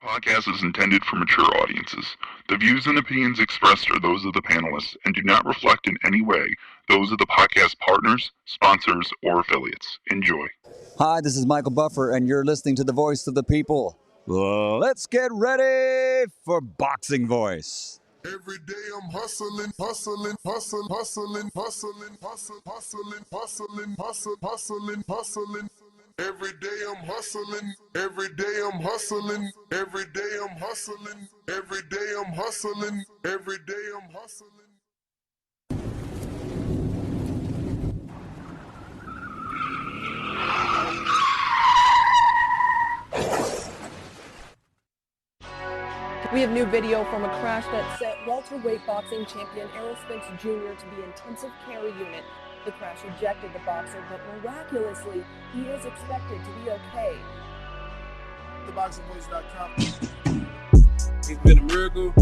Podcast is intended for mature audiences. The views and opinions expressed are those of the panelists and do not reflect in any way those of the podcast partners, sponsors, or affiliates. Enjoy. Hi, this is Michael Buffer, and you're listening to the Voice of the People. Let's get ready for Boxing Voice. Every day I'm hustling, hustling, hustling, hustling, hustling, hustling, hustling, hustling, hustling, hustling, hustling. Every day I'm hustling, every day I'm hustling, every day I'm hustling, every day I'm hustling, every day I'm hustling. We have new video from a crash that set welterweight boxing champion Errol Spence Jr. to the intensive care unit. The crash ejected the boxer, but miraculously, he is expected to be okay. TheBoxingVoice.com. It's been a miracle,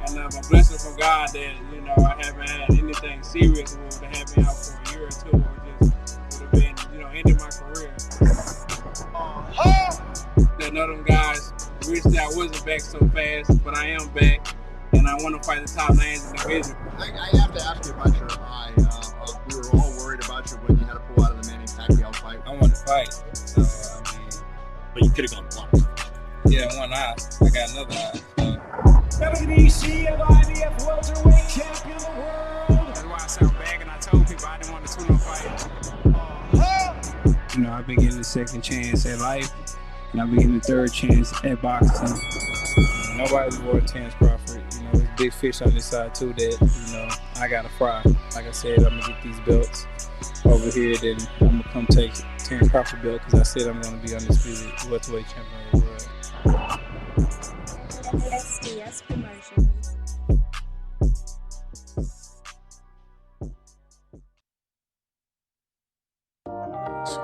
and a blessing from God that, I haven't had anything serious that would have had me out for a year or two, or just would have been, ending my career. That none of them guys wished that I wasn't back so fast, but I am back, and I want to fight the top names in the division. I have to ask you about your eye. We were all worried about you when you had to pull out of the Manning Pacquiao fight. I want to fight, so, But you could have gone one. Yeah, one eye. I got another eye. WBC of IBF welterweight champion of the world. That's why I sound bad, and I told people I didn't want to tune up fight. I've been getting a second chance at life, and I've been getting a third chance at boxing. Nobody's more Terence Crawford. There's big fish on this side too that, I gotta fry. Like I said, I'm gonna get these belts over here, then I'm gonna come take Terence Crawford belt because I said I'm gonna be undisputed welterweight champion of the world. SDS Promotions.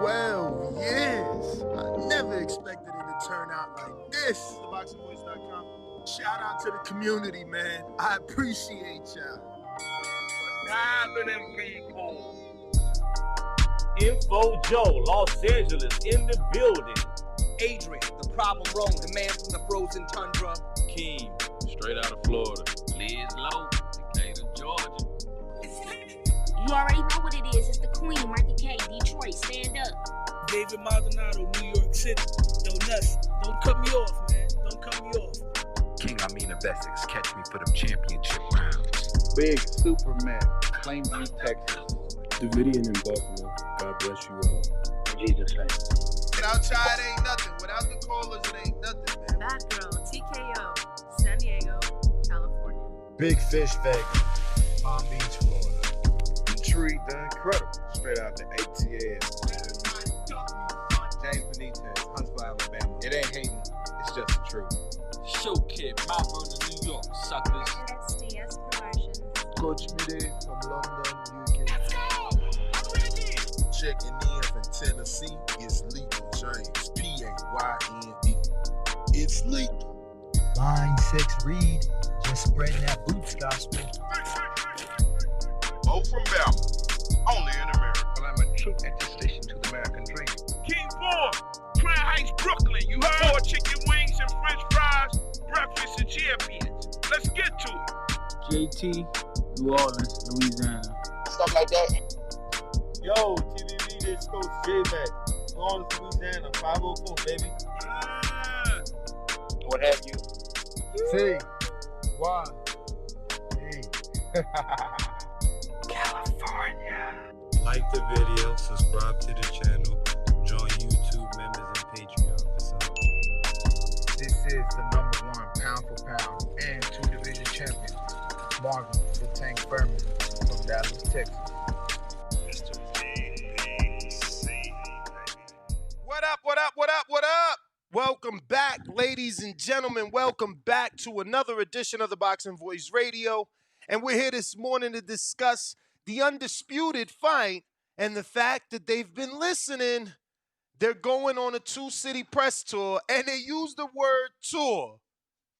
12 years. I never expected it to turn out like this. TheBoxingVoice.com. Shout out to the community, man. I appreciate y'all. Info Joe, Los Angeles, in the building. Adrian, the problem wrong, the man from the frozen tundra. Keem, straight out of Florida. Liz Lowe, Decatur, Georgia. You already know what it is. It's the Queen, Martha K, Detroit. Stand up. David Maldonado, New York City. Yo, Nuts, don't cut me off, man. Don't cut me off. King Amin of Essex, catch me for them championship rounds. Big Superman, Plainview, Texas. Davidian in Buffalo. God bless you all. In Jesus' name. Without Chad ain't nothing. Without the callers, it ain't nothing, man. Bad Girl, TKO, San Diego, California. Big Fish Vegas, Palm Beach, Florida. Detroit, the Incredible, straight out the ATL. James Benitez, Huntsville, Alabama. It ain't hating, it's just the truth. Show Kid, Mount Vernon, New York, suckers. SDS Promotions. Coach Midday from London, UK. Let's go! I'm ready! Checking in from Tennessee, it's Legal James, P-A-Y-N-E. It's legal. Line 6 Reed, just spreading that boots gospel. Mo from Bama, only in America. Well, I'm a true attestation to the American dream. King Boy, Crown Heights, Brooklyn. You heard? 4 chicken wings and french fries, breakfast and champions. Let's get to it. JT, New Orleans, Louisiana. Stuff like that. Yo, TVV, this Coach J-Mac. New Orleans, Louisiana, 504, baby. What have you? T. Y. E. California. Like the video, subscribe to the channel, join YouTube members and Patreon for some. This is the #1 pound for pound and 2-division champion, Marvin the Tank Furman from Dallas, Texas. What up, what up, what up, what up? Welcome back, ladies and gentlemen. Welcome back to another edition of the Boxing Voice Radio. And we're here this morning to discuss the undisputed fight and the fact that they've been listening. They're going on a 2-city press tour, and they use the word tour.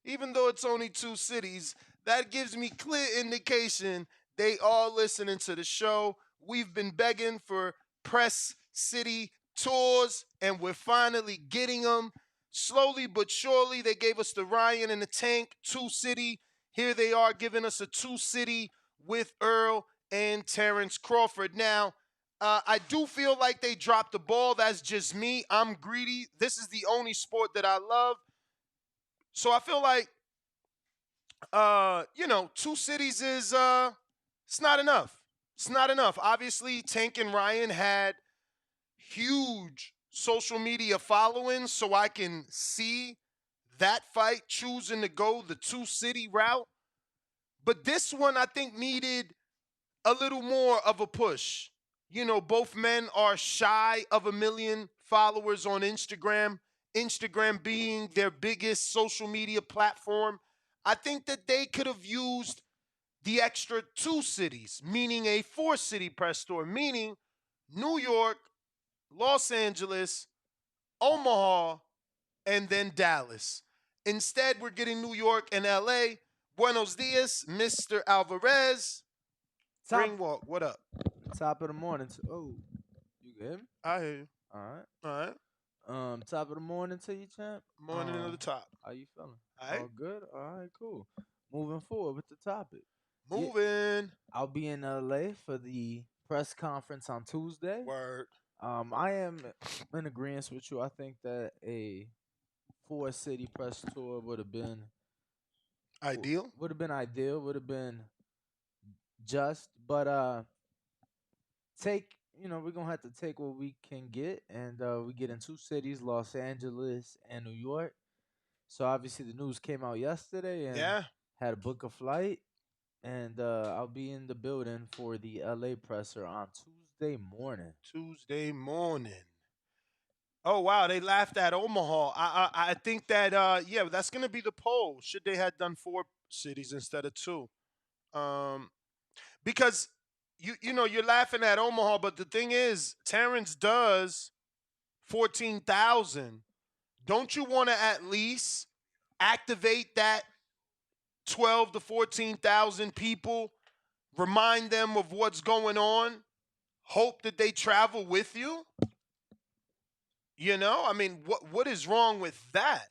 Even though it's only 2 cities, that gives me clear indication they are listening to the show. We've been begging for press city tours, and we're finally getting them. slowly but surely, they gave us the Ryan and the Tank 2-city. Here they are giving us a 2-city with Errol and Terence Crawford. Now, I do feel like they dropped the ball. That's just me. I'm greedy. This is the only sport that I love. So I feel like, 2 cities is it's not enough. It's not enough. Obviously, Tank and Ryan had huge social media followings, so I can see that fight choosing to go the 2-city route. But this one, I think, needed a little more of a push. Both men are shy of 1 million followers on Instagram, Instagram being their biggest social media platform. I think that they could have used the extra 2 cities, meaning a 4-city press tour, meaning New York, Los Angeles, Omaha, and then Dallas. Instead, we're getting New York and LA. Buenos dias, Mr. Alvarez. Ringwalk, what up? Top of the morning. Oh, you can hear me? I hear you. All right. All right. Top of the morning to you, champ. Morning to the top. How you feeling? All right. All good? All right, cool. Moving forward with the topic. Moving. I'll be in LA for the press conference on Tuesday. Word. I am in agreement with you. I think that a 4-city press tour would have been ideal. Would have been just, but we're gonna have to take what we can get, and we get in 2 cities, Los Angeles and New York. So obviously the news came out yesterday, and had to book a flight, and I'll be in the building for the LA presser on Tuesday morning. Oh wow, they laughed at Omaha. I think that that's gonna be the poll. Should they have done 4 cities instead of 2? Because you're laughing at Omaha, but the thing is, Terence does 14,000. Don't you want to at least activate that 12 to 14,000 people, remind them of what's going on, hope that they travel with you? I mean, what is wrong with that?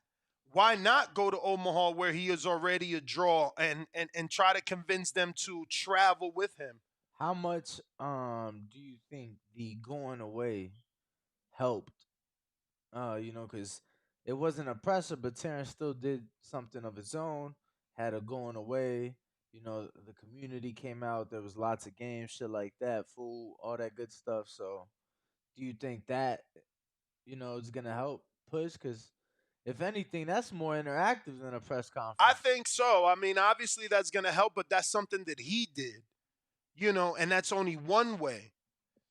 Why not go to Omaha where he is already a draw and try to convince them to travel with him? How much do you think the going away helped? Because it wasn't a pressure, but Terrence still did something of his own, had a going away. The community came out. There was lots of games, shit like that, food, all that good stuff. So do you think that, is going to help push? Because if anything, that's more interactive than a press conference. I think so. I mean, obviously that's going to help, but that's something that he did, and that's only one way.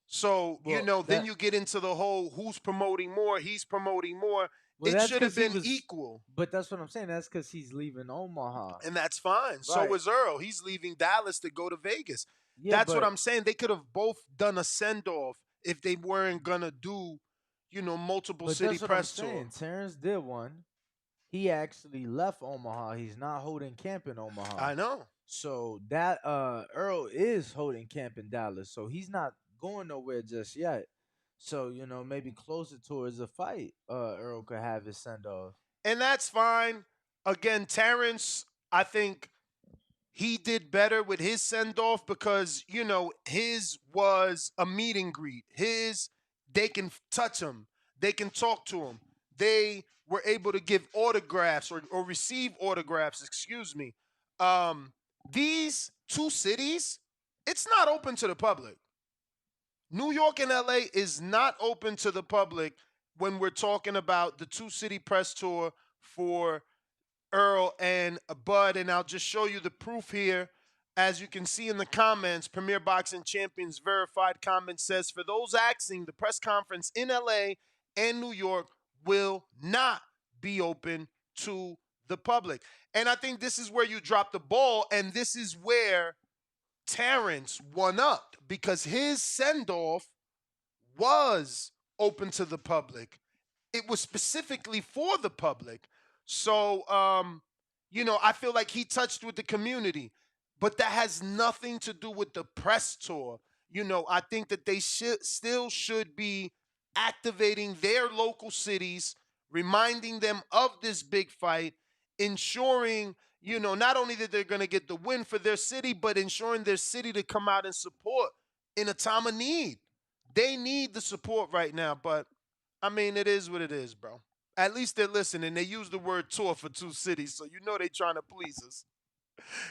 So, then you get into the whole who's promoting more, he's promoting more. It should have been equal. But that's what I'm saying. That's because he's leaving Omaha. And that's fine. Right. So is Earl. He's leaving Dallas to go to Vegas. Yeah, that's what I'm saying. They could have both done a send-off if they weren't going to do, multiple city press tour. Terrence did one. He actually left Omaha. He's not holding camp in Omaha. I know. So that Earl is holding camp in Dallas. So he's not going nowhere just yet. So, maybe closer towards a fight, Earl could have his send-off. And that's fine. Again, Terrence, I think he did better with his send-off because, his was a meet and greet. They can touch him. They can talk to him. They were able to give autographs or receive autographs, excuse me. These 2 cities, it's not open to the public. New York and LA is not open to the public when we're talking about the 2-city press tour for Earl and Bud. And I'll just show you the proof here. As you can see in the comments, Premier Boxing Champions verified comment says, for those asking, the press conference in LA and New York will not be open to the public. And I think this is where you drop the ball, and this is where Terrence won up because his send-off was open to the public. It was specifically for the public. So, I feel like he touched with the community, but that has nothing to do with the press tour. I think that they still should be activating their local cities, reminding them of this big fight, ensuring, not only that they're going to get the win for their city, but ensuring their city to come out and support in a time of need. They need the support right now, but I mean, it is what it is, bro. At least they're listening. They use the word tour for 2 cities, so they're trying to please us.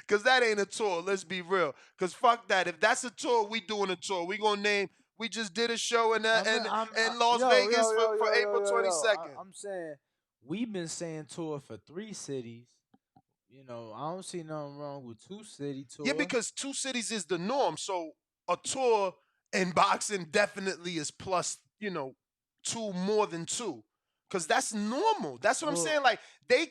Because that ain't a tour, let's be real. Because fuck that. If that's a tour, we doing a tour. We just did a show in Las Vegas for April 22nd. I'm saying, we've been saying tour for 3 cities. I don't see nothing wrong with 2-city tour. Yeah, because 2 cities is the norm. So a tour in boxing definitely is plus, 2 more than 2. Because that's normal. That's what I'm saying. Like, they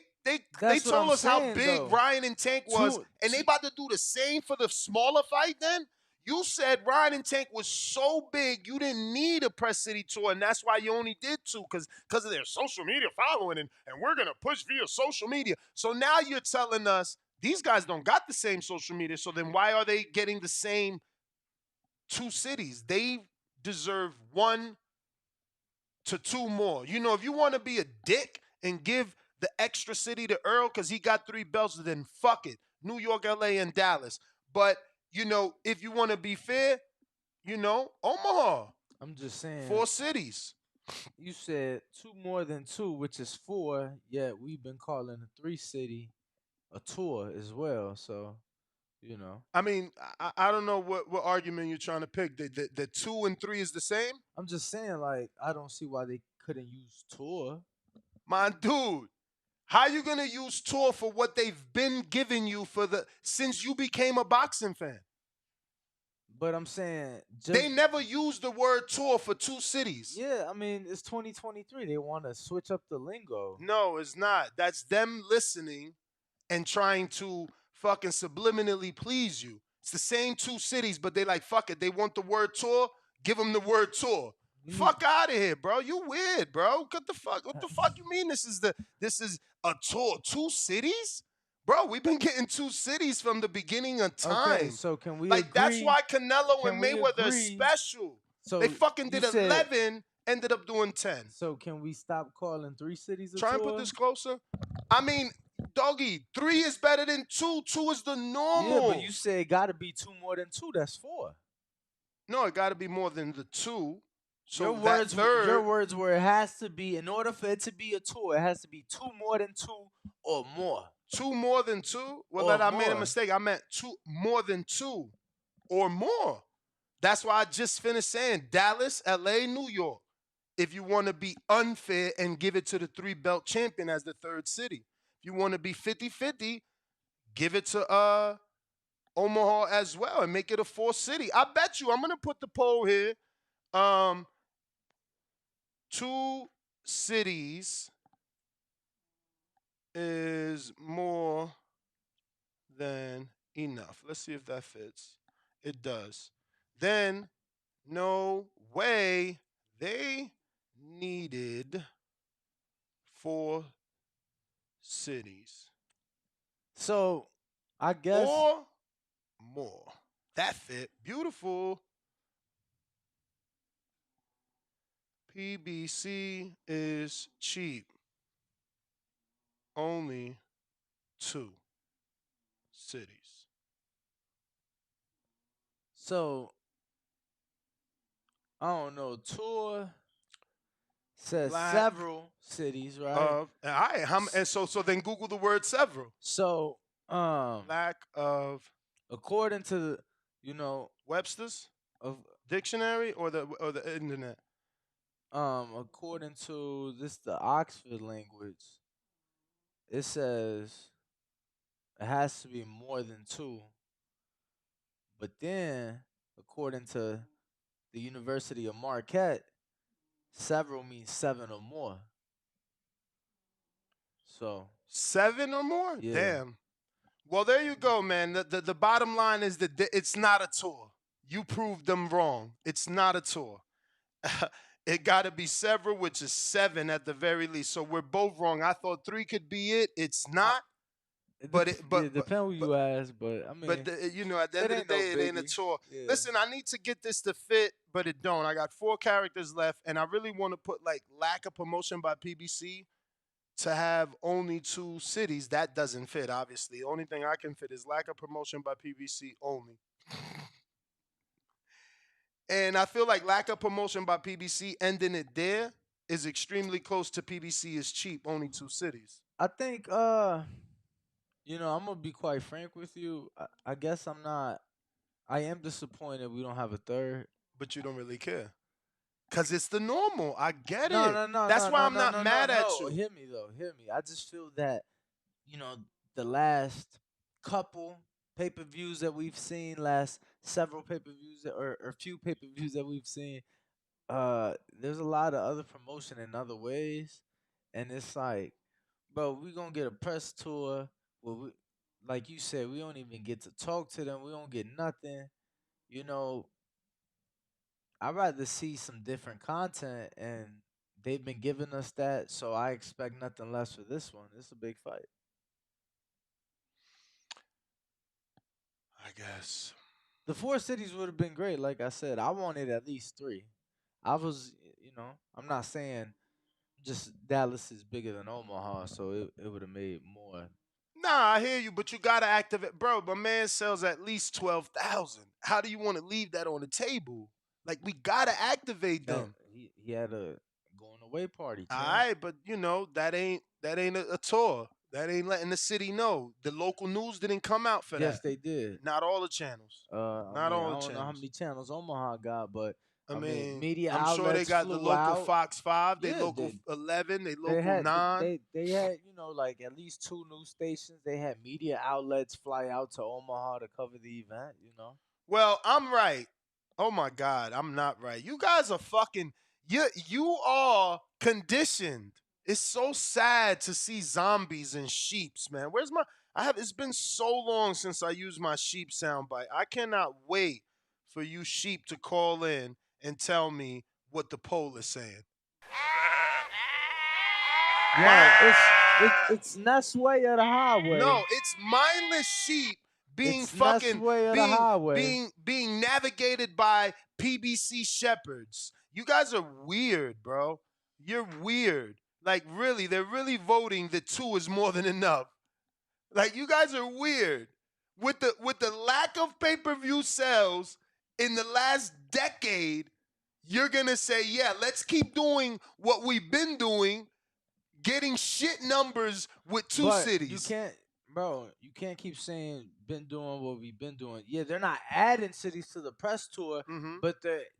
told us how big Ryan and Tank was, and they about to do the same for the smaller fight then? You said Ryan and Tank was so big you didn't need a press city tour, and that's why you only did 2, because of their social media following, and we're going to push via social media. So now you're telling us these guys don't got the same social media, so then why are they getting the same 2 cities? They deserve 1 to 2 more. If you want to be a dick and give the extra city to Earl because he got 3 belts, then fuck it. New York, LA, and Dallas. But, if you want to be fair, Omaha. I'm just saying. 4 cities. You said 2 more than 2, which is 4, yet we've been calling a 3-city a tour as well. So, I mean, I don't know what argument you're trying to pick. The 2 and 3 is the same? I'm just saying, like, I don't see why they couldn't use tour. My dude. How you gonna use tour for what they've been giving you since you became a boxing fan? But I'm saying they never used the word tour for 2 cities. Yeah, I mean, it's 2023. They want to switch up the lingo. No, it's not. That's them listening and trying to fucking subliminally please you. It's the same 2 cities, but they like, fuck it. They want the word tour. Give them the word tour. Fuck out of here, bro. You weird, bro. What the fuck you mean this is a tour? 2 cities? Bro, we've been getting 2 cities from the beginning of time. Okay, so can we agree? That's why Canelo and Mayweather are agree? Special. So they fucking did 11, ended up doing 10. So can we stop calling 3 cities a Try tour? and put this closer. I mean, doggy, 3 is better than 2. 2 is the normal. Yeah, but you said it got to be 2 more than 2. That's 4. No, it got to be more than the 2. So your words were it has to be, in order for it to be a tour, it has to be 2 more than 2 or more. 2 more than 2? Well, then I made a mistake. I meant 2 more than 2 or more. That's why I just finished saying Dallas, LA, New York. If you want to be unfair and give it to the 3-belt champion as the 3rd city. If you want to be 50-50, give it to Omaha as well and make it a 4th city. I bet you, I'm going to put the poll here. 2 cities is more than enough. Let's see if that fits. It does. Then, no way, they needed 4 cities. So, I guess. Or more. That fit. Beautiful. PBC is cheap. Only 2 cities. So, I don't know. Tour says several cities, right? All right. And so then Google the word several. So, lack of. According to Webster's of dictionary or the internet. According to the Oxford language, it says it has to be more than 2. But then, according to the University of Marquette, several means 7 or more. So 7 or more? Yeah. Damn. Well, there you go, man. The bottom line is that it's not a tour. You proved them wrong. It's not a tour. It got to be several, which is 7 at the very least. So we're both wrong. I thought 3 could be it. It's not. But it depends who you ask. But I mean, at the end of the day, it ain't a tour. Yeah. Listen, I need to get this to fit, but it don't. I got 4 characters left, and I really want to put like lack of promotion by PBC to have only 2 cities. That doesn't fit, obviously. The only thing I can fit is lack of promotion by PBC only. And I feel like lack of promotion by PBC, ending it there, is extremely close to PBC is cheap, only 2 cities. I think I'm gonna be quite frank with you. I guess I am disappointed we don't have a third. But you don't really care. Cause it's the normal. I get No, it. no, no, That's no, why no, I'm no, not no, mad no, at no. you. Hear me though. Hear me. I just feel that the last couple pay-per-views that we've seen, last several pay-per-views or few pay-per-views that we've seen, there's a lot of other promotion in other ways, and it's like, bro, we gonna get a press tour where we, like you said, we don't even get to talk to them. We don't get nothing. You know, I'd rather see some different content, and they've been giving us that, so I expect nothing less for this one. It's a big fight. I guess. The 4 cities would have been great, like I said. I wanted at least 3. I was, I'm not saying just Dallas is bigger than Omaha, so it would have made more. Nah, I hear you, but you gotta activate, bro. My man sells at least 12,000. How do you want to leave that on the table? Like we gotta activate them. He had a going away party. All right, but that ain't a tour. That ain't letting the city know. The local news didn't come out for that. Yes, they did. Not all the channels. Not all the I don't know how channels. many channels Omaha got, but I mean, media I'm outlets sure they got the flew local out. Fox 5, they Yeah, local 11, they local They had 9. they had like at least 2 news stations. They had media outlets fly out to Omaha to cover the event. Well, I'm right. Oh my God, I'm not right. You guys are fucking. You are conditioned. It's so sad to see zombies and sheeps, man. Where's my? It's been so long since I used my sheep soundbite. I cannot wait for you sheep to call in and tell me what the poll is saying. Yeah, it's Nestway or the highway. No, it's mindless sheep being It's fucking Nestway or the highway. being navigated by PBC shepherds. You guys are weird, bro. You're weird. Like really, they're really voting that 2 is more than enough. Like you guys are weird. With the lack of pay-per-view sales in the last decade, you're gonna say, yeah, let's keep doing what we've been doing, getting shit numbers with 2 cities. You can't keep saying been doing what we've been doing. Yeah, they're not adding cities to the press tour, but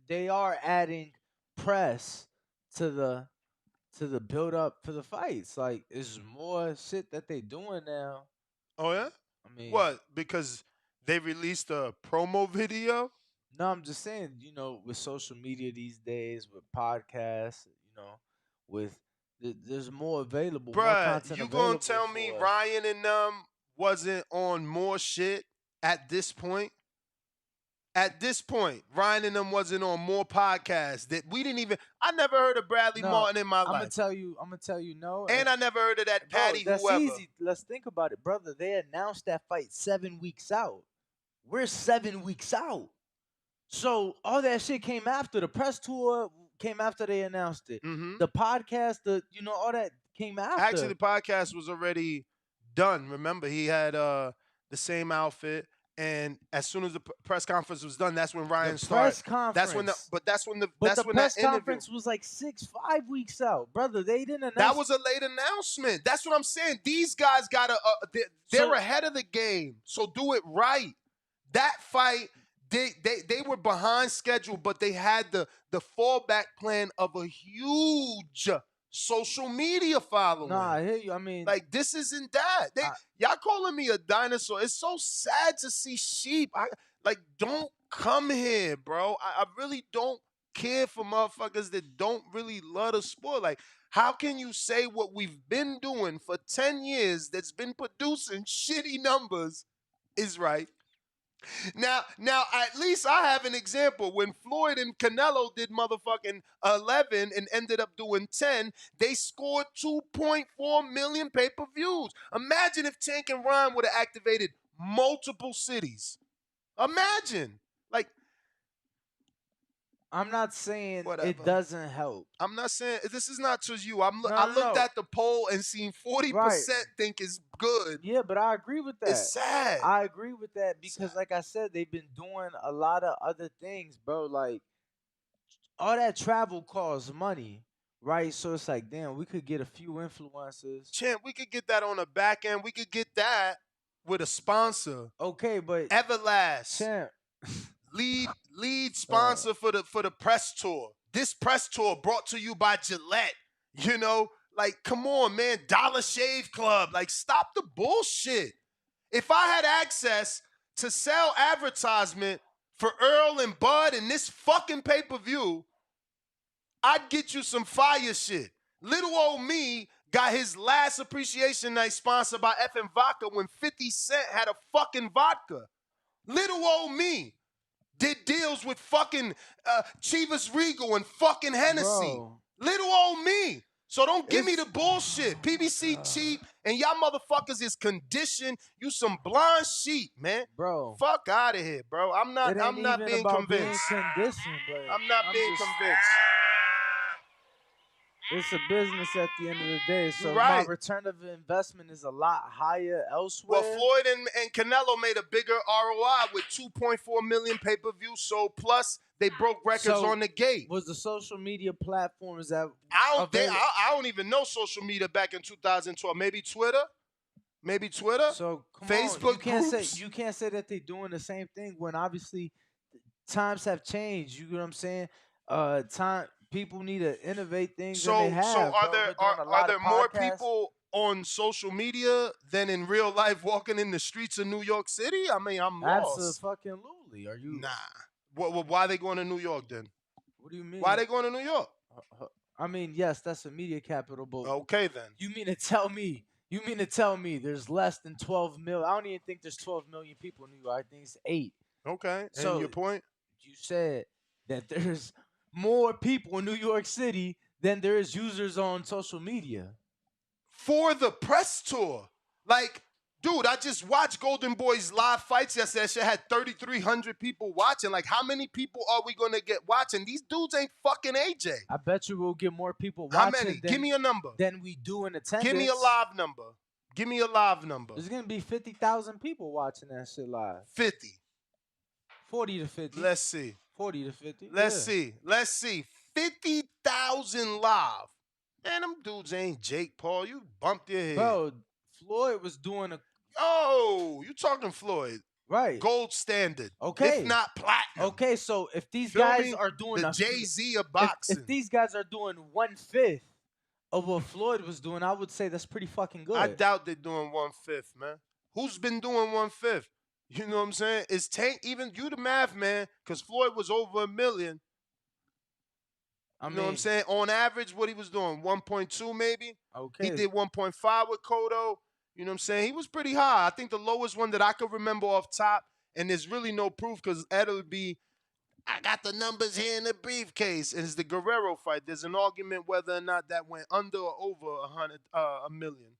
they are adding press to the build up for the fights. Like it's more shit that they doing now. Oh yeah? I mean, What? Because they released a promo video? No, I'm just saying, with social media these days, with podcasts, with there's more available, more content you available. gonna tell me Ryan and them wasn't on more shit at this point? At this point, Ryan and them wasn't on more podcasts that we didn't even. I never heard of Bradley Martin in my life. I'm gonna tell you no. And I never heard of that Patty that's whoever. easy. Let's think about it, brother. They announced that fight 7 weeks out. We're 7 weeks out. So all that shit came after the press tour. Came after they announced it. The podcast, all that came after. Actually, the podcast was already done. Remember, he had the same outfit, and as soon as the press conference was done, that's when Ryan started. Press conference. That's when the press conference was like 5 weeks out, brother. They didn't announce. That was a late announcement. That's what I'm saying. These guys gotta. They're ahead of the game, so do it right. That fight. They were behind schedule, but they had the fallback plan of a huge social media following. Nah, I hear you. I mean, like this isn't that. Y'all calling me a dinosaur. It's so sad to see sheep. Don't come here, bro. I really don't care for motherfuckers that don't really love the sport. Like, how can you say what we've been doing for 10 years that's been producing shitty numbers is right? Now, at least I have an example. When Floyd and Canelo did motherfucking 11 and ended up doing 10, they scored 2.4 million pay-per-views. Imagine if Tank and Ryan would have activated multiple cities. Imagine. Like, I'm not saying Whatever. it doesn't help. I'm not saying this is not to you. I looked No. at the poll and seen 40% think it's good. Yeah, but I agree with that. It's sad. I agree with that because, like I said, they've been doing a lot of other things, bro. Like all that travel costs money, right? So it's like, damn, we could get a few influencers. Champ, we could get that on the back end. We could get that with a sponsor. Okay, but Everlast. Champ. lead sponsor for the press tour. This press tour brought to you by Gillette. You know, like, come on, man. Dollar Shave Club. Like, stop the bullshit. If I had access to sell advertisement for Earl and Bud and this fucking pay-per-view, I'd get you some fire shit. Little old me got his last appreciation night sponsored by effing vodka when 50 Cent had a fucking vodka. Little old me did deals with fucking Chivas Regal and fucking Hennessy. Bro. Little old me. So don't give me the bullshit. PBC cheap and y'all motherfuckers is conditioned. You some blonde sheep, man. Bro. Fuck out of here, bro. I'm not being convinced. I'm not being convinced. It's a business at the end of the day, so Right. my return of investment is a lot higher elsewhere. Well, Floyd and Canelo made a bigger ROI with 2.4 million pay-per-views sold. Plus, they broke records on the gate. Was the social media platforms that I don't even know social media back in 2012. Maybe Twitter. So come Facebook on, you can't say that they're doing the same thing when obviously times have changed. You know what I'm saying? People need to innovate things. And they have, So are bro. there more people on social media than in real life walking in the streets of New York City? I mean, I'm lost. Absolutely. Are you? Nah. Why are they going to New York then? What do you mean? Why are they going to New York? I mean, yes, that's a media capital, but okay then. You mean to tell me there's less than 12 million? I don't even think there's 12 million people in New York. I think it's 8. Okay. So and your point? You said that there's more people in New York City than there is users on social media. For the press tour. Like, dude, I just watched Golden Boy's live fights yesterday. That shit had 3,300 people watching. Like, how many people are we going to get watching? These dudes ain't fucking AJ. I bet you we'll get more people watching. How many? Give me a number. Than we do in attendance. Give me a live number. There's going to be 50,000 people watching that shit live. 50. 40 to 50. Let's see. 40 to 50. Let's see. 50,000 live. Man, them dudes ain't Jake Paul. You bumped your head. Bro, Floyd was doing a... Oh, you talking Floyd. Right. Gold standard. Okay. If not platinum. Okay, so if these Feel guys me? are doing the Jay-Z of boxing. If these guys are doing 1/5 of what Floyd was doing, I would say that's pretty fucking good. I doubt they're doing 1/5, man. Who's been doing 1/5? You know what I'm saying? Is Tank even you the math, man? Because Floyd was over 1 million. You know what I'm saying? On average, what he was doing, 1.2 maybe. Okay. He did 1.5 with Cotto. You know what I'm saying? He was pretty high. I think the lowest one that I could remember off top, and there's really no proof because Ed would be, I got the numbers here in the briefcase. And it's the Guerrero fight. There's an argument whether or not that went under or over 1 million.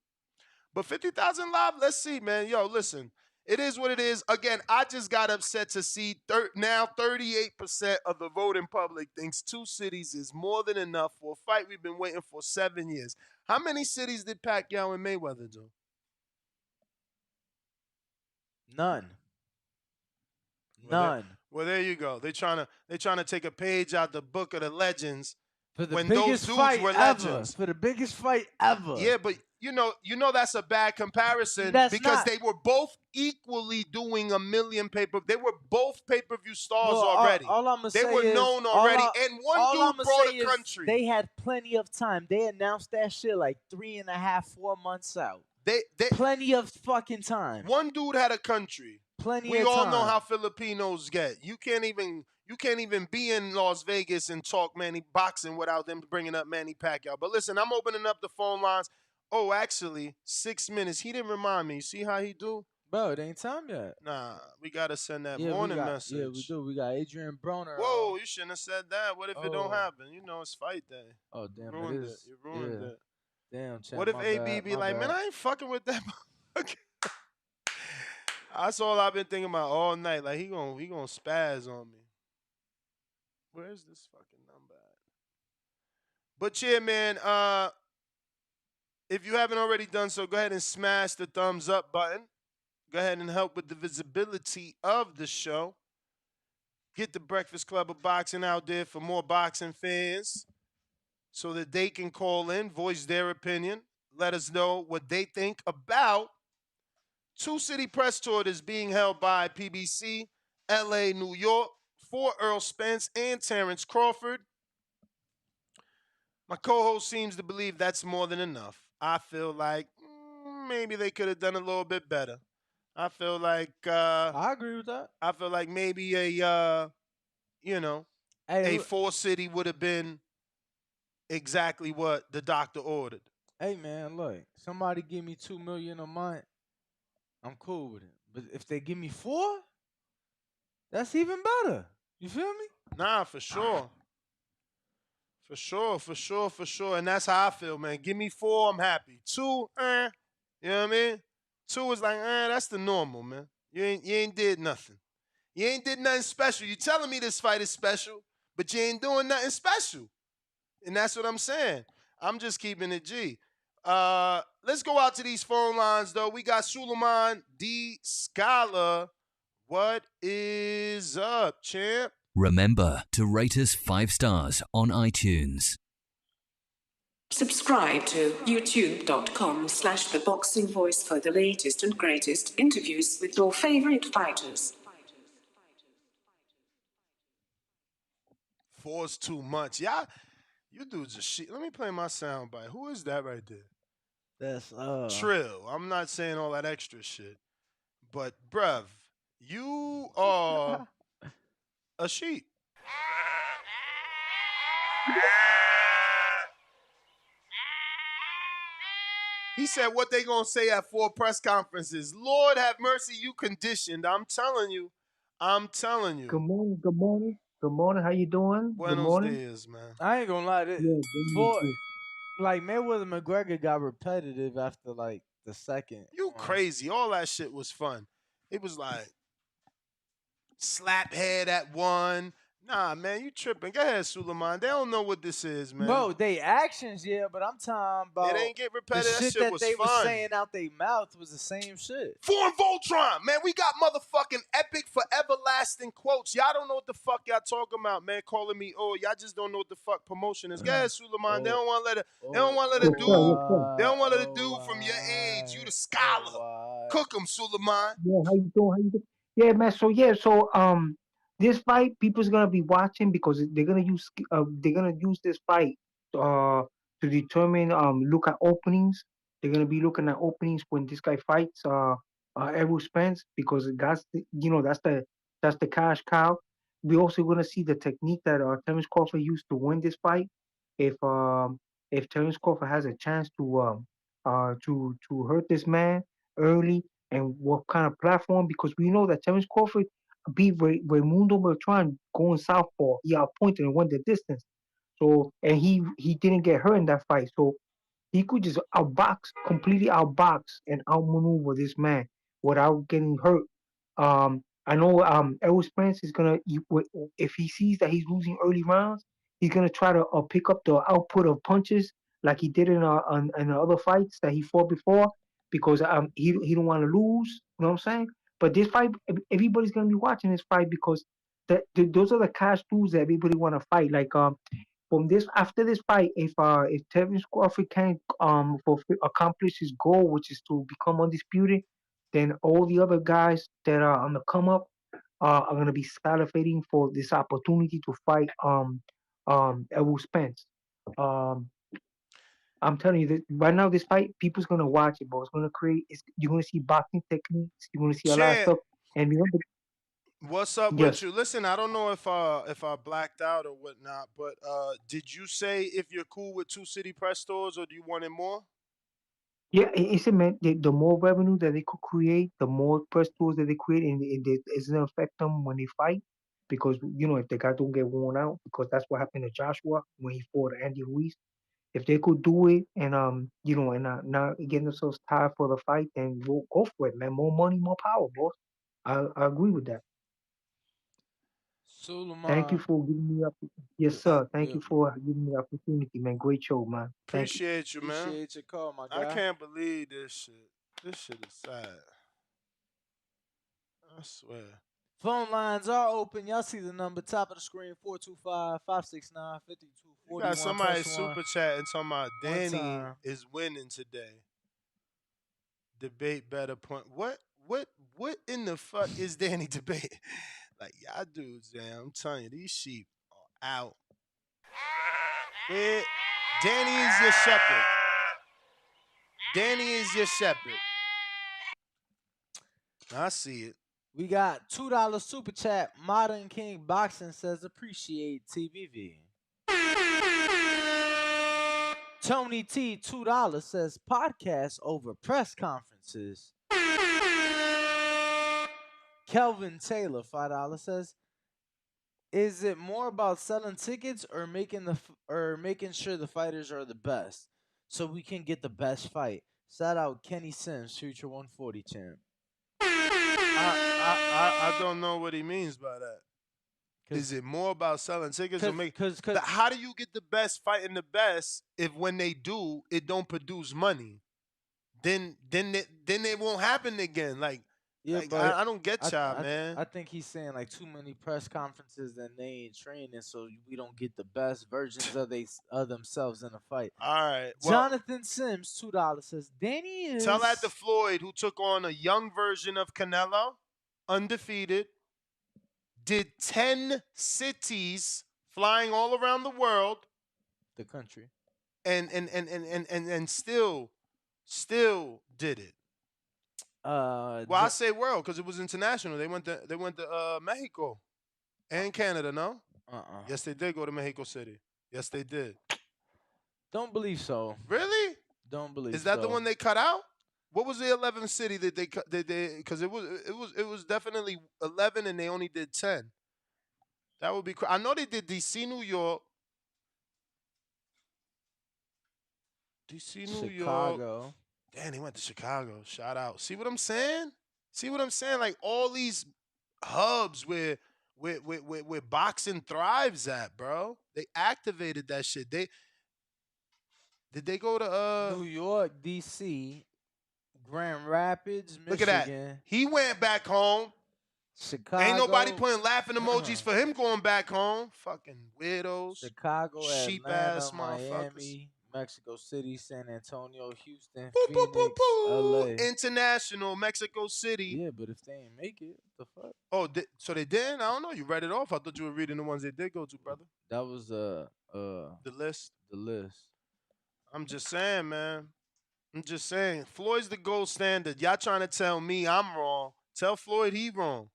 But 50,000 live, let's see, man. Yo, listen. It is what it is. Again, I just got upset to see now 38% of the voting public thinks 2 cities is more than enough for a fight we've been waiting for 7 years. How many cities did Pacquiao and Mayweather do? None. None. Well, there you go. They're trying to take a page out the book of the legends. For the when biggest those dudes fight were ever. legends. For the biggest fight ever. Yeah, but you know that's a bad comparison because they were both equally doing 1 million pay-per-view. They were both pay-per-view stars already. All I'm gonna say they were known already, and one dude brought a country. They had plenty of time. They announced that shit like 3.5, 4 months out. They plenty of fucking time. One dude had a country. Plenty we of all time. know how Filipinos get. You can't even be in Las Vegas and talk boxing without them bringing up Manny Pacquiao. But listen, I'm opening up the phone lines. Oh, actually, 6 minutes. He didn't remind me. See how he do? Bro, it ain't time yet. Nah, we got to send that morning message. Yeah, we do. We got Adrian Broner. Whoa, you shouldn't have said that. What if it don't happen? You know, it's fight day. Oh, damn, you ruined it is. You ruined it. Damn, champ, what if AB be like, man, I ain't fucking with that. That's all I've been thinking about all night. Like, he gonna spaz on me. Where's this fucking number at? But yeah, man, if you haven't already done so, go ahead and smash the thumbs up button. Go ahead and help with the visibility of the show. Get the Breakfast Club of Boxing out there for more boxing fans so that they can call in, voice their opinion, let us know what they think about Two City Press Tour that's being held by PBC, LA, New York, for Errol Spence and Terence Crawford. My co-host seems to believe that's more than enough. I feel like maybe they could have done a little bit better. I feel like I agree with that. I feel like maybe a a four city would have been exactly what the doctor ordered. Hey man, look, somebody give me $2 million a month, I'm cool with it. But if they give me 4, that's even better. You feel me? Nah, for sure. For sure. And that's how I feel, man. Give me 4, I'm happy. 2, you know what I mean? 2 is like, that's the normal, man. You ain't did nothing. You ain't did nothing special. You telling me this fight is special, but you ain't doing nothing special. And that's what I'm saying. I'm just keeping it G. Let's go out to these phone lines, though. We got Suleiman D. Scholar. What is up, champ? Remember to rate us 5 stars on iTunes. Subscribe to youtube.com/theboxingvoice for the latest and greatest interviews with your favorite fighters. 4's too much. Yeah, you dudes are shit. Let me play my soundbite. Who is that right there? That's Trill. I'm not saying all that extra shit. But bruv, you are a sheep. He said what they gonna say at 4 press conferences. Lord have mercy, you conditioned. I'm telling you. Good morning. How you doing? Good Buenos morning. dias, man. I ain't gonna lie. Yeah, Like Mayweather McGregor got repetitive after like the second. You crazy. All that shit was fun. It was like slap head at 1. Nah, man, you tripping. Go ahead, Suleiman. They don't know what this is, man. Bro, they actions, yeah, but I'm talking about It ain't get the repetitive. shit that shit that was they fun. was saying out their mouth was the same shit. Foreign Voltron, man. We got motherfucking epic for everlasting quotes. Y'all don't know what the fuck y'all talking about, man. Calling me, y'all just don't know what the fuck promotion is. Go ahead, Suleiman. They don't want to let it. They don't want to let a dude. They don't want to let a dude from your age. You the scholar. Cook him, Suleiman. Yeah, how you doing? Yeah, man. So this fight, people's gonna be watching because they're gonna use this fight to determine look at openings. They're gonna be looking at openings when this guy fights Errol Spence because that's the cash cow. We also gonna see the technique that Terence Crawford used to win this fight. If um if Terence Crawford has a chance to hurt this man early and what kind of platform, because we know that Terence Crawford beat Raymundo Beltran going southpaw. He outpointed and won the distance. So and he didn't get hurt in that fight. So he could just completely outbox and outmaneuver this man without getting hurt. I know Errol Spence is if he sees that he's losing early rounds, he's gonna try to pick up the output of punches like he did in the other fights that he fought before because he don't want to lose. You know what I'm saying? But this fight, everybody's gonna be watching this fight because those are the cash tools that everybody want to fight. Like from this after this fight, if Terence Crawford can accomplish his goal, which is to become undisputed, then all the other guys that are on the come up are gonna be salivating for this opportunity to fight Errol Spence. Um, I'm telling you that right now, this fight, people's gonna watch it, bro. It's gonna create. You're gonna see boxing techniques. You're gonna see a lot of Champ, stuff. And remember, what's up yes, with you? Listen, I don't know if I blacked out or whatnot, but did you say if you're cool with Two City Press stores or do you want it more? yeah, it's a man. The more revenue that they could create, the more press tools that they create, and it's gonna affect them when they fight. Because if the guy don't get worn out, because that's what happened to Joshua when he fought Andy Ruiz. If they could do it and and not get themselves tired for the fight, then we'll go for it, man. More money, more power, boss. I agree with that. Thank you Suleiman. for giving me up. Yes, sir. Thank you for giving me the opportunity, man. Great show, man. Thank you. Appreciate you, man. Appreciate your call, my I guy. can't believe this shit. This shit is sad. I swear. Phone lines are open. Y'all see the number top of the screen: 425-569-5241. You got somebody Press 1. super chatting talking about One Danny time. is winning today. Debate better point. What in the fuck is Danny debate? Like y'all dudes, man. I'm telling you, these sheep are out. Danny is your shepherd. Danny is your shepherd. I see it. We got $2 super chat. Modern King Boxing says appreciate TVV. Tony T $2 says podcast over press conferences. Kelvin Taylor $5 says, is it more about selling tickets or making sure the fighters are the best so we can get the best fight? Shout out Kenny Sims, future 140 champ. I don't know what he means by that. Is it more about selling tickets or how do you get the best fighting the best if when they do it don't produce money? Then it won't happen again. I don't get y'all, man. I think he's saying like too many press conferences and they ain't training, so we don't get the best versions of themselves in a fight. All right. Well, Jonathan Sims $2 says Danny is. Tell that to Floyd, who took on a young version of Canelo, undefeated, did 10 cities flying all around the world, the country, and still did it. Well, I say world because it was international. They went to Mexico and Canada. No. Yes, they did go to Mexico City. Yes, they did. Don't believe so. Really? Don't believe. Is that the one they cut out? What was the 11th city that they cut? Because it was definitely 11 and they only did 10. That would be. I know they did DC, New York. DC, New Chicago. York. Damn, they went to Chicago. Shout out. See what I'm saying? Like all these hubs where boxing thrives at, bro. They activated that shit. Did they go to New York, DC, Grand Rapids, Michigan? Look at that. He went back home. Chicago. Ain't nobody putting laughing emojis for him going back home. Fucking weirdos. Chicago, sheep Atlanta, ass Miami, Mexico City, San Antonio, Houston, Boop, Phoenix, boop. LA. International, Mexico City. Yeah, but if they ain't make it, what the fuck? Oh, so they didn't? I don't know. You read it off. I thought you were reading the ones they did go to, brother. That was the list. The list. I'm just saying, man. I'm just saying. Floyd's the gold standard. Y'all trying to tell me I'm wrong. Tell Floyd he wrong.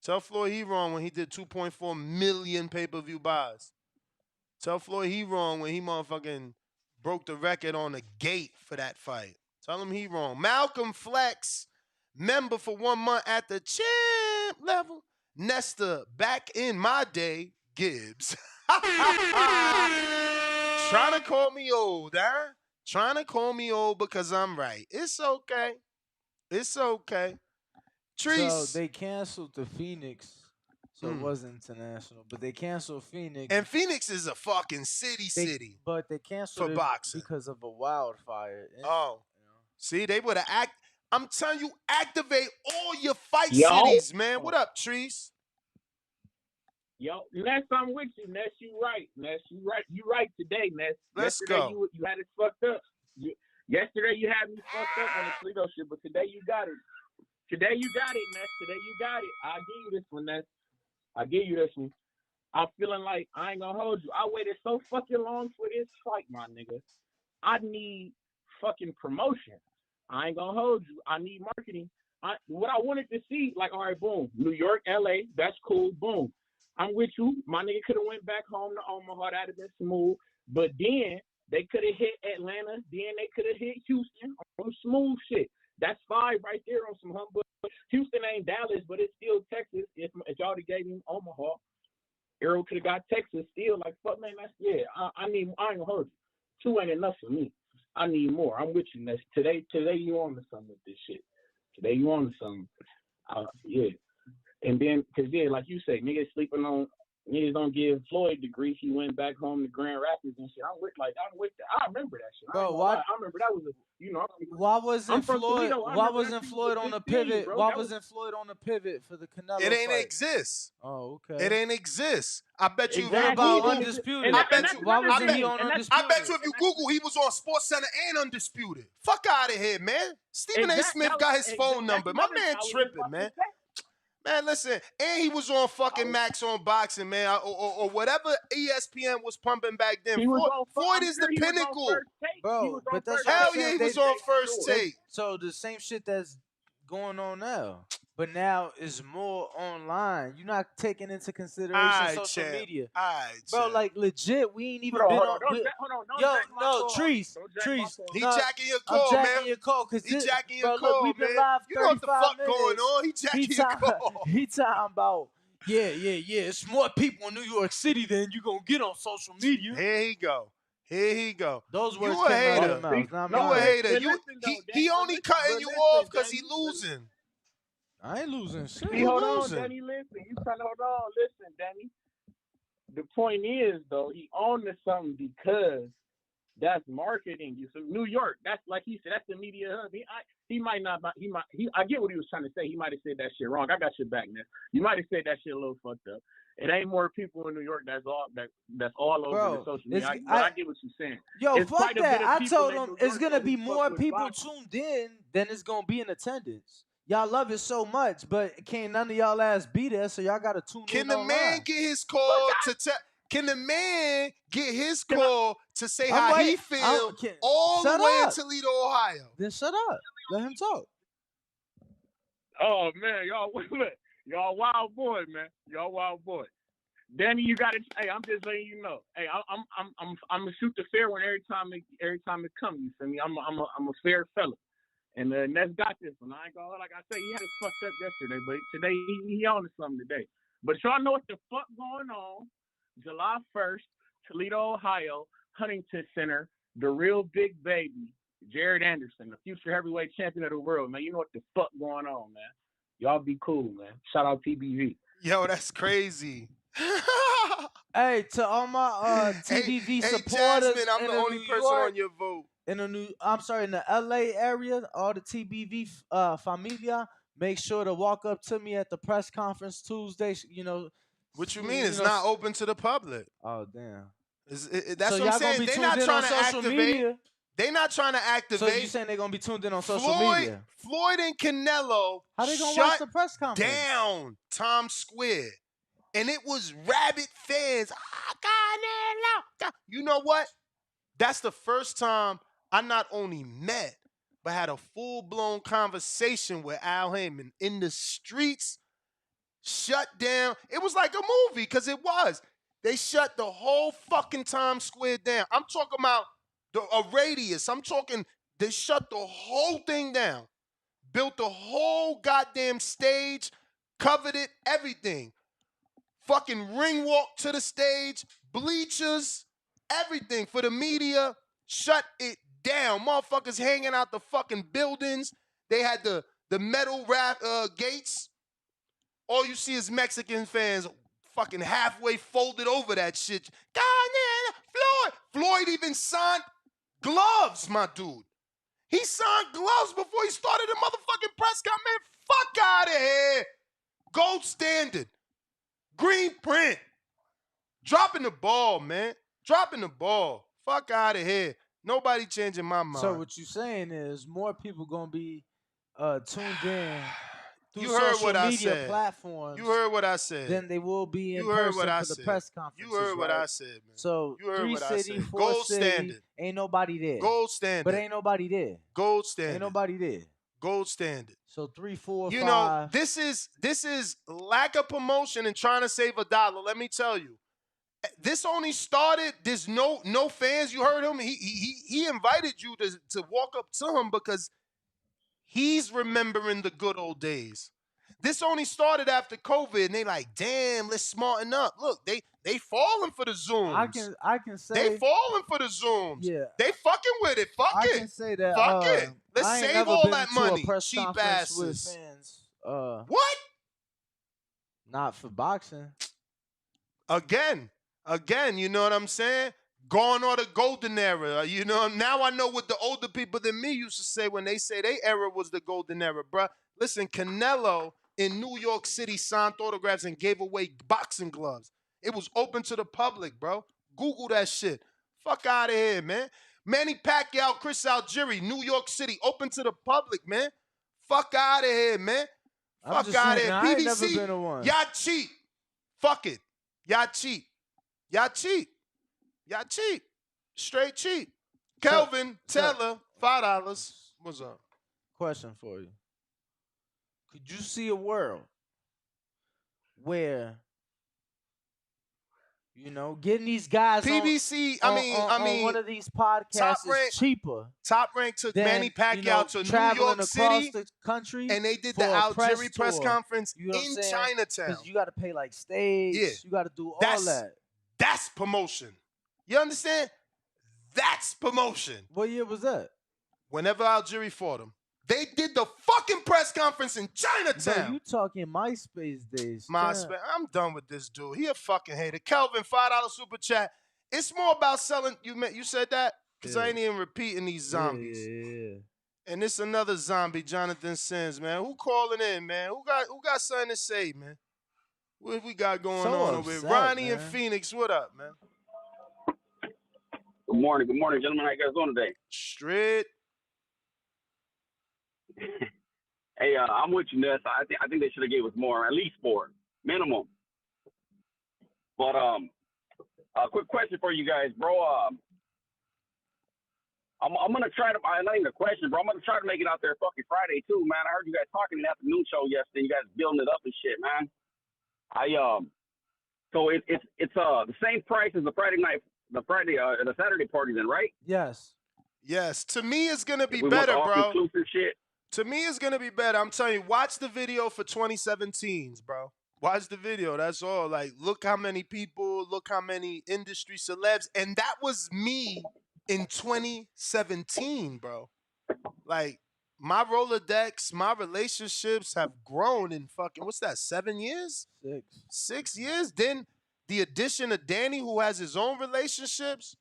Tell Floyd he wrong when he did 2.4 million pay-per-view buys. Tell Floyd he wrong when he motherfucking broke the record on the gate for that fight. Tell him he wrong. Malcolm Flex, member for 1 month at the champ level. Nesta, back in my day, Gibbs. Trying to call me old, huh? Trying to call me old because I'm right. It's okay. It's okay. Treese. So they canceled the Phoenix, so it was international. But they canceled Phoenix. And Phoenix is a fucking city. But they canceled for it boxing because of a wildfire. See, they would have I'm telling you, activate all your fight cities, man. What up, Treese? Yo, Ness, I'm with you. Ness, you right. Ness, you right. You right today, Ness. Let's yesterday go. You had it fucked up. Yesterday you had me fucked up on the Toledo shit, but today you got it. Today you got it, Ness. Today you got it. I'll give you this one, Ness. I'll give you this one. I'm feeling like I ain't gonna hold you. I waited so fucking long for this fight, my nigga. I need fucking promotion. I ain't gonna hold you. I need marketing. What I wanted to see, like, all right, boom, New York, LA, that's cool, boom. I'm with you. My nigga could have went back home to Omaha. That'd have been smooth. But then they could have hit Atlanta. Then they could have hit Houston on smooth shit. That's 5 right there on some humble. Houston ain't Dallas, but it's still Texas. If y'all would have gave him Omaha, Errol could have got Texas still. Like, fuck, man, that's, yeah. I ain't gonna hold you. 2 ain't enough for me. I need more. I'm with you, Ness. Today you on to something with this shit. Today you on to something. Yeah. And then, because, yeah, like you say, niggas sleeping on Niggas don't give Floyd the grief. He went back home to Grand Rapids and shit. I'm with that. I remember that shit. Bro, I remember that was why wasn't from Floyd? Toledo. Why wasn't Floyd on the pivot? Why That wasn't Floyd on the pivot for the Canelo It ain't fight? exist. Oh, okay. It ain't exist. I bet you. What about Undisputed? Why wasn't he on Undisputed? I bet you if you Google, he was on Sports Center and Undisputed. Fuck out of here, man. Stephen A. Smith got his phone number. My man tripping, man. Man, listen, and he was on fucking Max on Boxing, man, or whatever ESPN was pumping back then. Floyd is the pinnacle. Bro, but that's hell yeah, he was on first take. So the same shit that's going on now, but now is more online. You're not taking into consideration social media. Bro, like legit, we ain't even been on. Trees. He jacking your call, man. I'm jacking your call because he jacking your bro, call, look, we've been man. live You know what the fuck minutes. going on? He jacking your call. He talking about. Yeah. It's more people in New York City than you gonna get on social media. Here he go. Those words you a came out hater. of my mouth. You a hater. He only cutting you off because he losing. I ain't losing shit. Hold on, Danny. Listen, you trying to hold on. Listen, Danny. The point is, though, he owned to something because that's marketing. You so New York. That's like he said. That's the media hub. He might not. I get what he was trying to say. He might have said that shit wrong. I got your back, man. You might have said that shit a little fucked up. It ain't more people in New York that's all over the social media. I get what you're saying. Yo, it's fuck that. I told him it's gonna be more more people tuned in than it's gonna be in attendance. Y'all love it so much, but can't none of y'all ass be there, so y'all gotta tune in. Can the man get his call to tell? Can the man get his call to say how he feel all the way in Toledo, Ohio? Then shut up. Let him talk. Oh man, y'all wild boy, man. Y'all wild boy. Danny, you got it. Hey, I'm just letting you know. Hey, I'm gonna shoot the fair one every time it comes. You feel me? I'm a fair fella. And Ness got this one. I ain't gonna, like I say, he had it fucked up yesterday, but today he on to something today. But y'all know what the fuck going on. July 1st, Toledo, Ohio, Huntington Center, the real big baby, Jared Anderson, the future heavyweight champion of the world, man. You know what the fuck going on, man. Y'all be cool, man. Shout out TBV. Yo, that's crazy. Hey, to all my TBV supporters, Jasmine, I'm the only person on your vote. In the LA area, all the TBV familia, make sure to walk up to me at the press conference Tuesday. You know, what you mean? It's not open to the public. Oh damn! That's what I'm saying. They're not trying to activate. They're not trying to activate. So you saying they're gonna be tuned in on social media? Floyd and Canelo how they gonna watch the press conference? Down Times Square, and it was rabid fans. Canelo. You know what? That's the first time I not only met, but had a full-blown conversation with Al Heyman in the streets, shut down. It was like a movie, because it was. They shut the whole fucking Times Square down. I'm talking about a radius. I'm talking, they shut the whole thing down. Built the whole goddamn stage, covered it, everything. Fucking ring walk to the stage, bleachers, everything for the media. Shut it down. Motherfuckers hanging out the fucking buildings. They had the metal gates. All you see is Mexican fans fucking halfway folded over that shit. Floyd even signed gloves, my dude. He signed gloves before he started the motherfucking press conference. Man, fuck out of here. Gold standard. Green print. Dropping the ball, man. Dropping the ball. Fuck out of here. Nobody changing my mind. So what you saying is more people gonna be tuned in through you heard social what I media said. platforms. You heard what I said. Than they will be in you heard person what I for the said. press conferences. You heard what right? I said, man. So you heard 3 what city, I said. 4 Gold city, standard. ain't nobody there. Gold standard. But ain't nobody there. Gold standard. Ain't nobody there. Gold standard. So 3, 4, you 5. know, this is lack of promotion and trying to save $1. Let me tell you. This only started. There's no fans. You heard him. He invited you to walk up to him because he's remembering the good old days. This only started after COVID, and they like, damn, let's smarten up. Look, they falling for the Zooms. I can say they falling for the Zooms. Yeah, they fucking with it. Fuck it. I can say that. Fuck it. Let's I ain't save never all been that to money. A press Cheap conference asses. With fans. What? Not for boxing. Again, you know what I'm saying? Gone or the golden era. You know, now I know what the older people than me used to say when they say their era was the golden era, bruh. Listen, Canelo in New York City signed autographs and gave away boxing gloves. It was open to the public, bro. Google that shit. Fuck out of here, man. Manny Pacquiao, Chris Algieri, New York City, open to the public, man. Fuck out of here, man. I'm Fuck just out of saying, here. I ain't never PBC, been to one. y'all cheat. Fuck it. Y'all cheat. Y'all cheat. Y'all cheat. Straight cheat. Kelvin, Taylor, $5. What's up? Question for you. Could you see a world where, you know, getting these guys PBC, on one of these podcasts is cheaper? Top Rank took than, Manny Pacquiao to New traveling York across City, the country, and they did for the a Algieri press tour. conference You know what I'm in saying? Chinatown. Because you got to pay like stage. Yeah. You got to do all that. That's promotion. You understand? That's promotion. What year was that? Whenever Algieri fought him. They did the fucking press conference in Chinatown. Bro, you talking MySpace days. MySpace. I'm done with this dude. He a fucking hater. Kelvin, $5 super chat. It's more about selling. You said that? Because I ain't even repeating these zombies. Yeah. And this another zombie, Jonathan Sins, man. Who calling in, man? Who got something to say, man? What we got going on over here? Ronnie and Phoenix, what up, man? Good morning, gentlemen. How you guys doing today? Straight. Hey, I'm with you, Ness. I think they should have gave us more, at least 4, minimum. But a quick question for you guys, bro. I'm gonna try to. Not even a question, bro. I'm gonna try to make it out there fucking Friday too, man. I heard you guys talking in the afternoon show yesterday. You guys building it up and shit, man. So it's the same price as the Saturday party, then, right? Yes. To me, it's gonna be We better, want the bro. all-inclusive shit. To me, it's gonna be better. I'm telling you, watch the video for 2017s, bro. Watch the video. That's all. Like, look how many people, look how many industry celebs, and that was me in 2017, bro. Like, my Rolodex, my relationships have grown in fucking, what's that, 7 years? 6 years? Then the addition of Danny, who has his own relationships.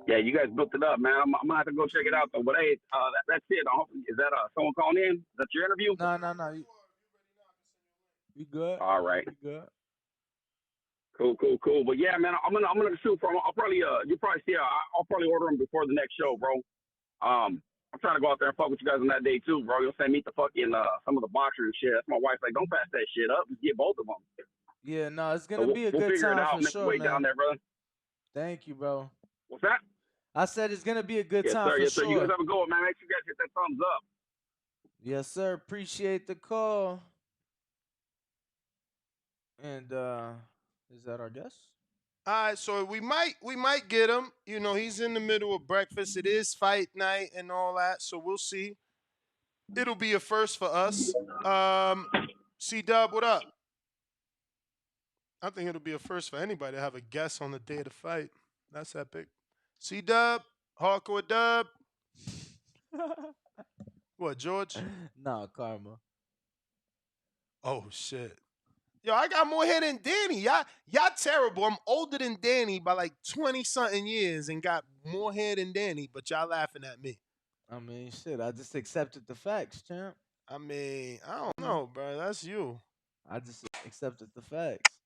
Yeah, you guys built it up, man. I'm gonna have to go check it out though. But hey, that's it. Is that someone calling in? Is that your interview? No. You good? All right. You good? Cool. But yeah, man, I'm gonna shoot for. I'll probably you probably see. I'll probably order them before the next show, bro. I'm trying to go out there and fuck with you guys on that day too, bro. You'll say meet the fucking some of the boxers and shit. That's my wife's like, don't pass that shit up. Just get both of them. Yeah, no, it's gonna be a we'll good figure it time out for next sure, way man. down there, brother. Thank you, bro. What's that? I said it's gonna be a good time for yes, sure. sir. You guys have a good one, man. Make sure you guys hit that thumbs up. Yes, sir. Appreciate the call. And is that our guest? All right, so we might get him. You know, he's in the middle of breakfast. It is fight night and all that, so we'll see. It'll be a first for us. C-Dub, what up? I think it'll be a first for anybody to have a guest on the day of the fight. That's epic. C-Dub, Hardcore Dub. What, George? Nah, Karma. Oh, shit. Yo, I got more hair than Danny. Y'all terrible. I'm older than Danny by like 20-something years and got more hair than Danny, but y'all laughing at me. I mean, shit, I just accepted the facts, champ. I mean, I don't know, bro. That's you. I just accepted the facts.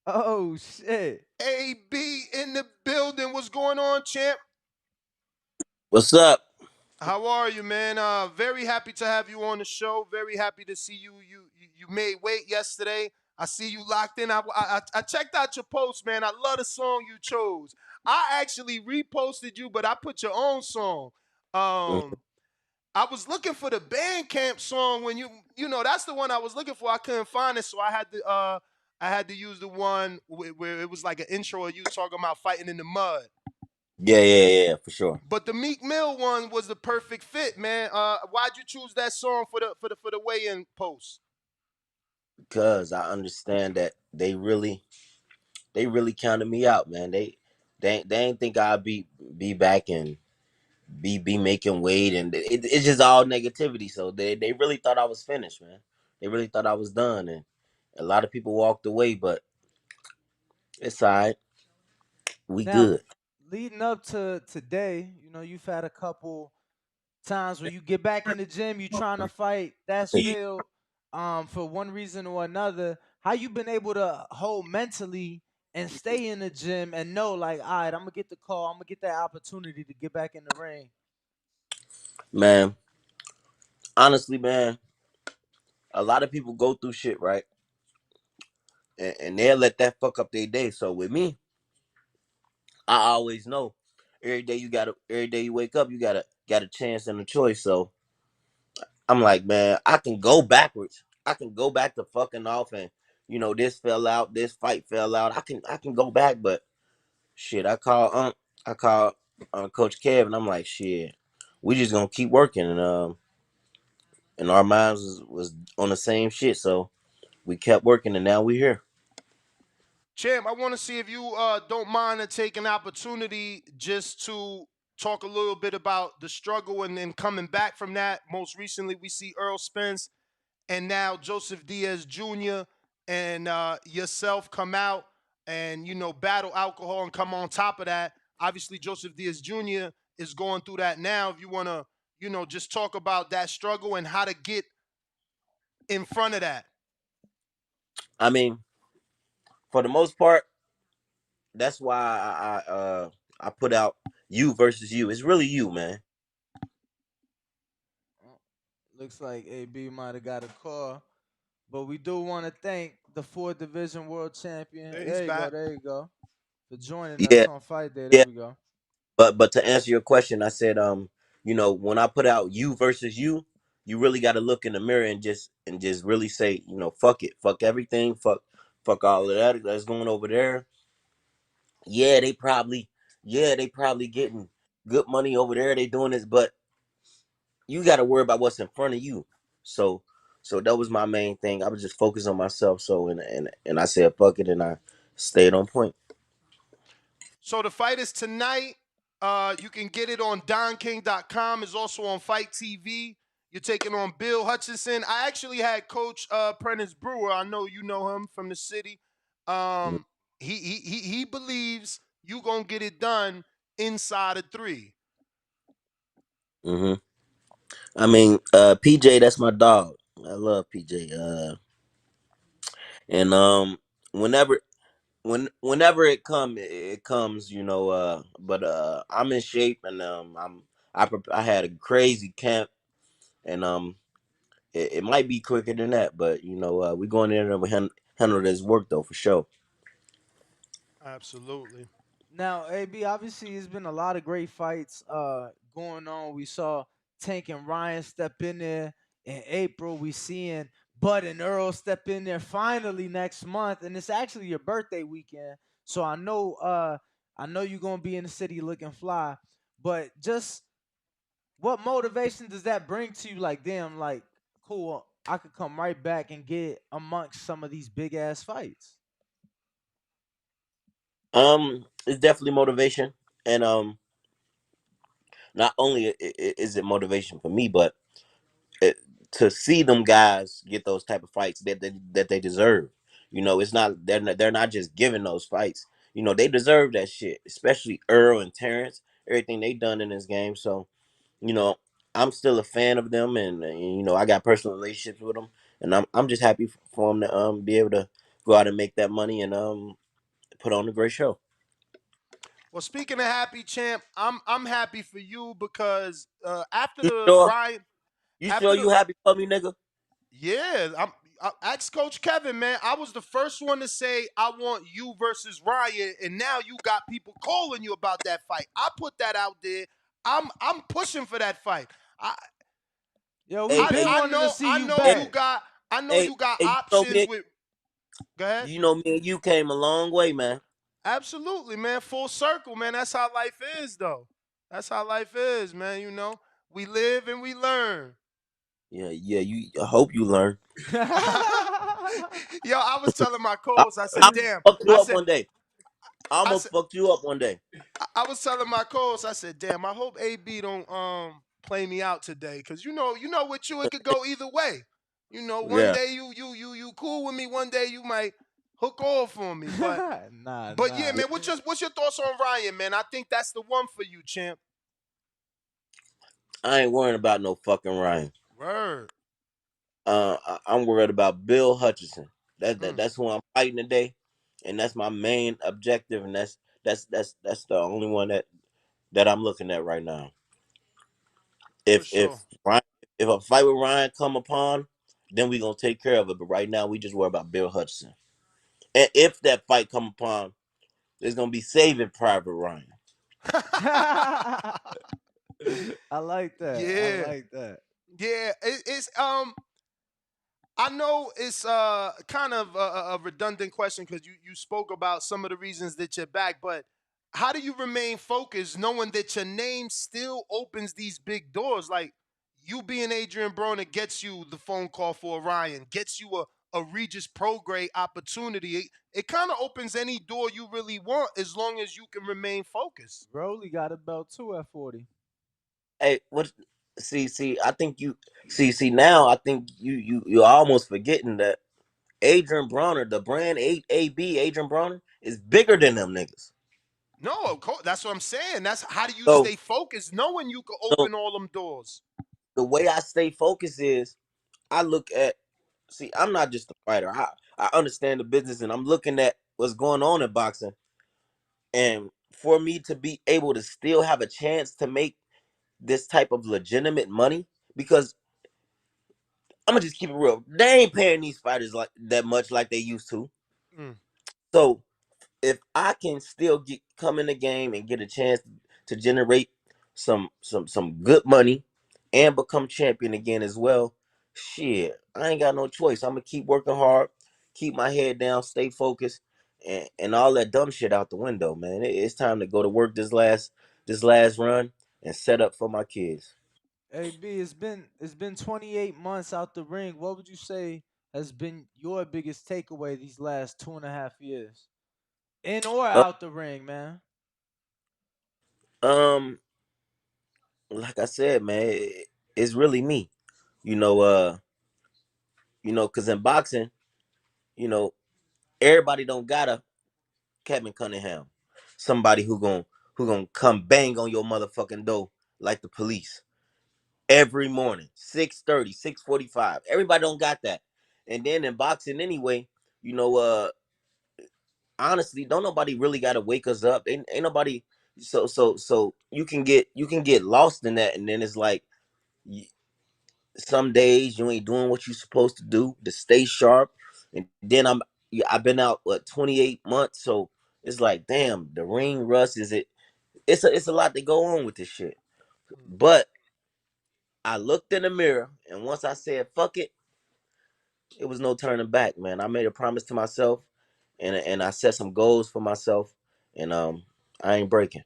Oh, shit. AB in the building. What's going on, champ? What's up? How are you, man? Very happy to have you on the show. Very happy to see you. You made weight yesterday. I see you locked in. I checked out your post, man. I love the song you chose. I actually reposted you, but I put your own song. I was looking for the Bandcamp song when you know that's the one I was looking for. I couldn't find it, so I had to use the one where it was like an intro of you talking about fighting in the mud. Yeah, for sure. But the Meek Mill one was the perfect fit, man. Why'd you choose that song for the weigh-in post? Because I understand that they really counted me out, man. They ain't think I'd be back and be making weight, and it's just all negativity. So they really thought I was finished, man. They really thought I was done, A lot of people walked away, but it's all right. We Now, good. leading up to today, you've had a couple times where you get back in the gym, you trying to fight, that's failed for one reason or another. How you been able to hold mentally and stay in the gym and know, like, all right, I'm gonna get the call, I'm gonna get that opportunity to get back in the ring? Man, honestly, man, a lot of people go through shit, right? And they'll let that fuck up their day. So with me, I always know every day you wake up, you got a chance and a choice. So I'm like, man, I can go backwards. I can go back to fucking off and this fell out, this fight fell out. I can go back, but shit, I call Coach Kev and I'm like, shit, we just gonna keep working and our minds was on the same shit, so we kept working and now we here. Champ, I want to see if you don't mind to take an opportunity just to talk a little bit about the struggle and then coming back from that. Most recently, we see Errol Spence and now Joseph Diaz Jr. and yourself come out and battle alcohol and come on top of that. Obviously, Joseph Diaz Jr. is going through that now. If you want to, just talk about that struggle and how to get in front of that. I mean, for the most part, that's why I put out you versus you. It's really you, man. Looks like AB might have got a call, but we do want to thank the 4th Division World Champion. Yeah, he's There you go, back. there you go, for joining us Yeah, on Fight Day. There yeah. we go. But to answer your question, I said when I put out you versus you really got to look in the mirror and just really say, fuck it, fuck everything, fuck all of that that's going over there. Yeah, they probably getting good money over there. They doing this, but you got to worry about what's in front of you. So that was my main thing. I was just focused on myself. So and I said fuck it, and I stayed on point. So the fight is tonight. You can get it on DonKing.com. It's also on Fight TV. You're taking on Bill Hutchinson. I actually had Coach Prentice Brewer. I know you know him from the city. He believes you gonna get it done inside of 3. Hmm. I mean, PJ, that's my dog. I love PJ. And whenever whenever it comes, but I'm in shape and I had a crazy camp and it might be quicker than that, but we going in there and we handle this work though for sure. Absolutely. Now, AB, obviously, it's been a lot of great fights going on. We saw Tank and Ryan step in there in April. We seeing Bud and Earl step in there finally next month, and it's actually your birthday weekend. So I know you're gonna be in the city looking fly. But just what motivation does that bring to you? Like, damn, like, cool, I could come right back and get amongst some of these big ass fights. It's definitely motivation, and not only is it motivation for me, but it, to see them guys get those type of fights that they deserve. It's not they're not just giving those fights. They deserve that shit, especially Earl and Terence. Everything they done in this game. So you know, I'm still a fan of them, and I got personal relationships with them, and I'm just happy for them to be able to go out and make that money and put on a great show. Well, speaking of happy, champ, I'm happy for you because after You the sure? Ryan, You after sure the you happy for me, nigga? Yeah, I asked Coach Kevin, man. I was the first one to say I want you versus Ryan, and now you got people calling you about that fight. I put that out there. I'm pushing for that fight. I Yo, we Hey, been hey, I wanting to know see I you know hey, you back. got hey, hey, options with. Go ahead. me and you came a long way, man. Absolutely, man. Full circle, man. That's how life is, though. That's how life is, man. We live and we learn. Yeah, yeah. I hope you learn. Yo, I was telling my I, co-host, I said, I damn. fucked you I up said, one day. I I almost said, fucked you up one day. I was telling my co-host, I said, damn, I hope AB don't play me out today. Cause you know with you it could go either way. You know, one Yeah. day you cool with me. One day you might hook off on me. But nah. yeah, man. What's your thoughts on Ryan, man? I think that's the one for you, champ. I ain't worrying about no fucking Ryan. Word. I'm worried about Bill Hutchinson. That's who I'm fighting today, and that's my main objective, and that's the only one that I'm looking at right now. For If sure. Ryan, if a fight with Ryan come upon, then we gonna take care of it. But right now, we just worry about Bill Hutchinson. And if that fight come upon, it's gonna be saving Private Ryan. I like that. I Yeah. like that. Yeah. It's I know it's kind of a redundant question because you spoke about some of the reasons that you're back, but how do you remain focused knowing that your name still opens these big doors? Like you being Adrian Broner gets you the phone call for Orion, gets you a Regis Prograde opportunity. It kind of opens any door you really want as long as you can remain focused. Broly got a belt too at 40. Hey, what? See. I think you see now. I think you're almost forgetting that Adrian Bronner, the brand AB Adrian Bronner, is bigger than them niggas. No, of course, that's what I'm saying. That's how do you So, stay focused knowing you can so open all them doors. the way I stay focused is I look at. See, I'm not just a fighter. I understand the business, and I'm looking at what's going on in boxing. And for me to be able to still have a chance to make this type of legitimate money, because I'm gonna just keep it real. They ain't paying these fighters like that much like they used to. Mm. So if I can still come in the game and get a chance to generate some good money and become champion again as well, shit, I ain't got no choice. I'm gonna keep working hard, keep my head down, stay focused, and all that dumb shit out the window, man. It's time to go to work this last run and set up for my kids. AB, it's been 28 months out the ring. What would you say has been your biggest takeaway these last 2.5 years, in or Uh, out the ring, man? um, like I said, man, it's really me. You know, cause in boxing, you know, everybody don't gotta Kevin Cunningham, somebody who gonna come bang on your motherfucking door like the police every morning, 6:30, 6:45. Everybody don't got that. And then in boxing anyway, you know, honestly, don't nobody really gotta wake us up. Ain't nobody. So you can get lost in that, and then it's like some days you ain't doing what you supposed to do to stay sharp. And then I've been out 28 months, so it's like damn, the ring rust is it. It's a lot to go on with this shit. But I looked in the mirror, and once I said fuck it, it was no turning back, man. I made a promise to myself, and I set some goals for myself, and I ain't breaking.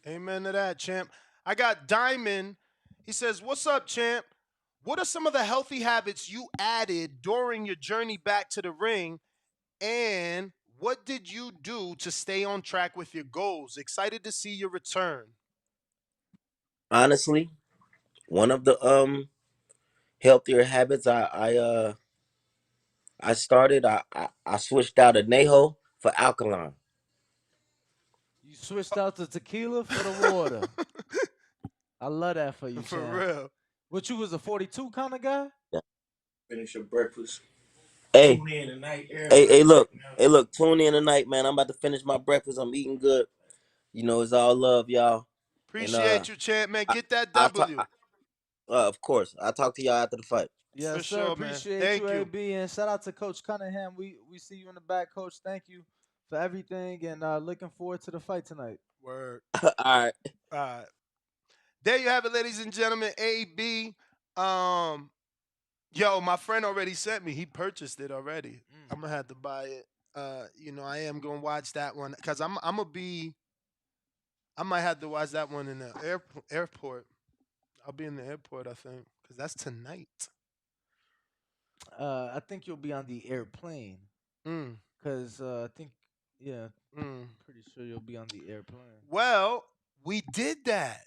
Amen to that, champ. I got Diamond. He says, "What's up, champ? What are some of the healthy habits you added during your journey back to the ring, and what did you do to stay on track with your goals? Excited to see your return." Honestly, one of the healthier habits I started, I switched out a Neho for alkaline. You switched out the tequila for the water. I love that for you, For champ. real. What, you was a 42 kind of guy? Yeah. Finish your breakfast. Hey, Tune in tonight. look, tune in tonight, man. I'm about to finish my breakfast. I'm eating good. You know, it's all love, y'all. And Appreciate you, champ, man. I, Get that I talk, W. of course, I'll talk to y'all after the fight. For Yes, sir. sure, man. Appreciate you, Thank you. AB, and shout out to Coach Cunningham. We see you in the back, Coach. Thank you for everything, and looking forward to the fight tonight. Word. All right. All right. There you have it, ladies and gentlemen. AB. Yo, my friend already sent me. He purchased it already. I'm gonna have to buy it. I am gonna watch that one because I'm gonna be. I might have to watch that one in the airport. I'll be in the airport, I think, because that's tonight. I think you'll be on the airplane. Cause I think, yeah, pretty sure you'll be on the airplane. Well, we did that.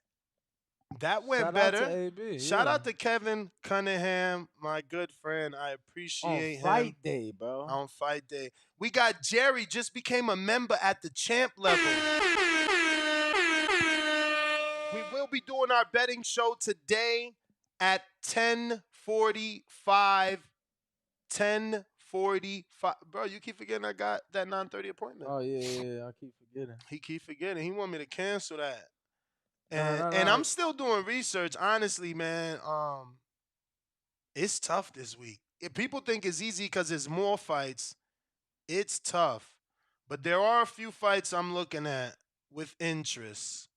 That went Shout better. out to AB. Shout yeah. out to Kevin Cunningham, my good friend. I appreciate On him. fight day, bro. On fight day. We got Jerry, just became a member at the champ level. We will be doing our betting show today at 10:45. 10:45. Bro, you keep forgetting I got that 9:30 appointment. Oh, yeah. I keep forgetting. He keep forgetting. He want me to cancel that. No. And I'm still doing research. Honestly, man, it's tough this week. If people think it's easy because there's more fights, it's tough. But there are a few fights I'm looking at with interest.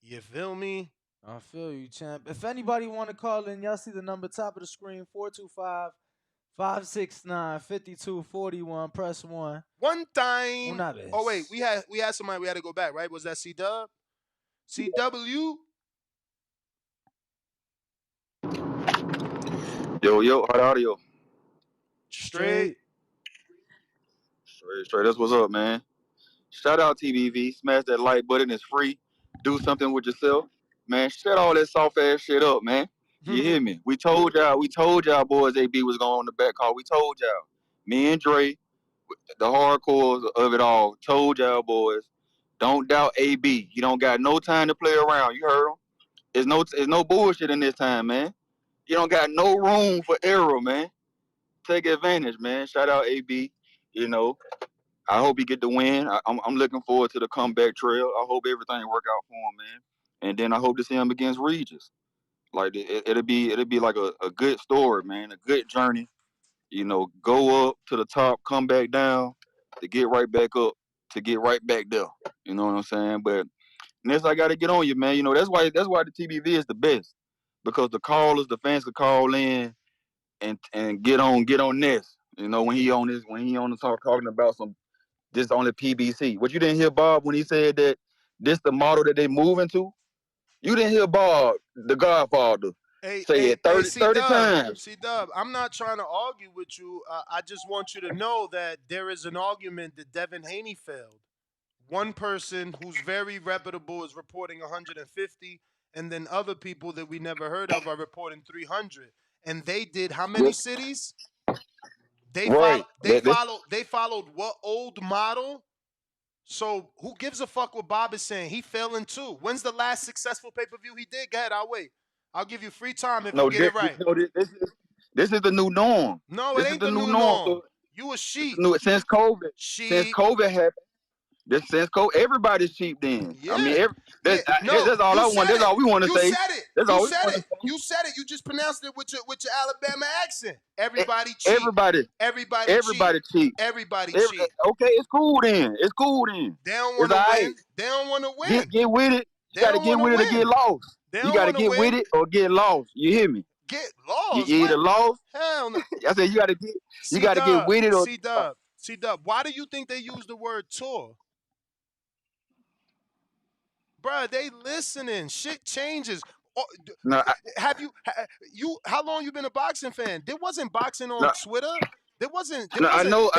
You feel me? I feel you, champ. If anybody want to call in, y'all see the number top of the screen, 425-569-5241. Press 1. One time. Una vez. Oh, wait. We had somebody we had to go back, right? Was that C-Dub? CW? Yo, hot audio. Straight. That's what's up, man. Shout out TBV. Smash that like button. It's free. Do something with yourself. Man, shut all that soft ass shit up, man. You hear me? We told y'all boys AB was going on the back call. We told y'all. Me and Dre, the hardcores of it all, told y'all boys, don't doubt AB. You don't got no time to play around. You heard him? There's no bullshit in this time, man. You don't got no room for error, man. Take advantage, man. Shout out AB. You know, I hope he get the win. I'm looking forward to the comeback trail. I hope everything work out for him, man. And then I hope to see him against Regis. Like it'll be like a good story, man. A good journey. You know, go up to the top, come back down, to get right back up, to get right back there. You know what I'm saying? But next, I got to get on you, man. You know, that's why the TBV is the best, because the fans could call in and get on this. You know, when he on the talk talking about this on the PBC. What you didn't hear Bob when he said that this the model that they moving to? You didn't hear Bob, the Godfather, say it 30 times. C-Dub, I'm not trying to argue with you. I just want you to know that there is an argument that Devin Haney failed. One person who's very reputable is reporting 150, and then other people that we never heard of are reporting 300. And they did how many cities? They followed what old model? So who gives a fuck what Bob is saying? He fell in two. When's the last successful pay-per-view he did? Go ahead, I'll wait. I'll give you free time if you get it right. This is the new norm. No, this it ain't the new norm. So you a sheep. Since COVID. Since COVID happened. Since COVID, everybody's cheap then. Yeah. I mean, that's all I want. That's all we want to say. You said it. You just pronounced it with your Alabama accent. Everybody cheap. Everybody cheap. Everybody cheap. Okay, it's cool then. They don't want to win. They don't want to win. Get with it. You got to get with it or get lost. You got to get with it or get lost. You hear me? Get lost. You either lost. Hell no. I said you got to get with it or. C-Dub. Why do you think they use the word tour? Bruh, they listening. Shit changes. No, how long you been a boxing fan? There wasn't boxing on Twitter. There wasn't. I know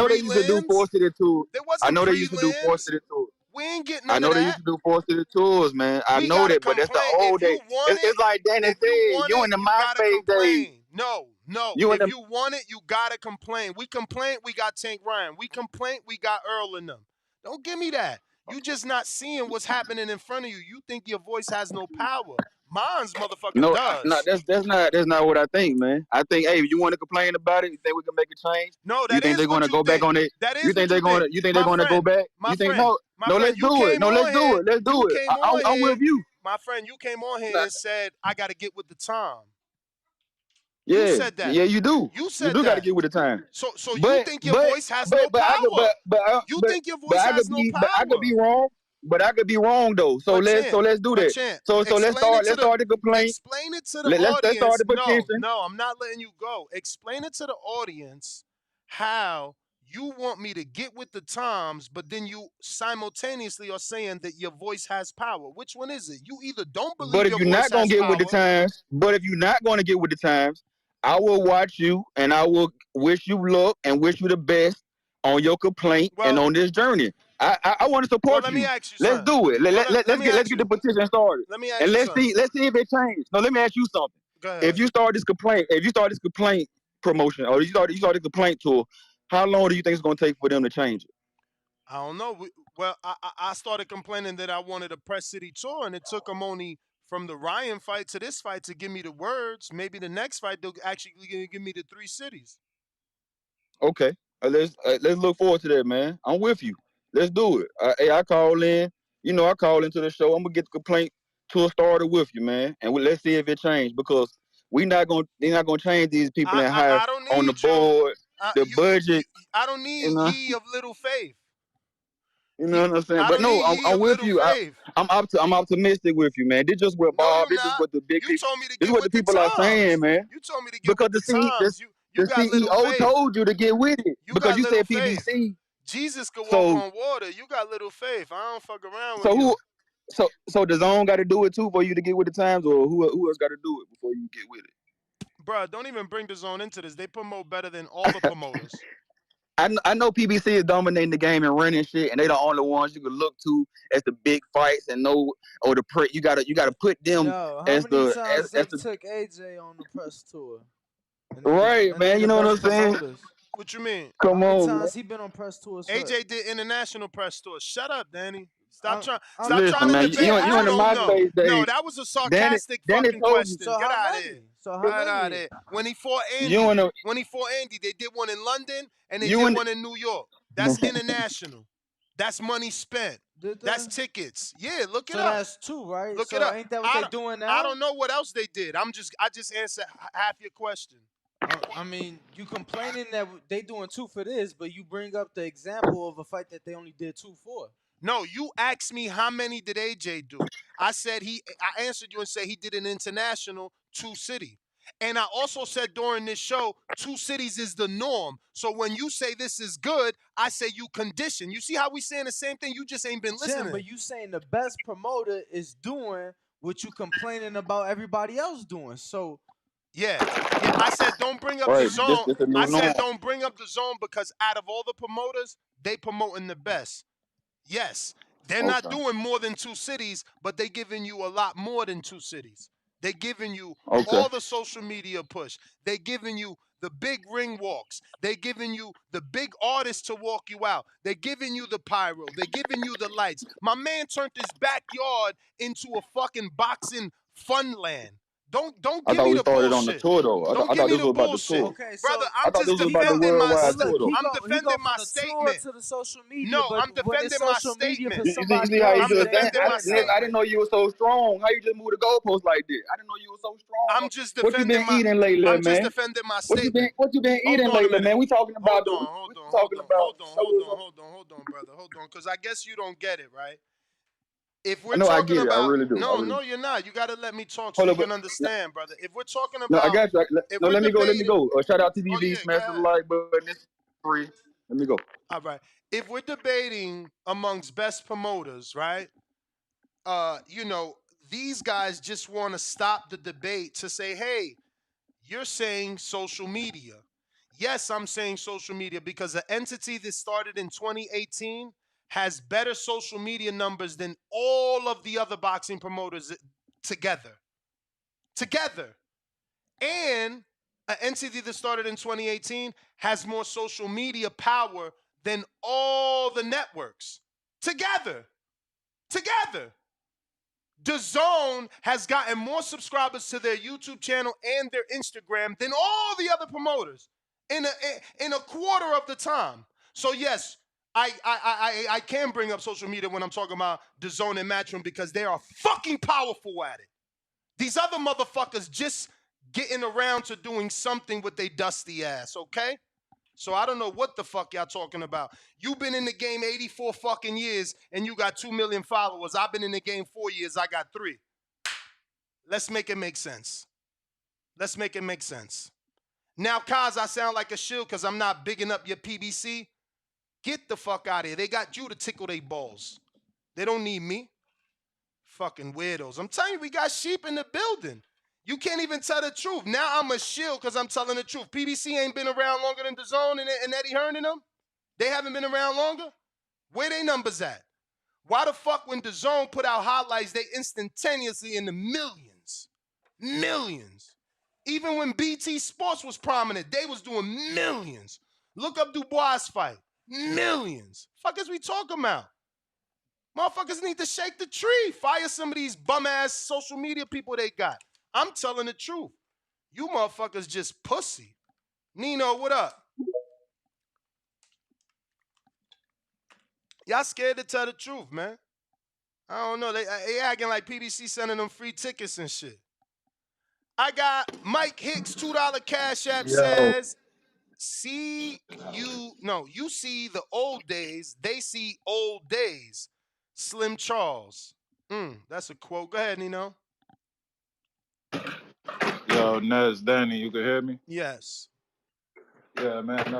they used to do 4-city tours. I know they used to do 4-city tours. We ain't getting none I know of they that. used to do 4-city tours, man. I know that, but that's the old days. It's like Danny said, you in the MySpace days. No. You if you want it, you gotta complain. We complain, we got Tank Ryan. We complain, we got Earl in them. Don't give me that. You just not seeing what's happening in front of you. You think your voice has no power. Mine's motherfucking does. No, that's not what I think, man. I think, hey, you want to complain about it? You think we can make a change? No, that you think is they're going to go back on it? That is you think they're going to? You think they're going to go back? You think no? No, let's do it. No, let's do it. Let's do it. I'm with you. My friend, you came on here and said I got to get with the time. Yeah, you said that. Yeah, you do. You said you do got to get with the time. So you think your voice has no power? You think your voice has no power? But I could be wrong. But I could be wrong though. So let's do that. So let's start the complaint. Explain it to the audience. Let's start the petition. No, I'm not letting you go. Explain it to the audience how you want me to get with the times, but then you simultaneously are saying that your voice has power. Which one is it? You either don't believe your voice has power. But if you're not gonna get with the times, I will watch you and I will wish you luck and wish you the best on your complaint and on this journey. I want to support let me you. ask you Let's something. do it. Well, let me Let's ask get the you. petition started. Let me ask And you let's something. see if it changes. No, let me ask you something. Go ahead. If you start this complaint promotion, or you start the complaint tour, how long do you think it's gonna take for them to change it? I don't know. I started complaining that I wanted a press city tour, and it took them only from the Ryan fight to this fight to give me the words. Maybe the next fight they'll actually give me the 3 cities. Okay, let's look forward to that, man. I'm with you. Let's do it. Hey, I call in. You know, I call into the show. I'm gonna get the complaint tour started with you, man, and let's see if it changed because they're not gonna change these people in high I don't on the need you. board, the budget. I don't need You know, ye of little faith. you know what I'm saying. I But don't no, need ye I'm of with little you. faith. I'm optimistic with you, man. This just what No, Bob. you're This is not. what the big You people. told me to This is get what the with the people are saying, times. man. You told me to get Because with the times. You the got little CEO faith. told you to get with it You because got you little said faith. PBC. Jesus could walk So on water. You got little faith. I don't fuck around with so you. so the zone got to do it too for you to get with the times, or who else got to do it before you get with it? Bruh, don't even bring the zone into this. They promote better than all the promoters. I know PBC is dominating the game and running shit, and they the only ones you can look to as the big fights and know or the you gotta put them Yo, how as many the times as they the took AJ on the press tour? right, And they man. You the know what I'm best saying? promoters. What you mean? How Come many on, man. times he been on press tours for? AJ did international press tours. Shut up, Danny. Stop I'm trying Listen, to man. debate what You you in the don't know. MySpace No, days. that was a Danny sarcastic fucking told you. question. So Get how out of many? here. So how Get out of many? there. When he fought You Andy, in the they did one in London and they you did in one in New York. That's international. That's money spent. Did That's they? tickets. Yeah, look it So up. that's 2, right? Look it So up. ain't that what they doing now? I don't know what else they did. I just answered half your question. I mean, you complaining that they doing 2 for this, but you bring up the example of a fight that they only did 2 for. No, you asked me how many did AJ do. I answered you and said he did an international 2 city. And I also said during this show, 2 cities is the norm. So when you say this is good, I say you condition. You see how we saying the same thing? You just ain't been listening. But you saying the best promoter is doing what you complaining about everybody else doing. So yeah. I said don't bring up the right. zone. This the new I said norm. don't bring up the zone because out of all the promoters, they promoting the best. Yes, they're not Okay. doing more than 2 cities, but they're giving you a lot more than 2 cities. They're giving you Okay. all the social media push. They're giving you the big ring walks. They're giving you the big artists to walk you out. They're giving you the pyro. They're giving you the lights. My man turned his backyard into a fucking boxing fun land. Don't I give thought me we the started on the bullshit. tour though. Don't I give thought me this the was about the bullshit. tour. okay, Brother, so I I'm thought just this was about the defending my worldwide but tour look, though. I'm he go defending from my the tour statement. to the social media, No, but I'm when it's defending my social media for statement. You somebody see how you else, I'm it just ain't defending my I good. didn't statement. know you were so strong. How you just moved the goalpost like that? I didn't know you were so strong. I'm just What you been defending my eating lately, I'm just man? defending my statement. What you been Hold eating on a lately, minute. man? We talking about Hold on, hold we on, hold talking on, about hold on, show hold us on, hold on, hold on, brother. Hold on. Cause I guess you don't get it, right? If I we're know I talking get it. I about really do. I no, really no, do. you're not. You gotta let me talk so Hold you up, can understand, brother. If we're talking no, I about got you. if No, we're let me go. Let me debating go. Shout out to oh TVV. yeah, go Smash the ahead. like button. It's free. Let me go. All right. If we're debating amongst best promoters, right? You know, these guys just want to stop the debate to say, hey, you're saying social media. Yes, I'm saying social media because the entity that started in 2018 has better social media numbers than all of the other boxing promoters together. Together. And an entity that started in 2018 has more social media power than all the networks. Together. Together. DAZN has gotten more subscribers to their YouTube channel and their Instagram than all the other promoters in a quarter of the time. So yes, I can bring up social media when I'm talking about DAZN and Matchroom because they are fucking powerful at it. These other motherfuckers just getting around to doing something with their dusty ass, okay? So I don't know what the fuck y'all talking about. You've been in the game 84 fucking years and you got 2 million followers. I've been in the game 4 years. I got 3. Let's make it make sense. Let's make it make sense. Now, Kaz, I sound like a shill because I'm not bigging up your PBC. Get the fuck out of here. They got you to tickle their balls. They don't need me. Fucking weirdos. I'm telling you, we got sheep in the building. You can't even tell the truth. Now I'm a shill because I'm telling the truth. PBC ain't been around longer than DAZN and Eddie Hearn and them. They haven't been around longer. Where they numbers at? Why the fuck when DAZN put out highlights, they instantaneously in the millions? Millions. Even when BT Sports was prominent, they was doing millions. Look up Dubois' fight. Millions. Fuck is we talking about? Motherfuckers need to shake the tree. Fire some of these bum-ass social media people they got. I'm telling the truth. You motherfuckers just pussy. Nino, what up? Y'all scared to tell the truth, man. I don't know. They acting like PBC sending them free tickets and shit. I got Mike Hicks, $2 Cash App says, you see the old days, they see old days. Slim Charles. That's a quote. Go ahead, Nino. Yo, Nez, Danny, you can hear me? Yes. Yeah, man.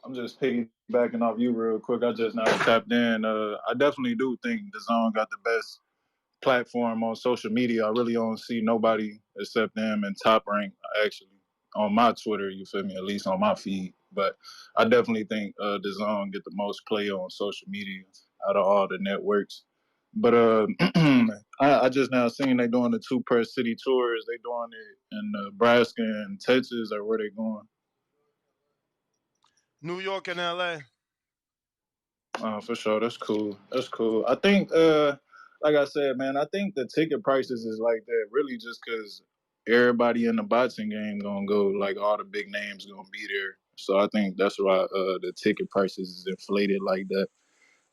I'm just piggybacking off you real quick. I just now tapped in. I definitely do think DAZN got the best platform on social media. I really don't see nobody except them in Top Rank, actually, on my Twitter, you feel me, at least on my feed. But I definitely think DAZN get the most play on social media out of all the networks. But I just now seen they doing the 2 press city tours. They doing it in Nebraska and Texas, or where they going? New York and LA. For sure. That's cool. That's cool. I think, like I said, man, I think the ticket prices is like that really just because everybody in the boxing game gonna go, like all the big names gonna be there. So I think that's why the ticket prices is inflated like that.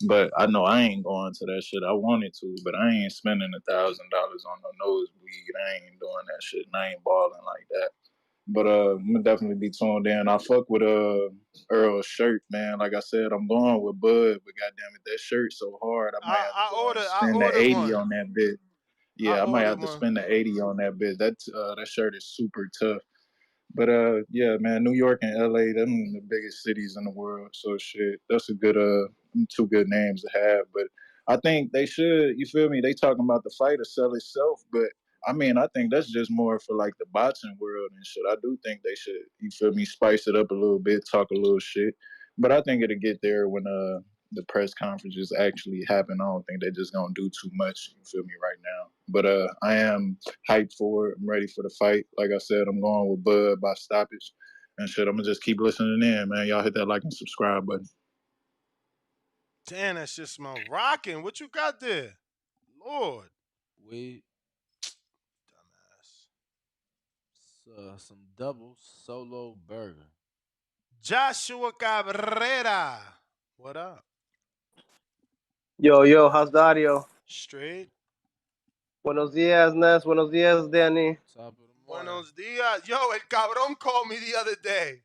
But I know I ain't going to that shit. I wanted to, but I ain't spending $1,000 on no nosebleed. I ain't doing that shit. And I ain't balling like that. But I'm gonna definitely be tuned in. I fuck with Earl's shirt, man. Like I said, I'm going with Bud, but goddamn it, that shirt so hard. I might have to go and spend the 80 on that bit. Yeah, I might have to spend the 80 on that bit. That shirt is super tough. But yeah, man, New York and LA, them the biggest cities in the world. So shit, that's a good 2 good names to have. But I think they should, you feel me? They talking about the fight to sell itself, but I mean, I think that's just more for like the boxing world and shit. I do think they should, you feel me, spice it up a little bit, talk a little shit. But I think it'll get there when the press conferences actually happen. I don't think they're just gonna do too much, you feel me, right now. But I am hyped for it. I'm ready for the fight. Like I said, I'm going with Bud by stoppage and shit. I'm gonna just keep listening in, man. Y'all hit that like and subscribe button. Damn, that shit smell rocking. What you got there? Lord. Wait. Some double solo burger. Joshua Cabrera. What up? Yo, how's the audio? Straight. Buenos dias, Nes. Buenos dias, Danny. Buenos dias. Yo, El Cabrón called me the other day.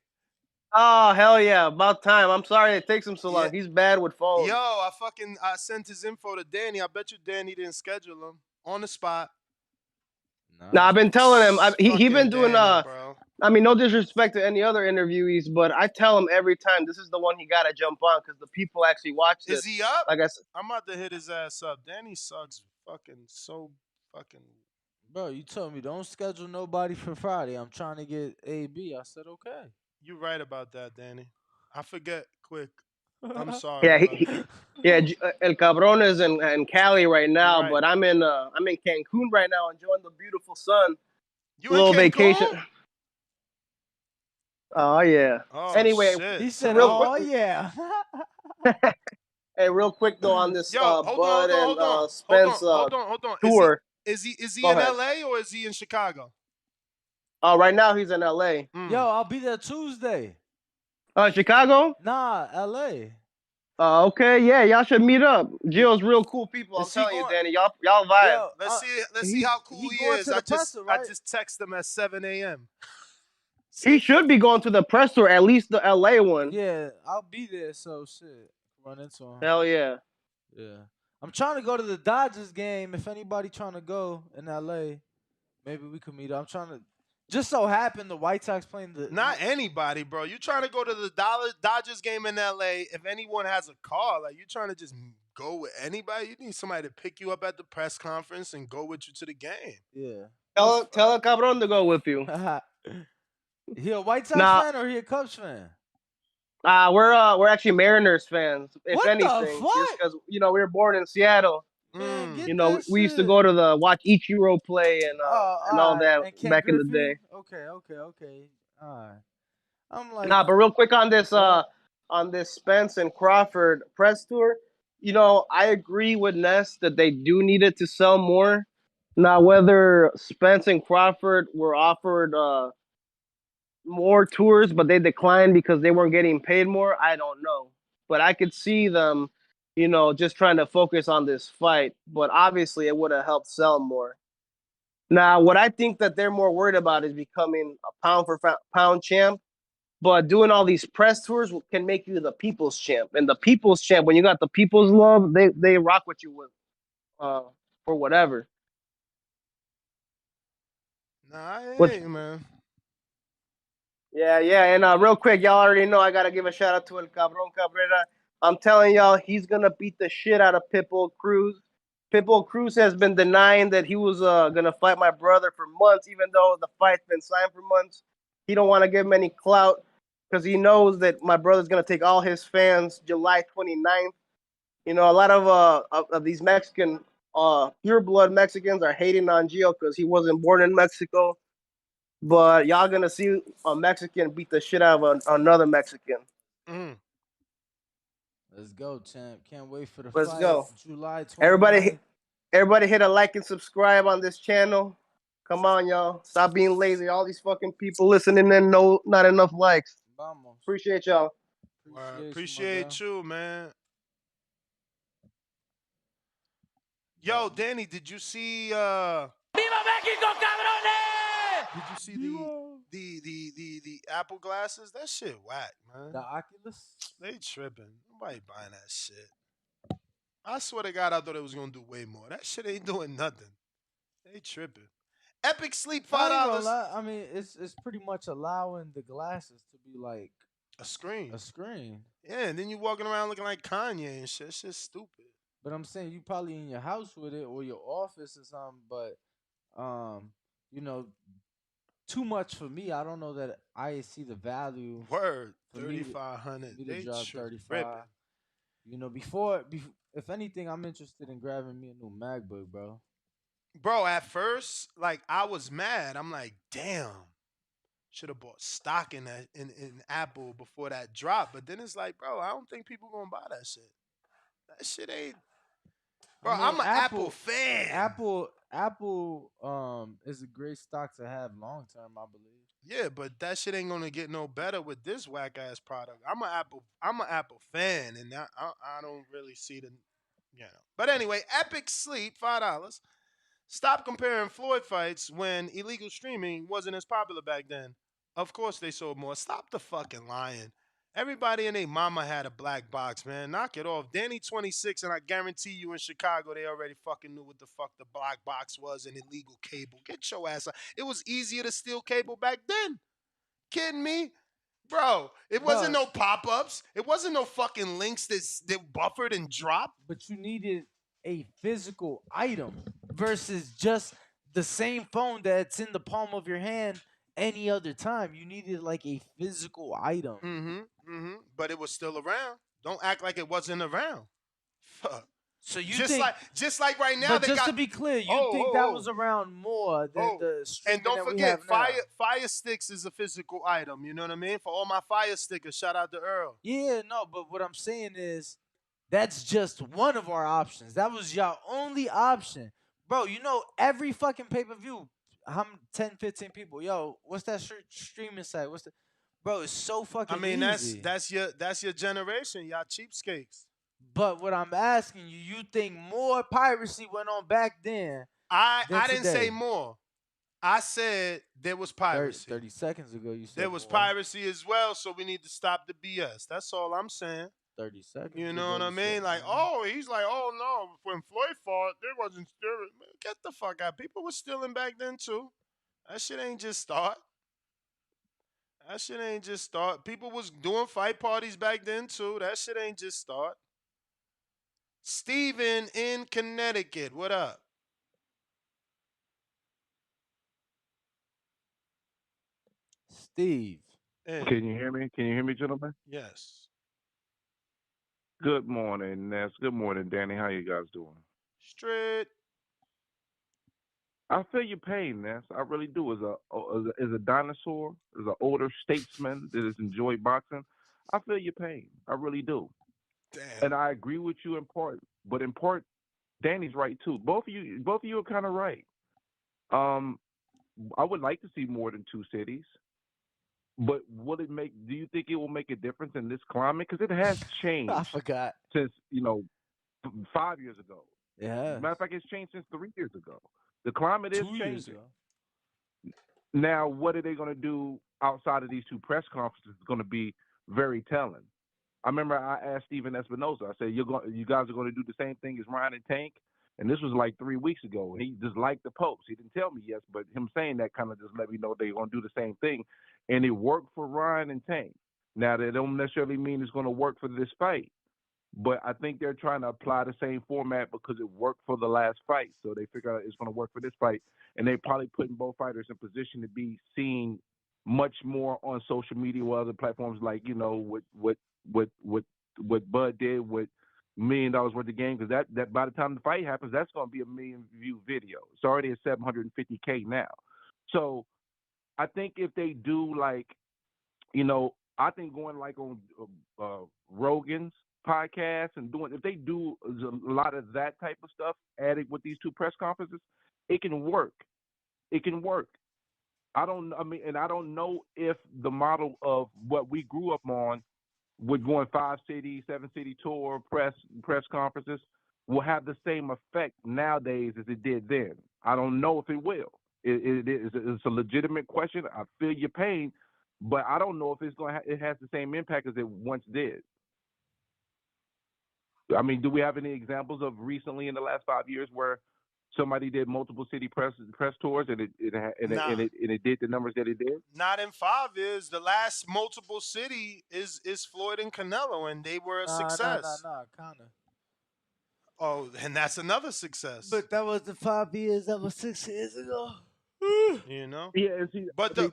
Oh, hell yeah. About time. I'm sorry it takes him so long. He's bad with phones. Yo, I sent his info to Danny. I bet you Danny didn't schedule him on the spot. Nah, I've been telling him. He been doing, Danny, bro. I mean, no disrespect to any other interviewees, but I tell him every time this is the one he got to jump on because the people actually watch this. Is he up? Like I said, I'm about to hit his ass up. Danny sucks so fucking. Bro, you told me don't schedule nobody for Friday. I'm trying to get AB. I said okay. You right about that, Danny. I forget quick. I'm sorry. Yeah, El Cabron is in Cali right now, but I'm in Cancun right now enjoying the beautiful sun. You little in Cancun? Vacation. Oh yeah. Oh, anyway, shit. He said, real "Oh quick, yeah." Hey, real quick though on this hold Bud on, and Spence hold on. tour. Is he Go in ahead. LA or is he in Chicago? Right now he's in LA. Yo, I'll be there Tuesday. Chicago? Nah, LA. Okay, yeah, y'all should meet up. Gio's real cool people. I'm telling you, Danny, y'all vibe. Yo, Let's see how cool he is. I just text him at 7 a.m. He should be going to the press tour, at least the LA one. Yeah, I'll be there. So shit, run into him. Hell yeah. Yeah, I'm trying to go to the Dodgers game. If anybody trying to go in LA, maybe we could meet up. I'm trying to. Just so happen the White Sox playing the. Not anybody, bro. You trying to go to the Dodgers game in LA? If anyone has a car, like you trying to just go with anybody? You need somebody to pick you up at the press conference and go with you to the game. Yeah. Tell a Cabron to go with you. He a White Sox fan or he a Cubs fan? We're actually Mariners fans, if What the anything, just fuck? because we were born in Seattle. Man, get We used to that go shit. to the watch Ichiro play and all Alright. that And Ken back in the day. Griffey? Okay. Alright. I'm like, Nah, but real quick on the this fuck? Spence and Crawford press tour, I agree with Ness that they do need it to sell more. Now, whether Spence and Crawford were offered more tours, but they declined because they weren't getting paid more, I don't know. But I could see them, just trying to focus on this fight. But obviously, it would have helped sell more. Now, what I think that they're more worried about is becoming a pound for pound champ. But doing all these press tours can make you the people's champ. And the people's champ, when you got the people's love, they rock with you with for whatever. Nah, I Which, ain't, man. yeah. And real quick, y'all already know I gotta give a shout out to El Cabron Cabrera. I'm telling y'all, he's gonna beat the shit out of Pitbull Cruz. Pitbull Cruz has been denying that he was gonna fight my brother for months, even though the fight's been signed for months. He don't want to give him any clout because he knows that my brother's gonna take all his fans July 29th. A lot of these Mexican, pure blood Mexicans are hating on Gio because he wasn't born in Mexico. But y'all gonna see a Mexican beat the shit out of another Mexican. Let's go, champ. Can't wait for the Let's fight. go. July 29th. Everybody hit a like and subscribe on this channel. Come on, y'all. Stop being lazy. All these fucking people listening and no, not enough likes. Vamos. Appreciate y'all. Appreciate you, man. Yo, Danny, did you see ¡Viva México, cabrones! Did you see the Apple glasses? That shit whack, man. The Oculus? They tripping. Nobody buying that shit. I swear to God, I thought it was gonna do way more. That shit ain't doing nothing. They tripping. Epic Sleep $5. I mean, it's pretty much allowing the glasses to be like a screen. A screen. Yeah, and then you walking around looking like Kanye and shit. Shit's stupid. But I'm saying you probably in your house with it or your office or something. But too much for me. I don't know that I see the value. Word, 3,500. Me They to drop tripping. 35. Before, if anything, I'm interested in grabbing me a new MacBook, bro. Bro, at first, like I was mad. I'm like, damn, should have bought stock in that in Apple before that drop. But then it's like, bro, I don't think people gonna buy that shit. That shit ain't. Bro, I'm an Apple fan. Apple is a great stock to have long term, I believe. Yeah, but that shit ain't gonna get no better with this whack ass product. I'm an Apple fan, and I don't really see the, But anyway, Epic Sleep $5. Stop comparing Floyd fights when illegal streaming wasn't as popular back then. Of course they sold more. Stop the fucking lying. Everybody and their mama had a black box, man. Knock it off. Danny 26, and I guarantee you in Chicago they already fucking knew what the fuck the black box was and illegal cable. Get your ass out. It was easier to steal cable back then. Kidding me? Bro, it wasn't no pop-ups. It wasn't no fucking links that buffered and dropped. But you needed a physical item versus just the same phone that's in the palm of your hand any other time. You needed like a physical item. But it was still around. Don't act like it wasn't around. Fuck. So you just think, just like right now, but they just got, to be clear, you think that was around more than the streaming and don't that we forget, have now. Fire Sticks is a physical item. You know what I mean? For all my Fire Stickers, shout out to Earl. Yeah, no, but what I'm saying is that's just one of our options. That was your only option. Bro, every fucking pay-per-view, 10, 15 people. Yo, what's that streaming site? Bro, it's so fucking easy. That's your generation. Y'all cheapskates. But what I'm asking you, you think more piracy went on back then? I didn't say more. I said there was piracy. 30 seconds ago, you said there was more. piracy as well, so we need to stop the BS. That's all I'm saying. 30 seconds. You know what I mean? Like, he's like, oh no, when Floyd fought, there wasn't stealing. Get the fuck out. People were stealing back then too. That shit ain't just start. People was doing fight parties back then too. That shit ain't just start. Steven in Connecticut, what up? Steve. Can you hear me? Can you hear me, gentlemen? Yes. Good morning, Ness. Good morning, Danny. How you guys doing? Straight. I feel your pain, Ness. I really do. As a dinosaur, as an older statesman that has enjoyed boxing, I feel your pain. I really do. Damn. And I agree with you in part, but in part, Danny's right too. Both of you are kind of right. I would like to see more than two cities. But will it make? Do you think it will make a difference in this climate? Because it has changed. I forgot. Since 5 years ago. Yeah. Matter of fact, it's changed since 3 years ago. The climate is 2 years changing. ago. Now, what are they going to do outside of these two press conferences? Is going to be very telling. I remember I asked Steven Espinosa. I said, you guys are going to do the same thing as Ryan and Tank?" And this was like 3 weeks ago. He just liked the post. He didn't tell me yes, but him saying that kind of just let me know they're going to do the same thing. And it worked for Ryan and Tank. Now, that don't necessarily mean it's going to work for this fight. But I think they're trying to apply the same format because it worked for the last fight. So they figure out it's going to work for this fight. And they're probably putting both fighters in position to be seen much more on social media or other platforms like, what Bud did with $1 million worth of game. Because that by the time the fight happens, that's going to be a 1 million view video. It's already at 750K now. So I think if they do I think going like on Rogan's podcast and if they do a lot of that type of stuff added with these two press conferences, it can work. It can work. I don't know if the model of what we grew up on with going 5-city, 7-city tour press conferences will have the same effect nowadays as it did then. I don't know if it will. It's a legitimate question. I feel your pain, but I don't know if it has the same impact as it once did. I mean, do we have any examples of recently in the last 5 years where somebody did multiple city press tours and it did the numbers that it did? Not in 5 years. The last multiple city is Floyd and Canelo, and they were a success. Nah, kind of. Oh, and that's another success. But that was the 5 years. That was 6 years ago. Yeah, see, but the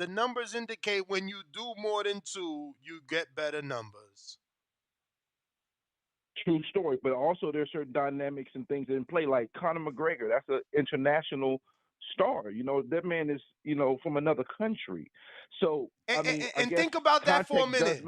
numbers indicate when you do more than two, you get better numbers. True story, but also there's certain dynamics and things in play. Like Conor McGregor, that's an international star. That man is from another country. So and think about that for a minute.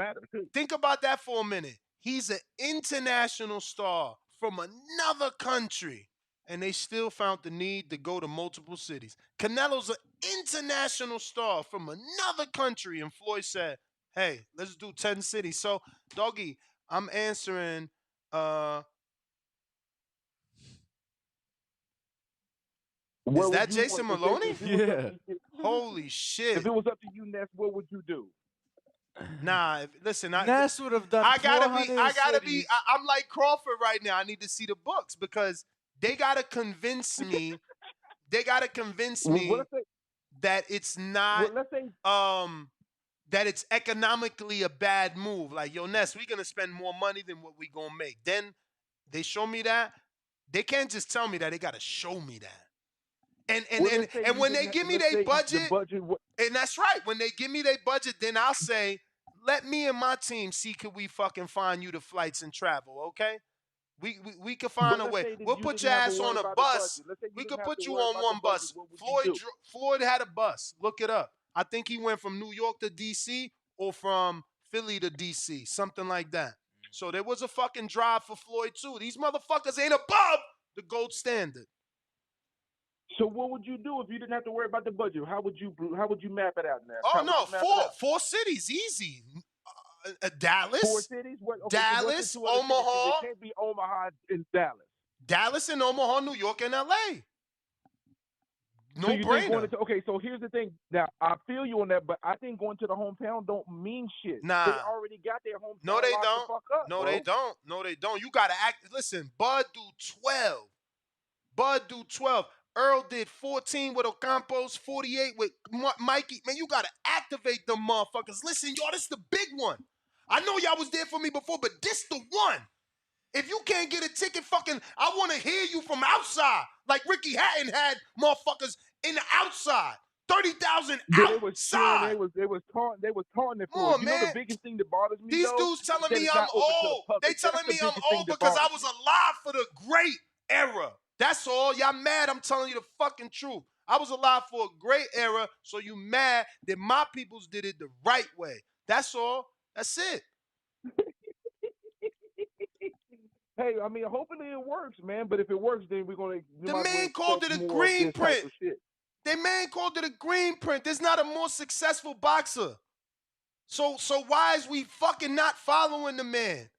Think about that for a minute. He's an international star from another country, and they still found the need to go to multiple cities. Canelo's an international star from another country, and Floyd said, "Hey, let's do 10 cities." So, Doggy, I'm answering. Is that Jason Maloney? Yeah. Holy shit! If it was up to you, Ness, what would you do? Nah, listen. Ness would have done. I'm like Crawford right now. I need to see the books because they gotta convince me. That it's not. That it's economically a bad move. Like, yo, Ness, we're gonna spend more money than what we gonna make. Then they show me that. They can't just tell me that. They gotta show me that. And when they give me their budget, and that's right, when they give me their budget, then I'll say, let me and my team see could we fucking find you the flights and travel, okay? We could find a way. We'll put your ass on a bus. We could put you on one bus. Floyd had a bus. Look it up. I think he went from New York to D.C. or from Philly to D.C., something like that. So there was a fucking drive for Floyd too. These motherfuckers ain't above the gold standard. So what would you do if you didn't have to worry about the budget? How would you map it out now? Oh no, four cities, easy. Dallas, 4 cities. Dallas, Omaha. It can't be Omaha and Dallas. Dallas and Omaha, New York, and L.A. No brainer. So here's the thing. Now I feel you on that, but I think going to the hometown don't mean shit. Nah, they already got their hometown. No, they don't. The fuck up, no, bro. they don't. No, they don't. You gotta act. Listen, Bud do 12. Earl did 14 with Ocampos, 48 with Mikey. Man, you got to activate them motherfuckers. Listen, y'all, this is the big one. I know y'all was there for me before, but this the one. If you can't get a ticket, I want to hear you from outside. Like Ricky Hatton had motherfuckers in the outside. 30,000 They was cheering. outside. They was taunting Come Floyd. on, You know the man. biggest thing that bothers me These though? dudes telling That me it's I'm not open to the old. They public. That's telling the me I'm biggest thing old that because I bothers was me. alive for the great era. That's all. Y'all mad? I'm telling you the fucking truth. I was alive for a great era, so you mad that my peoples did it the right way. That's all. That's it. Hey, I mean, hopefully it works, man. But if it works, then you The might as well man called expect it a more of green this type print. of shit. The man called it a green print. There's not a more successful boxer. So why is we fucking not following the man?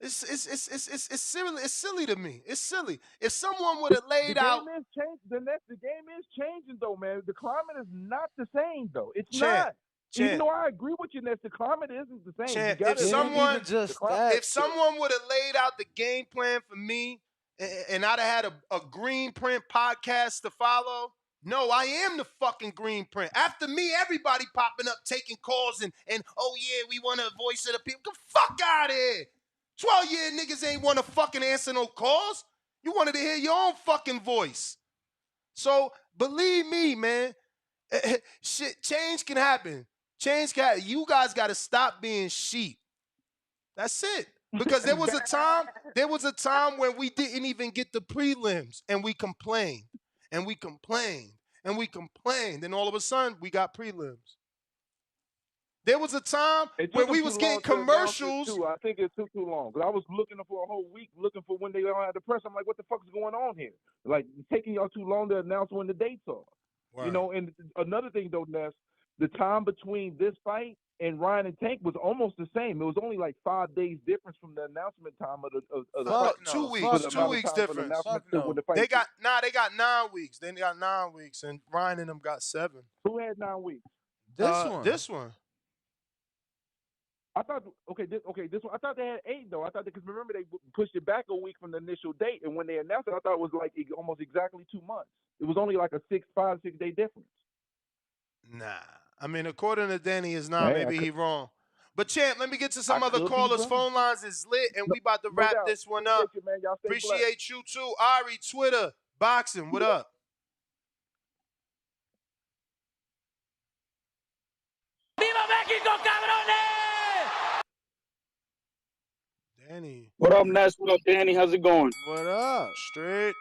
It's silly. It's silly to me. It's silly. If someone would have The laid out game is changing. The game is changing, though, man. The climate is not the same, though. It's champ, not. Even champ, though I agree with you, Ness, the climate isn't the same. You champ. got If to It admit ain't it. even someone The just climate. that. if someone would have laid out the game plan for me and I'd have had a green print podcast to follow, no, I am the fucking green print. After me, everybody popping up, taking calls and oh yeah, we want a voice of the people. Get the fuck out of here. 12-year niggas ain't want to fucking answer no calls. You wanted to hear your own fucking voice. So believe me, man, shit, change can happen. Change can happen. You guys got to stop being sheep. That's it. Because there was a time when we didn't even get the prelims and we complained and we complained and we complained. And all of a sudden we got prelims. There was a time It when took them we too was long getting to announce it commercials. too. I think it took too long because I was looking for a whole week, looking for when they don't have the press. I'm like, what the fuck is going on here? Like, it's taking y'all too long to announce when the dates are. Word. You know, and another thing though, Ness, the time between this fight and Ryan and Tank was almost the same. It was only like 5 days difference from the announcement time of the fight. Fuck no. 2 For weeks. the 2 amount of weeks time for the difference. announcement Fuck to when no. the fight. They got 9 weeks. They got 9 weeks, and Ryan and them got 7. Who had 9 weeks? This one. I thought this one. I thought they had 8 though. I thought because remember they pushed it back a week from the initial date, and when they announced it, I thought it was like almost exactly 2 months. It was only like a 5-6 day difference. Nah. I mean, according to Danny, is not. Hey, Maybe he wrong. But champ, let me get to some I other could be callers. wrong. Phone lines is lit, and we about to No wrap doubt. this one up. Appreciate you, man. Y'all stay blessed. Appreciate you too, Ari. Twitter, boxing. What up? ¡Viva México, cabrones! Danny. What up, Ness? What up, Danny? How's it going? What up? Straight.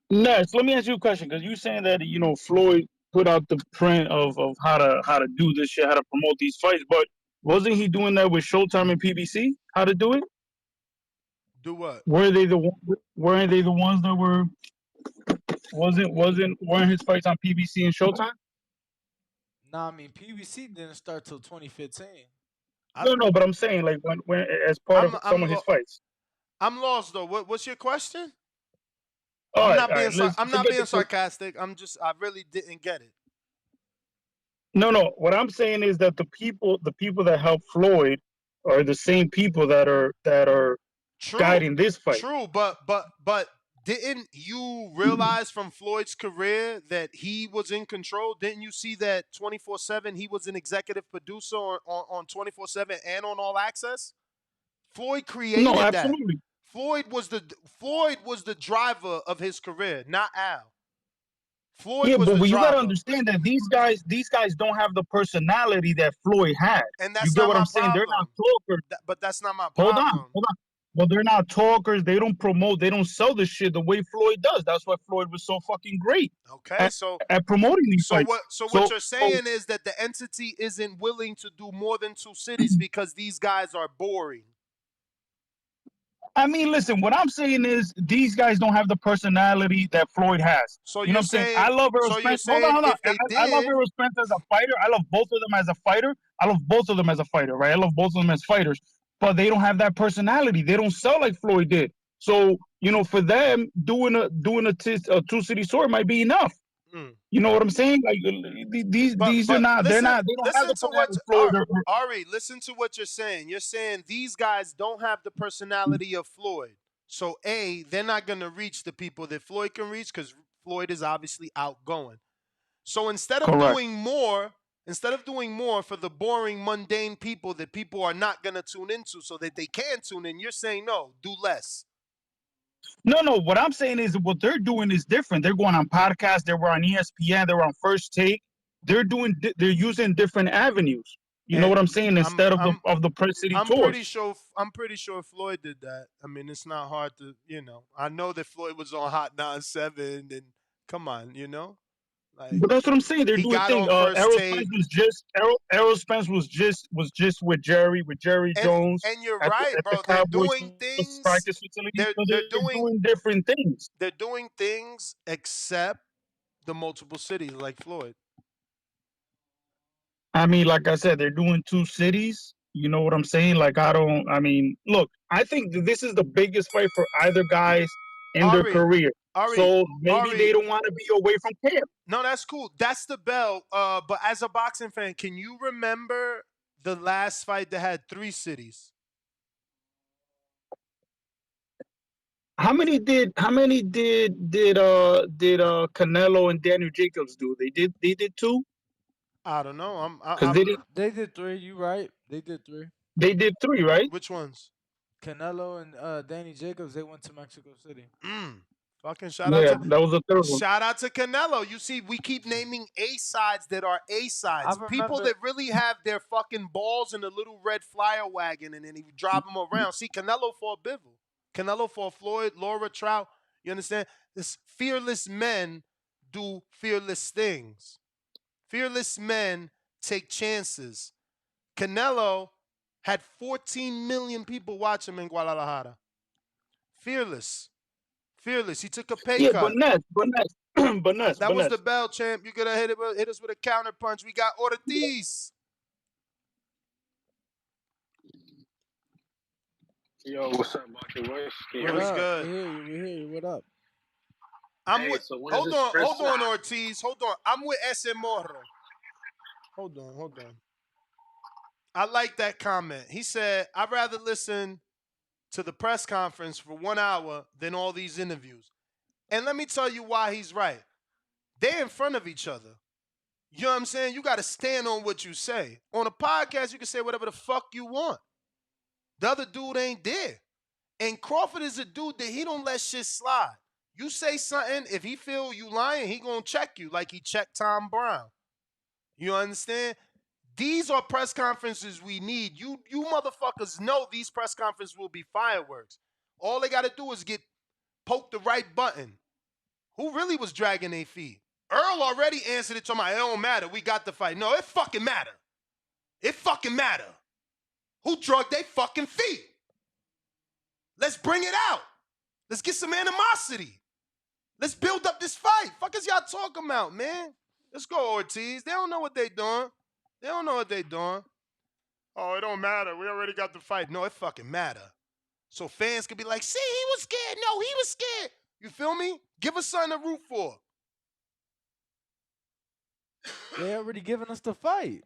Ness, let me ask you a question because you saying that Floyd put out the print of how to do this shit, how to promote these fights, but wasn't he doing that with Showtime and PBC? How to do it? Do what? Weren't they the ones that were? Weren't his fights on PBC and Showtime? Nah, I mean PBC didn't start till 2015. No, but I'm saying like when as part of some of his fights. I'm lost though. What's your question? All I'm right, not all being right, I'm not being sarcastic. I really didn't get it. No. What I'm saying is that the people that help Floyd are the same people that are guiding this fight. True, but didn't you realize from Floyd's career that he was in control? Didn't you see that 24/7 he was an executive producer on 24/7 and on All Access? Floyd created No, that. absolutely. Floyd was the driver of his career, not Al. Floyd Yeah, was but the you gotta driver. understand that these guys don't have the personality that Floyd had. And You that's get not what my I'm saying? They're not talkers. But that's not my Hold problem. on. Well, they're not talkers. They don't promote. They don't sell the shit the way Floyd does. That's why Floyd was so fucking great. Okay, at promoting these fights. What you're saying is that the entity isn't willing to do more than 2 cities because these guys are boring. I mean, listen, what I'm saying is these guys don't have the personality that Floyd has. So you know what I'm saying? I love Errol Spence. Hold on. I love Errol Spence as a fighter. I love both of them as a fighter. Right? I love both of them as fighters. But they don't have that personality. They don't sell like Floyd did. So, for them, doing a 2-city tour might be enough. You know what I'm saying? Like these are not. They don't have the personality Floyd. Ari, listen to what you're saying. You're saying these guys don't have the personality of Floyd. So they're not gonna reach the people that Floyd can reach because Floyd is obviously outgoing. So instead of doing more for the boring, mundane people that people are not gonna tune into, so that they can tune in, you're saying no, do less. No. What I'm saying is what they're doing is different. They're going on podcasts. They were on ESPN. They were on First Take. They're using different avenues. You know And what I'm saying? Instead of the Press City I'm pretty tours. sure Floyd did that. I mean, it's not hard to, I know that Floyd was on Hot 97 and come on, like But that's what I'm saying. They're he doing got things. on First Errol Spence Take. Errol Spence was just with Jerry Jones And you're at right, the bro. They're Cowboys doing things. practice facility. They're So they're they're doing doing different things. they're doing things except the multiple cities like Floyd. I mean, like I said, they're doing two cities. You know what I'm saying? Like look, I think this is the biggest fight for either guys in their career. So maybe they don't want to be away from camp. No, that's cool. That's the bell. But as a boxing fan, can you remember the last fight that had 3 cities? How many did Canelo and Daniel Jacobs do? They did 2? I don't know. They did 3. You right? They did 3. They did 3, right? Which ones? Canelo and Danny Jacobs. They went to Mexico City. Fucking shout out to that was the third one. Shout out to Canelo. You see, we keep naming A sides that are A sides. People that really have their fucking balls in a little red flyer wagon and then he drive them around. See, Canelo fought Bivol. Canelo fought Floyd, Laura Trout. You understand? This fearless men do fearless things. Fearless men take chances. Canelo had 14 million people watch him in Guadalajara. Fearless. He took a pay cut. But Ness. That was the bell, champ. You could have hit us with a counter punch. We got Ortiz. Yo, what's up, Bucky? What's good? We hear you. What up? Hold on, Ortiz. Hold on. I'm with Ese Morro. Hold on. I like that comment. He said, I'd rather listen to the press conference for 1 hour than all these interviews. And let me tell you why he's right. They're in front of each other. You know what I'm saying? You got to stand on what you say. On a podcast, you can say whatever the fuck you want. The other dude ain't there. And Crawford is a dude that he don't let shit slide. You say something, if he feel you lying, he gonna check you like he checked Tom Brown. You understand? These are press conferences we need. You motherfuckers know these press conferences will be fireworks. All they got to do is poke the right button. Who really was dragging their feet? Earl already answered it to my, it don't matter. We got the fight. No, it fucking matter. It fucking matter. Who drugged their fucking feet? Let's bring it out. Let's get some animosity. Let's build up this fight. Fuck is y'all talking about, man? Let's go, Ortiz. They don't know what they doing. Oh, it don't matter. We already got the fight. No, it fucking matter. So fans can be like, see, he was scared. No, he was scared. You feel me? Give us something to root for. They already given us the fight.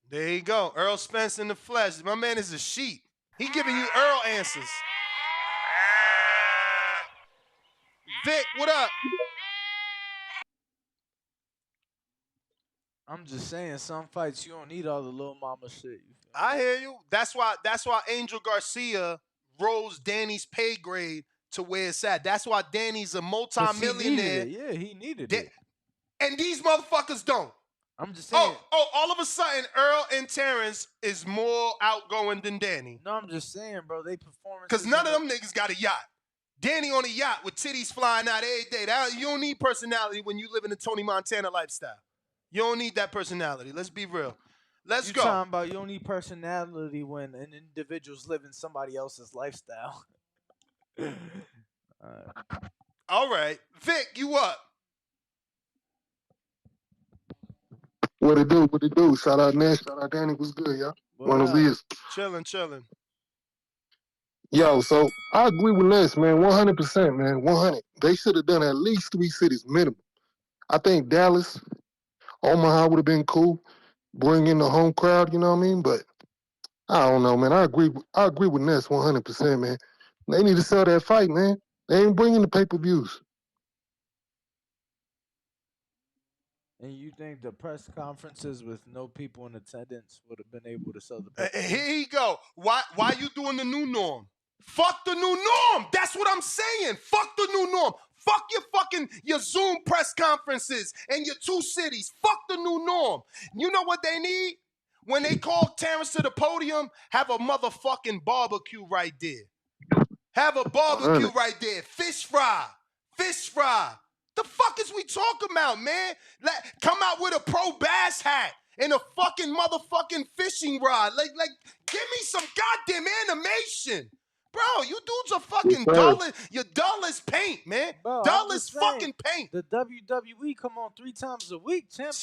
There you go. Errol Spence in the flesh. My man is a sheep. He giving you Earl answers. Vic, what up? I'm just saying, some fights you don't need all the little mama shit. I hear you. That's why Angel Garcia rose Danny's pay grade to where it's at. That's why Danny's a multi-millionaire. He needed it. And these motherfuckers don't. I'm just saying. Oh, all of a sudden, Earl and Terence is more outgoing than Danny. No, I'm just saying, bro, they performance. Because none of them niggas got a yacht. Danny on a yacht with titties flying out every day. You don't need personality when you live in the Tony Montana lifestyle. You don't need that personality. Let's be real. Let's go. You talking about you don't need personality when an individual's living somebody else's lifestyle. All right. Vic, you up? What it do? Shout out Nash. Shout out Danny. What's good, y'all? Buenos dias. Chilling. Yo, so I agree with Nash, man. 100%, man. 100. They should have done at least 3 cities minimum. I think Dallas, Omaha would have been cool. Bring in the home crowd, you know what I mean? But I don't know, man. I agree with Ness 100%, man. They need to sell that fight, man. They ain't bringing the pay-per-views. And you think the press conferences with no people in attendance would have been able to sell the pay-per-view? Here you go. Why you doing the new norm? Fuck the new norm. That's what I'm saying. Fuck the new norm. Fuck your Zoom press conferences and your 2 cities. Fuck the new norm. You know what they need? When they call Terence to the podium, have a motherfucking barbecue right there. Have a barbecue right there. Fish fry. The fuck is we talking about, man? Come out with a pro bass hat and a fucking motherfucking fishing rod. Like, give me some goddamn animation. Bro, you dudes are fucking dull. You're dull as paint, man. Bro, dull as fucking paint. The WWE come on 3 times a week, champ.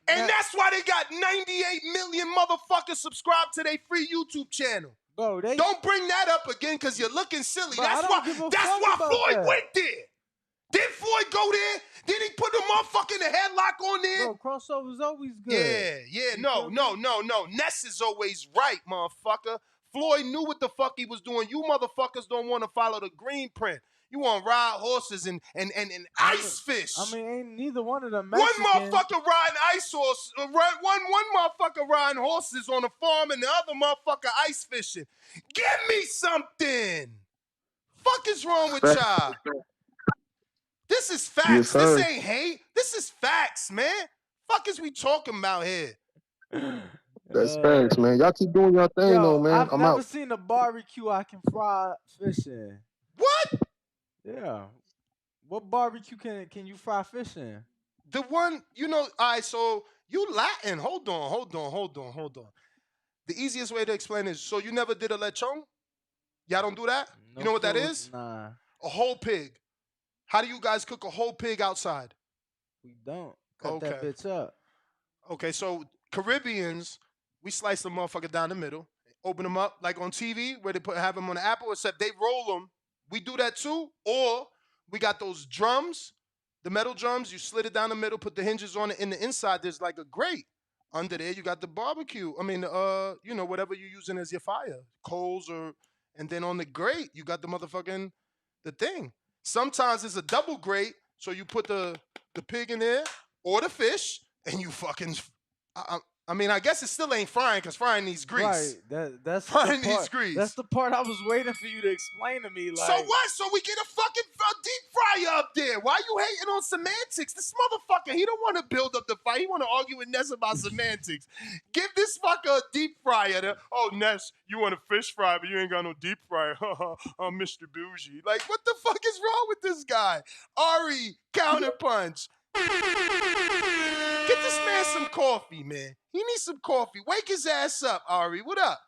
And that's why they got 98 million motherfuckers subscribed to their free YouTube channel. Bro, don't bring that up again because you're looking silly. Bro, That's why Floyd went there. Did Floyd go there? Did he put the motherfucking headlock on there? Bro, crossover's always good. Yeah. No. Ness is always right, motherfucker. Floyd knew what the fuck he was doing. You motherfuckers don't want to follow the green print. You want to ride horses and ice fish. I mean, ain't neither one of them Mexican. Mexican. One motherfucker riding ice horse. One motherfucker riding horses on a farm and the other motherfucker ice fishing. Give me something. Fuck is wrong with y'all? This is facts. Yes, this ain't hate. This is facts, man. Fuck is we talking about here? That's facts, man. Y'all keep doing your thing, though, man. I've never out. seen a barbecue I can fry fish in. What? Yeah. What barbecue can you fry fish in? The one, all right, so you Latin. Hold on. The easiest way to explain is, so you never did a lechon? Y'all don't do that? No you know what that food? is? Nah. A whole pig. How do you guys cook a whole pig outside? We don't. Cut that bitch up. Okay, so Caribbeans, we slice the motherfucker down the middle, open them up like on TV where they have them on the apple, except they roll them. We do that too. Or we got those drums, the metal drums. You slit it down the middle, put the hinges on it. In the inside, there's like a grate. Under there, you got the barbecue. I mean, whatever you're using as your fire, coals and then on the grate, you got the motherfucking the thing. Sometimes it's a double grate, so you put the pig in there or the fish, and you fucking. I guess it still ain't frying because frying needs grease. Right, that's frying the part, needs grease. That's the part I was waiting for you to explain to me. Like, so what? So we get a fucking deep fryer up there. Why you hating on semantics? This motherfucker, he don't want to build up the fight. He want to argue with Ness about semantics. Give this fucker a deep fryer. Oh, Ness, you want a fish fry, but you ain't got no deep fryer. I'm Mr. Bougie. Like, what the fuck is wrong with this guy? Ari, counterpunch. Get this man some coffee, man. He needs some coffee. Wake his ass up, Ari. What up?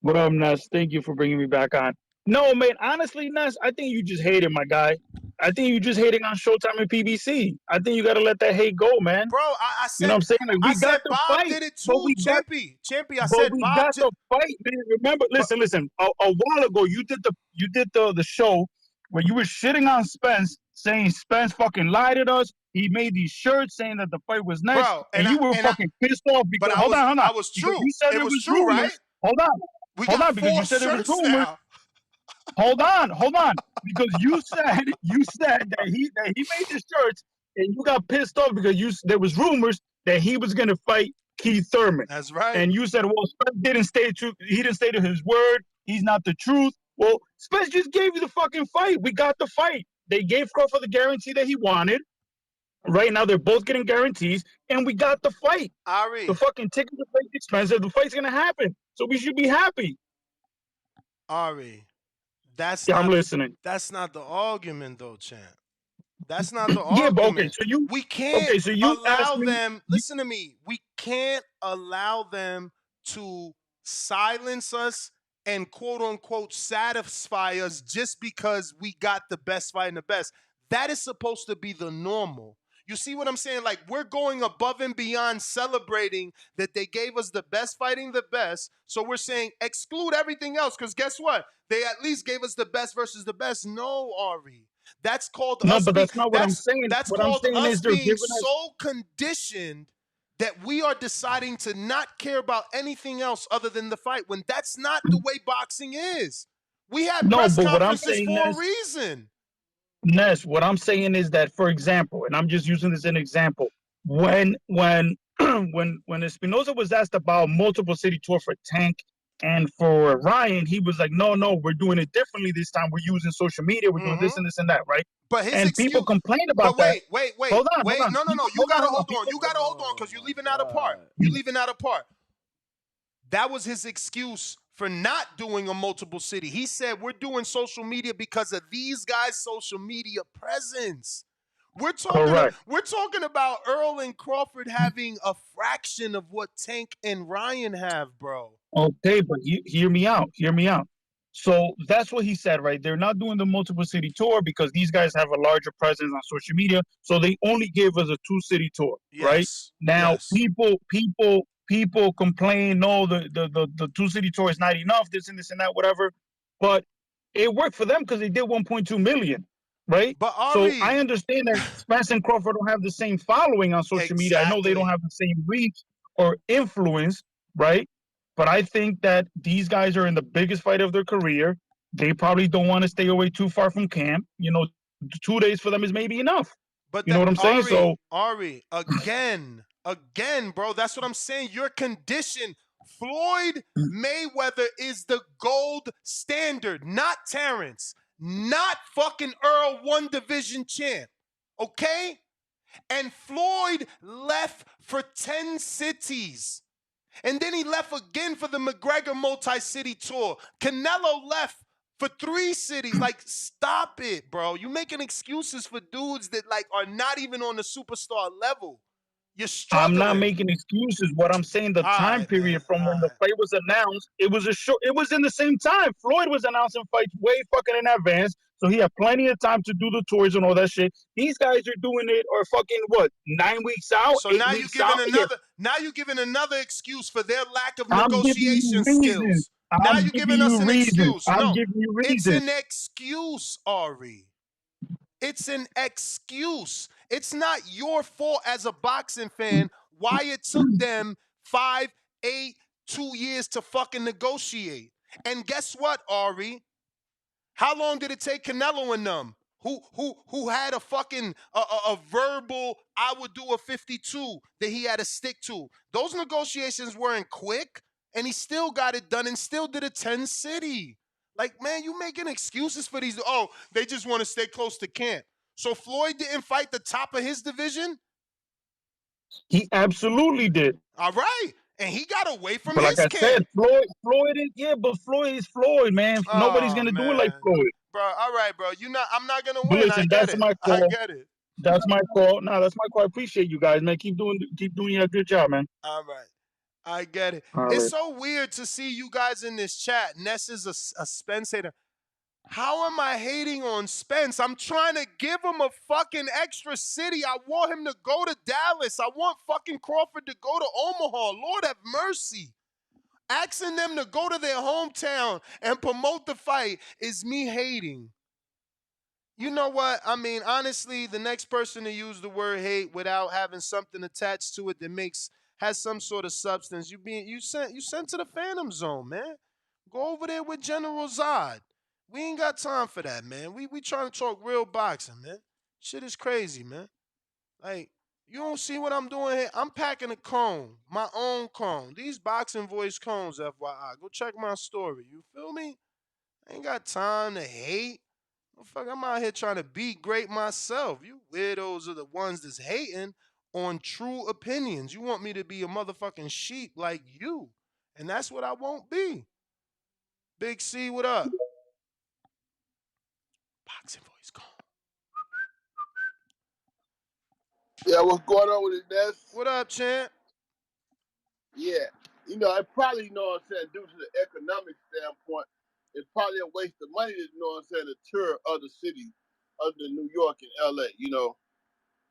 What up, Ness? Thank you for bringing me back on. No, man, honestly, Ness, I think you just hated my guy. I think you just hating on Showtime and PBC. I think you got to let that hate go, man. Bro, I said, you know what I'm saying? Like, we got the Bob fight. did it too, Champy. I said we Bob got the fight, man. Remember, listen. A while ago, you did the show where you were shitting on Spence, saying Spence fucking lied at us. He made these shirts saying that the fight was nice, bro, and you were fucking pissed off because hold on. I was true. You said it was true, rumors. right? Hold on, because you said it was rumors. Now. Hold on, because you said that he made the shirts, and you got pissed off because there was rumors that he was gonna fight Keith Thurman. That's right. And you said, well, Spence didn't stay true. He didn't stay to his word. He's not the truth. Well, Spence just gave you the fucking fight. We got the fight. They gave Crawford the guarantee that he wanted. Right now, they're both getting guarantees, and we got the fight. Ari. The fucking tickets are very expensive. The fight's gonna happen, so we should be happy. Ari, I'm listening. That's not the argument, though, champ. That's not the argument. Yeah, but okay, so we can't allow me, them. Listen to me. We can't allow them to silence us and quote unquote satisfy us just because we got the best fight and the best. That is supposed to be the normal. You see what I'm saying? Like, we're going above and beyond celebrating that they gave us the best fighting the best. So we're saying exclude everything else because guess what? They at least gave us the best versus the best. No, Ari. That's called no, us but that's not what I'm saying. That's what called I'm saying us is they're being giving so conditioned that we are deciding to not care about anything else other than the fight when that's not the way boxing is. We had press conferences for a reason. Ness, what I'm saying is that, for example, and I'm just using this as an example, when Espinosa was asked about multiple city tour for Tank And for Ryan, he was like, no, we're doing it differently this time. We're using social media. We're doing this and this and that, right? But his and people complained about wait, that. wait. Hold on. No. You gotta hold on. You gotta hold on because you're leaving out a part. You're leaving out a part. That was his excuse for not doing a multiple city. He said, we're doing social media because of these guys' social media presence. We're talking about Errol and Crawford having a fraction of what Tank and Ryan have, bro. Okay, but hear me out. So that's what he said, right? They're not doing the multiple city tour because these guys have a larger presence on social media. So they only gave us a 2-city tour, right? Now people complain, no, the 2-city tour is not enough, this and that, whatever. But it worked for them because they did 1.2 million, right? But so I understand that Spence and Crawford don't have the same following on social media. I know they don't have the same reach or influence, right? But I think that these guys are in the biggest fight of their career. They probably don't want to stay away too far from camp. 2 days for them is maybe enough. But you know what I'm saying? Ari, again, bro, that's what I'm saying. You're conditioned. Floyd Mayweather is the gold standard, not Terence, not fucking Earl, one division champ. Okay? And Floyd left for 10 cities. And then he left again for the McGregor multi-city tour. Canelo left for 3 cities. Like, stop it, bro. You making excuses for dudes that like are not even on the superstar level. You're struggling. I'm not making excuses. What I'm saying, the time period from when the fight was announced, it was in the same time. Floyd was announcing fights way fucking in advance. So he had plenty of time to do the tours and all that shit. These guys are doing it or fucking 9 weeks out, so 8 now weeks you're giving out. now you're giving another excuse for their lack of negotiation skills. Now you're giving us an excuse. No, giving you it's reasons. an excuse, Ari. It's an excuse. It's not your fault as a boxing fan why it took them 5, 8, 2 years to fucking negotiate. And guess what, Ari? How long did it take Canelo and them? Who had a fucking a verbal, I would do a 52 that he had to stick to. Those negotiations weren't quick, and he still got it done and still did a 10 city. Like, man, you making excuses for these. Oh, they just want to stay close to camp. So Floyd didn't fight the top of his division? He absolutely did. All right. And he got away from but his like I camp. said, Floyd is, but Floyd is Floyd, man. Nobody's going to do it like Floyd. Bro, all right, bro. I'm not going to But win. listen, I get that's it. my call. I get it. That's my call. No, that's my call. I appreciate you guys, man. Keep doing a good job, man. All right. I get it. All it's right. so weird to see you guys in this chat. Ness is a Spence hater. How am I hating on Spence? I'm trying to give him a fucking extra city. I want him to go to Dallas. I want fucking Crawford to go to Omaha. Lord have mercy. Asking them to go to their hometown and promote the fight is me hating. You know what? I mean, honestly, the next person to use the word hate without having something attached to it that has some sort of substance, you sent to the Phantom Zone, man. Go over there with General Zod. We ain't got time for that, man. We trying to talk real boxing, man. Shit is crazy, man. Like, you don't see what I'm doing here? I'm packing a cone, my own cone. These Boxing Voice cones, FYI. Go check my story. You feel me? I ain't got time to hate. Fuck, I'm out here trying to be great myself. You weirdos are the ones that's hating on true opinions. You want me to be a motherfucking sheep like you. And that's what I won't be. Big C, what up? Boxing Voice gone. Yeah, what's going on with it, Ness? What up, champ? Yeah. I probably, what I'm saying, due to the economic standpoint, it's probably a waste of money, to tour other cities other than New York and LA,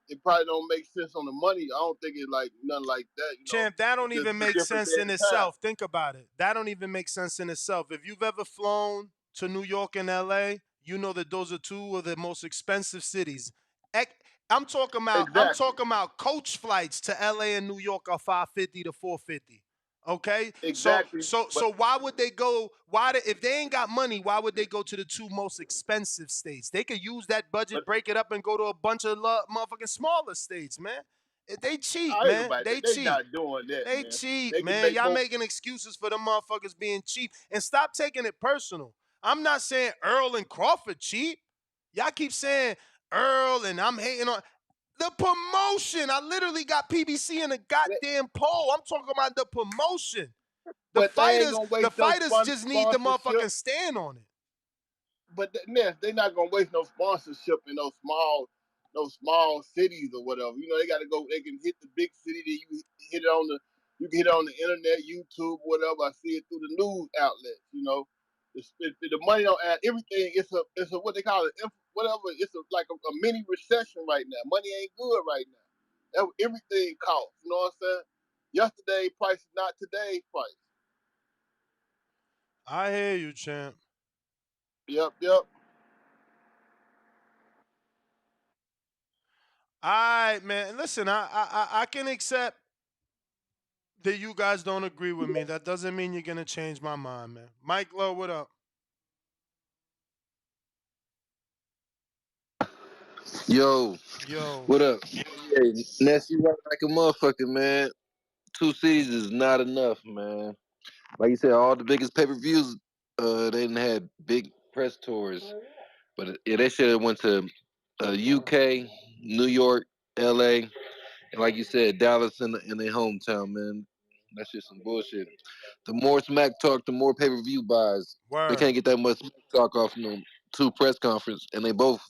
It probably don't make sense on the money. I don't think it's like nothing like that. Champ, that don't even make sense in itself. Think about it. That don't even make sense in itself. If you've ever flown to New York and LA, you know that those are two of the most expensive cities. I'm talking about coach flights to LA and New York are $550 to $450. Okay? Exactly. So why would they go? If they ain't got money, why would they go to the two most expensive states? They could use that budget, break it up, and go to a bunch of motherfucking smaller states, man. They cheat, I ain't man. about They that. They cheat. not doing that, They man. cheat, They can man. make Y'all more. making excuses for them motherfuckers being cheap. And stop taking it personal. I'm not saying Earl and Crawford cheap. Y'all keep saying Earl and I'm hating on the promotion. I literally got PBC in a goddamn poll. I'm talking about the promotion. But they ain't gonna The waste no fighters just need the sponsorship. motherfucking stand on it. But Ness, they not gonna waste no sponsorship in those small cities or whatever. You know, they got to go. They can hit the big city. That you can hit it on the internet, YouTube, whatever. I see it through the news outlets. You know, the money don't add everything. It's a what they call it, whatever. It's like a mini recession right now. Money ain't good right now. Everything costs. You know what I'm saying? Yesterday price is not today's price. I hear you, champ. Yep. All right, man. Listen, I can accept that you guys don't agree with me. That doesn't mean you're gonna change my mind, man. Mike Lowe, what up? Yo, Yo. what up? Yeah, Ness, you right like a motherfucker, man. 2 cities is not enough, man. Like you said, all the biggest pay-per-views, they didn't had big press tours, but yeah, they should have went to UK, New York, LA, and like you said, Dallas in their hometown, man. That's just some bullshit. The more smack talk, the more pay-per-view buys. They Word. can't get that much smack talk off them 2 press conference, and they both.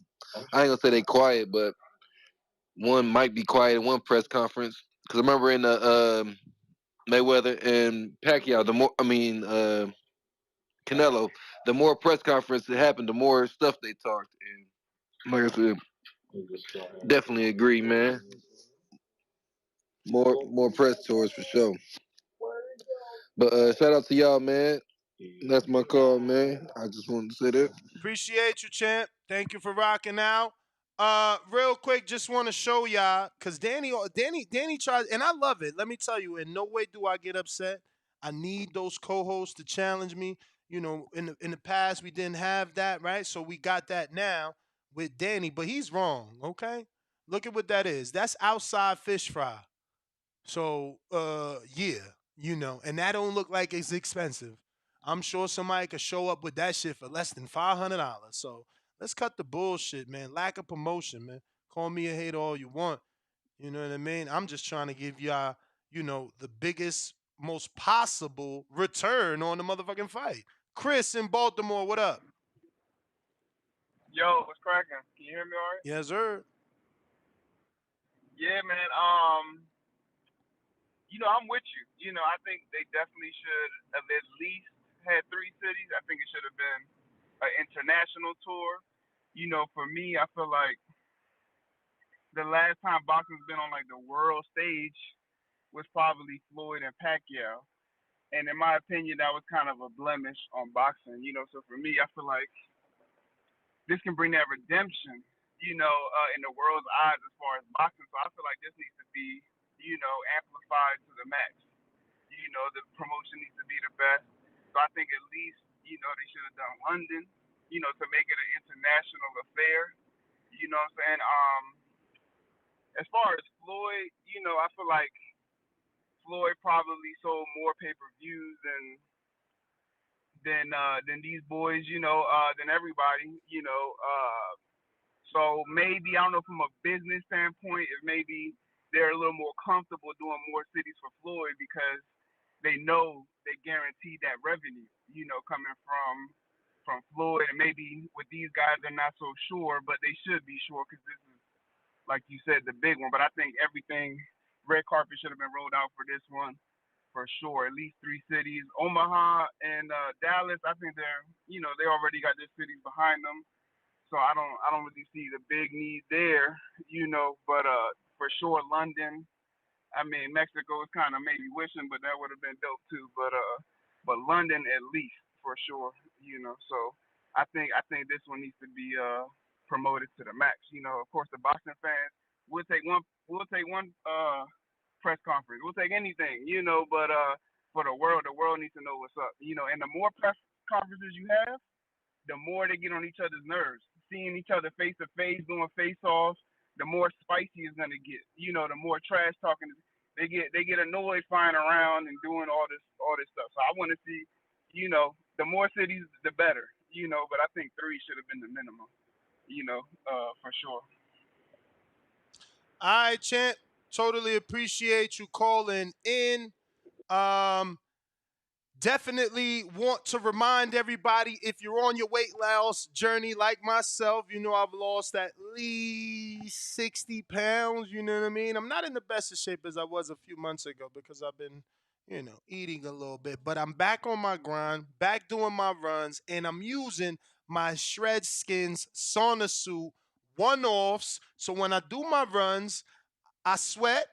I ain't gonna say they quiet, but one might be quiet in one press conference. Because I remember in the Mayweather and Pacquiao, Canelo, the more press conference that happened, the more stuff they talked. And like I said, definitely agree, man. More press tours for sure. But shout out to y'all, man. That's my call, man. I just wanted to say that. Appreciate you, champ. Thank you for rocking out. Real quick, just want to show y'all, cause Danny tried, and I love it. Let me tell you, in no way do I get upset. I need those co-hosts to challenge me. You know, in the past we didn't have that, right? So we got that now with Danny, but he's wrong. Okay, look at what that is. That's outside fish fry. So yeah, you know, and that don't look like it's expensive. I'm sure somebody could show up with that shit for less than $500. So let's cut the bullshit, man. Lack of promotion, man. Call me a hater all you want. You know what I mean? I'm just trying to give y'all, you know, the biggest, most possible return on the motherfucking fight. Chris in Baltimore, what up? Yo, what's cracking? Can you hear me all right? Yes, sir. Yeah, man. I'm with you. I think they definitely should have at least had 3 cities. I think it should have been an international tour. For me, I feel like the last time boxing's been on like the world stage was probably Floyd and Pacquiao. And in my opinion, that was kind of a blemish on boxing. So for me, I feel like this can bring that redemption, in the world's eyes as far as boxing. So I feel like this needs to be, amplified to the max. The promotion needs to be the best. So I think at least, they should have done London, to make it an international affair. You know what I'm saying? As far as Floyd, I feel like Floyd probably sold more pay-per-views than these boys, than everybody, So maybe, I don't know, from a business standpoint, if maybe they're a little more comfortable doing more cities for Floyd because they know they guaranteed that revenue, coming from Floyd. And maybe with these guys, they're not so sure, but they should be sure because this is, like you said, the big one. But I think everything, red carpet should have been rolled out for this one for sure. At least 3 cities. Omaha and Dallas, I think they already got their cities behind them. So I don't really see the big need there, but for sure London. I mean, Mexico is kind of maybe wishing, but that would have been dope too. But London at least for sure, So I think this one needs to be promoted to the max. Of course the boxing fans we'll take one press conference. We'll take anything, but for the world needs to know what's up. And the more press conferences you have, the more they get on each other's nerves. Seeing each other face to face, doing face offs, the more spicy it's gonna get. You know, the more trash talking they get annoyed flying around and doing all this stuff. So I want to see, you know, the more cities the better. You know, but I think 3 should have been the minimum. You know, for sure. All right, Champ. Totally appreciate you calling in. Um, Definitely want to remind everybody, if you're on your weight loss journey like myself, you know I've lost at least 60 pounds. You know what I mean? I'm not in the best of shape as I was a few months ago because I've been, eating a little bit. But I'm back on my grind, back doing my runs, and I'm using my Shred Skins sauna suit one-offs. So when I do my runs, I sweat,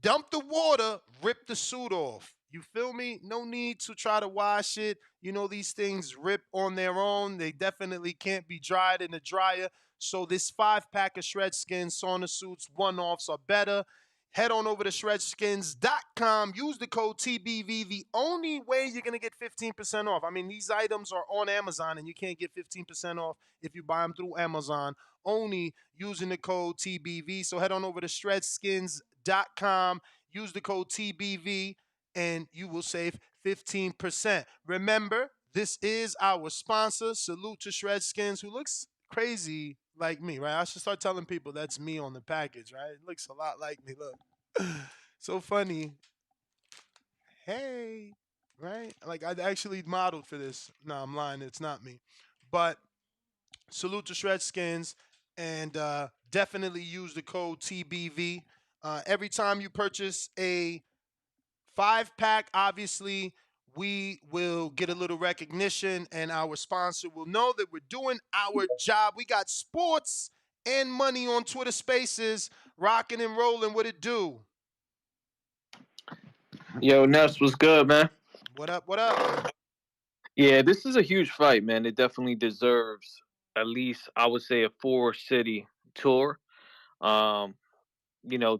dump the water, rip the suit off. You feel me? No need to try to wash it. You know, these things rip on their own. They definitely can't be dried in the dryer. So this 5-pack of Shred Skins sauna suits one-offs are better. Head on over to shredskins.com. Use the code TBV. The only way you're going to get 15% off. I mean, these items are on Amazon, and you can't get 15% off if you buy them through Amazon, only using the code TBV. So head on over to shredskins.com. Use the code TBV, and you will save 15%. Remember, this is our sponsor. Salute to Shred Skins, who looks crazy like me, right? I should start telling people that's me on the package, right? It looks a lot like me. Look. So funny. Hey, right? Like I actually modeled for this. No, I'm lying. It's not me. But salute to Shred Skins, and definitely use the code TBV. Every time you purchase a 5-pack, obviously, we will get a little recognition, and our sponsor will know that we're doing our job. We got sports and money on Twitter Spaces, rocking and rolling. What it do? Yo, Ness, what's good, man? What up? What up? Yeah, this is a huge fight, man. It definitely deserves at least, I would say, a 4-city tour. Um,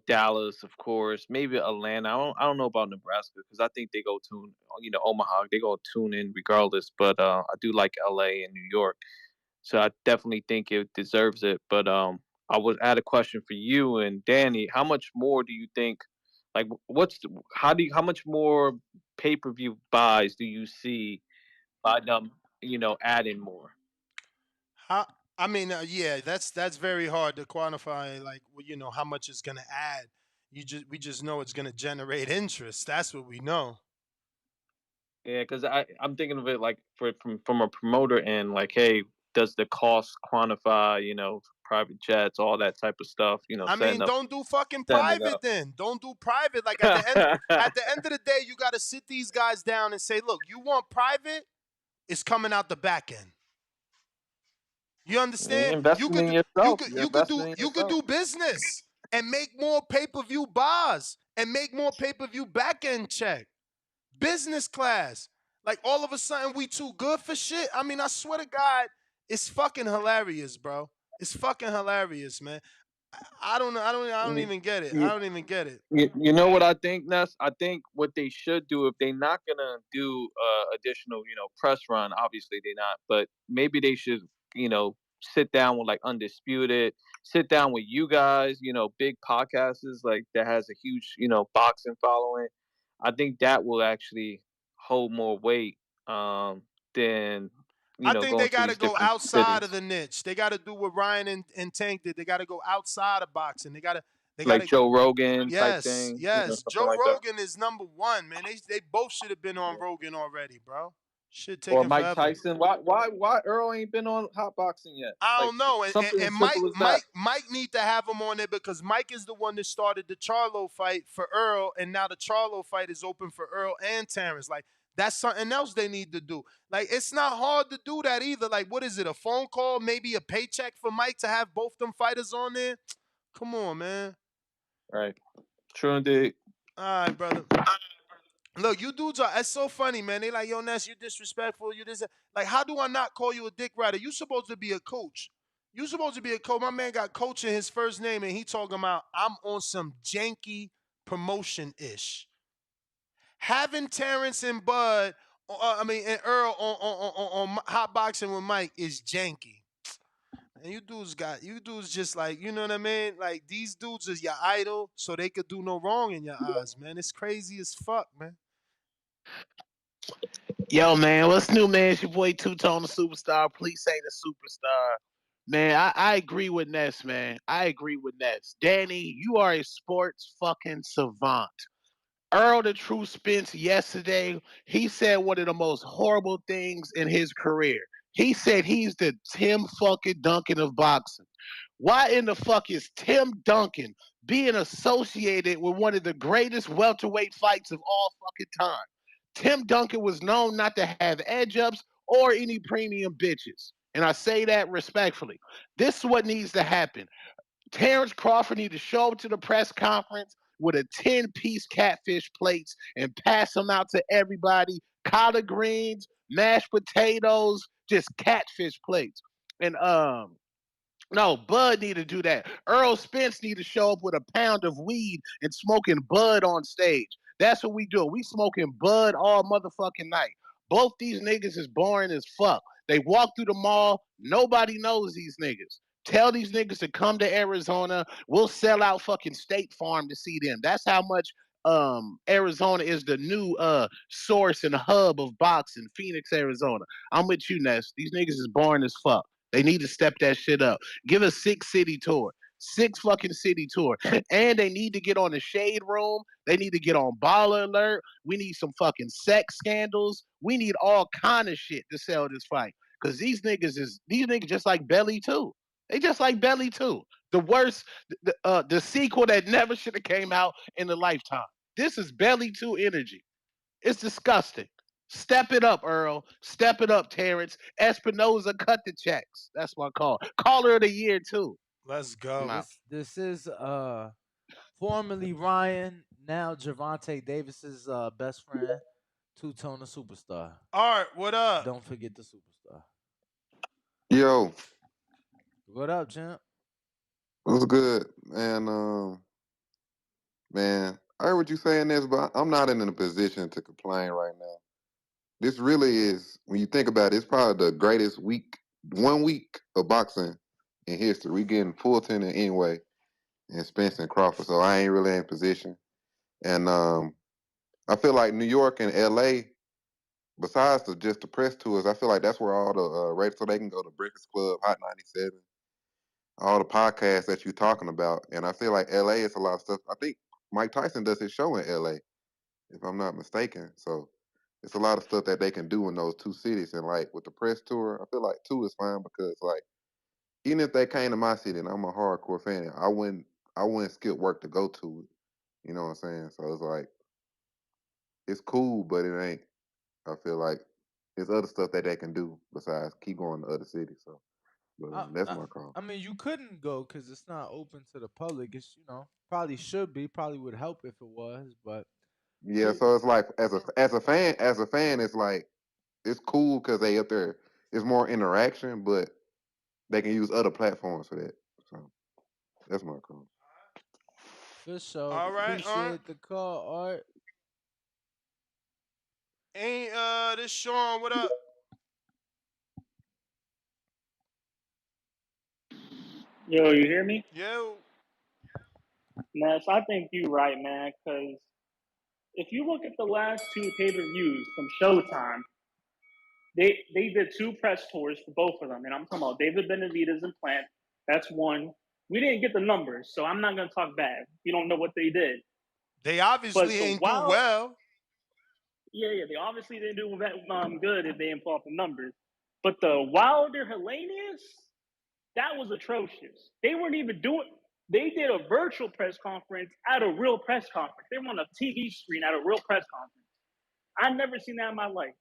Dallas, of course, maybe Atlanta. I don't know about Nebraska because I think they go tune. Omaha, they go tune in regardless. But I do like LA and New York, so I definitely think it deserves it. But I had a question for you and Danny. How much more do you think? Like, how much more pay-per-view buys do you see by them? Adding more. How? I mean, yeah, that's very hard to quantify. Like, how much it's gonna add. We just know it's gonna generate interest. That's what we know. Yeah, because I'm thinking of it like from a promoter end, like, hey, does the cost quantify? Private jets, all that type of stuff. I mean, don't do fucking setting it private up. then. Don't do private. Like at the end, at the end of the day, you got to sit these guys down and say, look, you want private? It's coming out the back end. You understand? Investing in yourself. You're investing in You could yourself. do business and make more pay-per-view bars and make more pay-per-view back end check. Business class. Like all of a sudden we too good for shit. I mean, I swear to God, it's fucking hilarious, bro. It's fucking hilarious, man. I don't know. I don't even get it. I don't even get it. You know what I think, Ness? I think what they should do if they're not gonna do additional, press run. Obviously they're not, but maybe they should, sit down with like Undisputed, sit down with you guys, big podcasters like that has a huge, boxing following. I think that will actually hold more weight than I think going they to got to these go different outside of cities. the niche. They got to do what Ryan and Tank did. They got to go outside of boxing. They got Like to. Joe Rogan type Yes, thing, yes. something Joe like that. Rogan is number one, man. They both should have been on Rogan already, bro. Shit Or taking Mike forever. Tyson. Why Earl ain't been on hot boxing yet? I Like don't know. something And as simple as that. Mike need to have him on there because Mike is the one that started the Charlo fight for Earl, and now the Charlo fight is open for Earl and Terence. Like that's something else they need to do. Like it's not hard to do that either. Like what is it? A phone call, maybe a paycheck for Mike to have both them fighters on there? Come on, man. Right. True indeed. All right, brother. Look, you dudes are, it's so funny, man. They like, yo, Ness, you disrespectful, you this. Like, how do I not call you a dick rider? You supposed to be a coach. You supposed to be a coach. My man got coach in his first name, and he talking about, I'm on some janky promotion-ish. Having Terence and Bud, and Earl on hot boxing with Mike is janky. And you dudes just like, you know what I mean? Like these dudes is your idol, so they could do no wrong in your eyes, man. It's crazy as fuck, man. Yo, man, what's new, man? It's your boy Two Tone the Superstar. Please say the superstar. Man, I agree with Ness, man. I agree with Ness. Danny, you are a sports fucking savant. Earl the True Spence yesterday, he said one of the most horrible things in his career. He said he's the Tim fucking Duncan of boxing. Why in the fuck is Tim Duncan being associated with one of the greatest welterweight fights of all fucking time? Tim Duncan was known not to have edge ups or any premium bitches. And I say that respectfully. This is what needs to happen. Terence Crawford need to show up to the press conference with a 10-piece catfish plates and pass them out to everybody. Collard greens, mashed potatoes, just catfish plates. And no, Bud need to do that. Errol Spence need to show up with a pound of weed and smoking Bud on stage. That's what we do. We smoking Bud all motherfucking night. Both these niggas is boring as fuck. They walk through the mall. Nobody knows these niggas. Tell these niggas to come to Arizona. We'll sell out fucking State Farm to see them. That's how much Arizona is the new source and hub of boxing. Phoenix, Arizona. I'm with you, Ness. These niggas is boring as fuck. They need to step that shit up. Give a 6-city tour. 6 fucking city tour. And they need to get on the Shade Room. They need to get on Baller Alert. We need some fucking sex scandals. We need all kind of shit to sell this fight. Cause these niggas just like Belly too. They just like Belly too. The worst, the sequel that never should have came out in a lifetime. This is Belly 2 energy. It's disgusting. Step it up, Earl. Step it up, Terence. Espinoza, cut the checks. That's my call. Caller of the year too. Let's I'm go. out. This is formerly Ryan, now Javante Davis's best friend, Two Tone the Superstar. Art, what up? Don't forget the superstar. Yo, What up, champ? what's good, man? Man, I heard what you saying this, but I'm not in a position to complain right now. This really is, when you think about it, it's probably the greatest 1 week of boxing in history. We getting Fulton and anyway, and Spence and Crawford, so I ain't really in position. And I feel like New York and LA, besides just the press tours, I feel like that's where all the rates, so they can go to Breakfast Club, Hot 97. All the podcasts that you're talking about. And I feel like LA is a lot of stuff. I think Mike Tyson does his show in LA, if I'm not mistaken. So it's a lot of stuff that they can do in those 2 cities. And like with the press tour, I feel like 2 is fine because like even if they came to my city and I'm a hardcore fan, I wouldn't skip work to go to it. You know what I'm saying? So it's like it's cool, but it ain't. I feel like there's other stuff that they can do besides keep going to other cities. So, but that's my call. I mean, you couldn't go because it's not open to the public. It's probably should be, probably would help if it was, but Yeah, so it's like as a fan, it's like it's cool because they up there. It's more interaction, but they can use other platforms for that. So that's my call. for sure. All right, Appreciate the call, Art. Ain't this Sean, what up? Yo, you hear me? Yo. Ness, I think you right, man, because if you look at the last 2 pay-per-views from Showtime, they did 2 press tours for both of them. And I'm talking about David Benavidez and Plant. That's one. We didn't get the numbers, so I'm not going to talk bad. We don't know what they did. They But obviously the ain't do well. Yeah, they obviously didn't do good if they didn't pull off the numbers. But the Wilder Hellenius, that was atrocious. They weren't even doing. They did a virtual press conference at a real press conference. They were on a TV screen at a real press conference. I've never seen that in my life.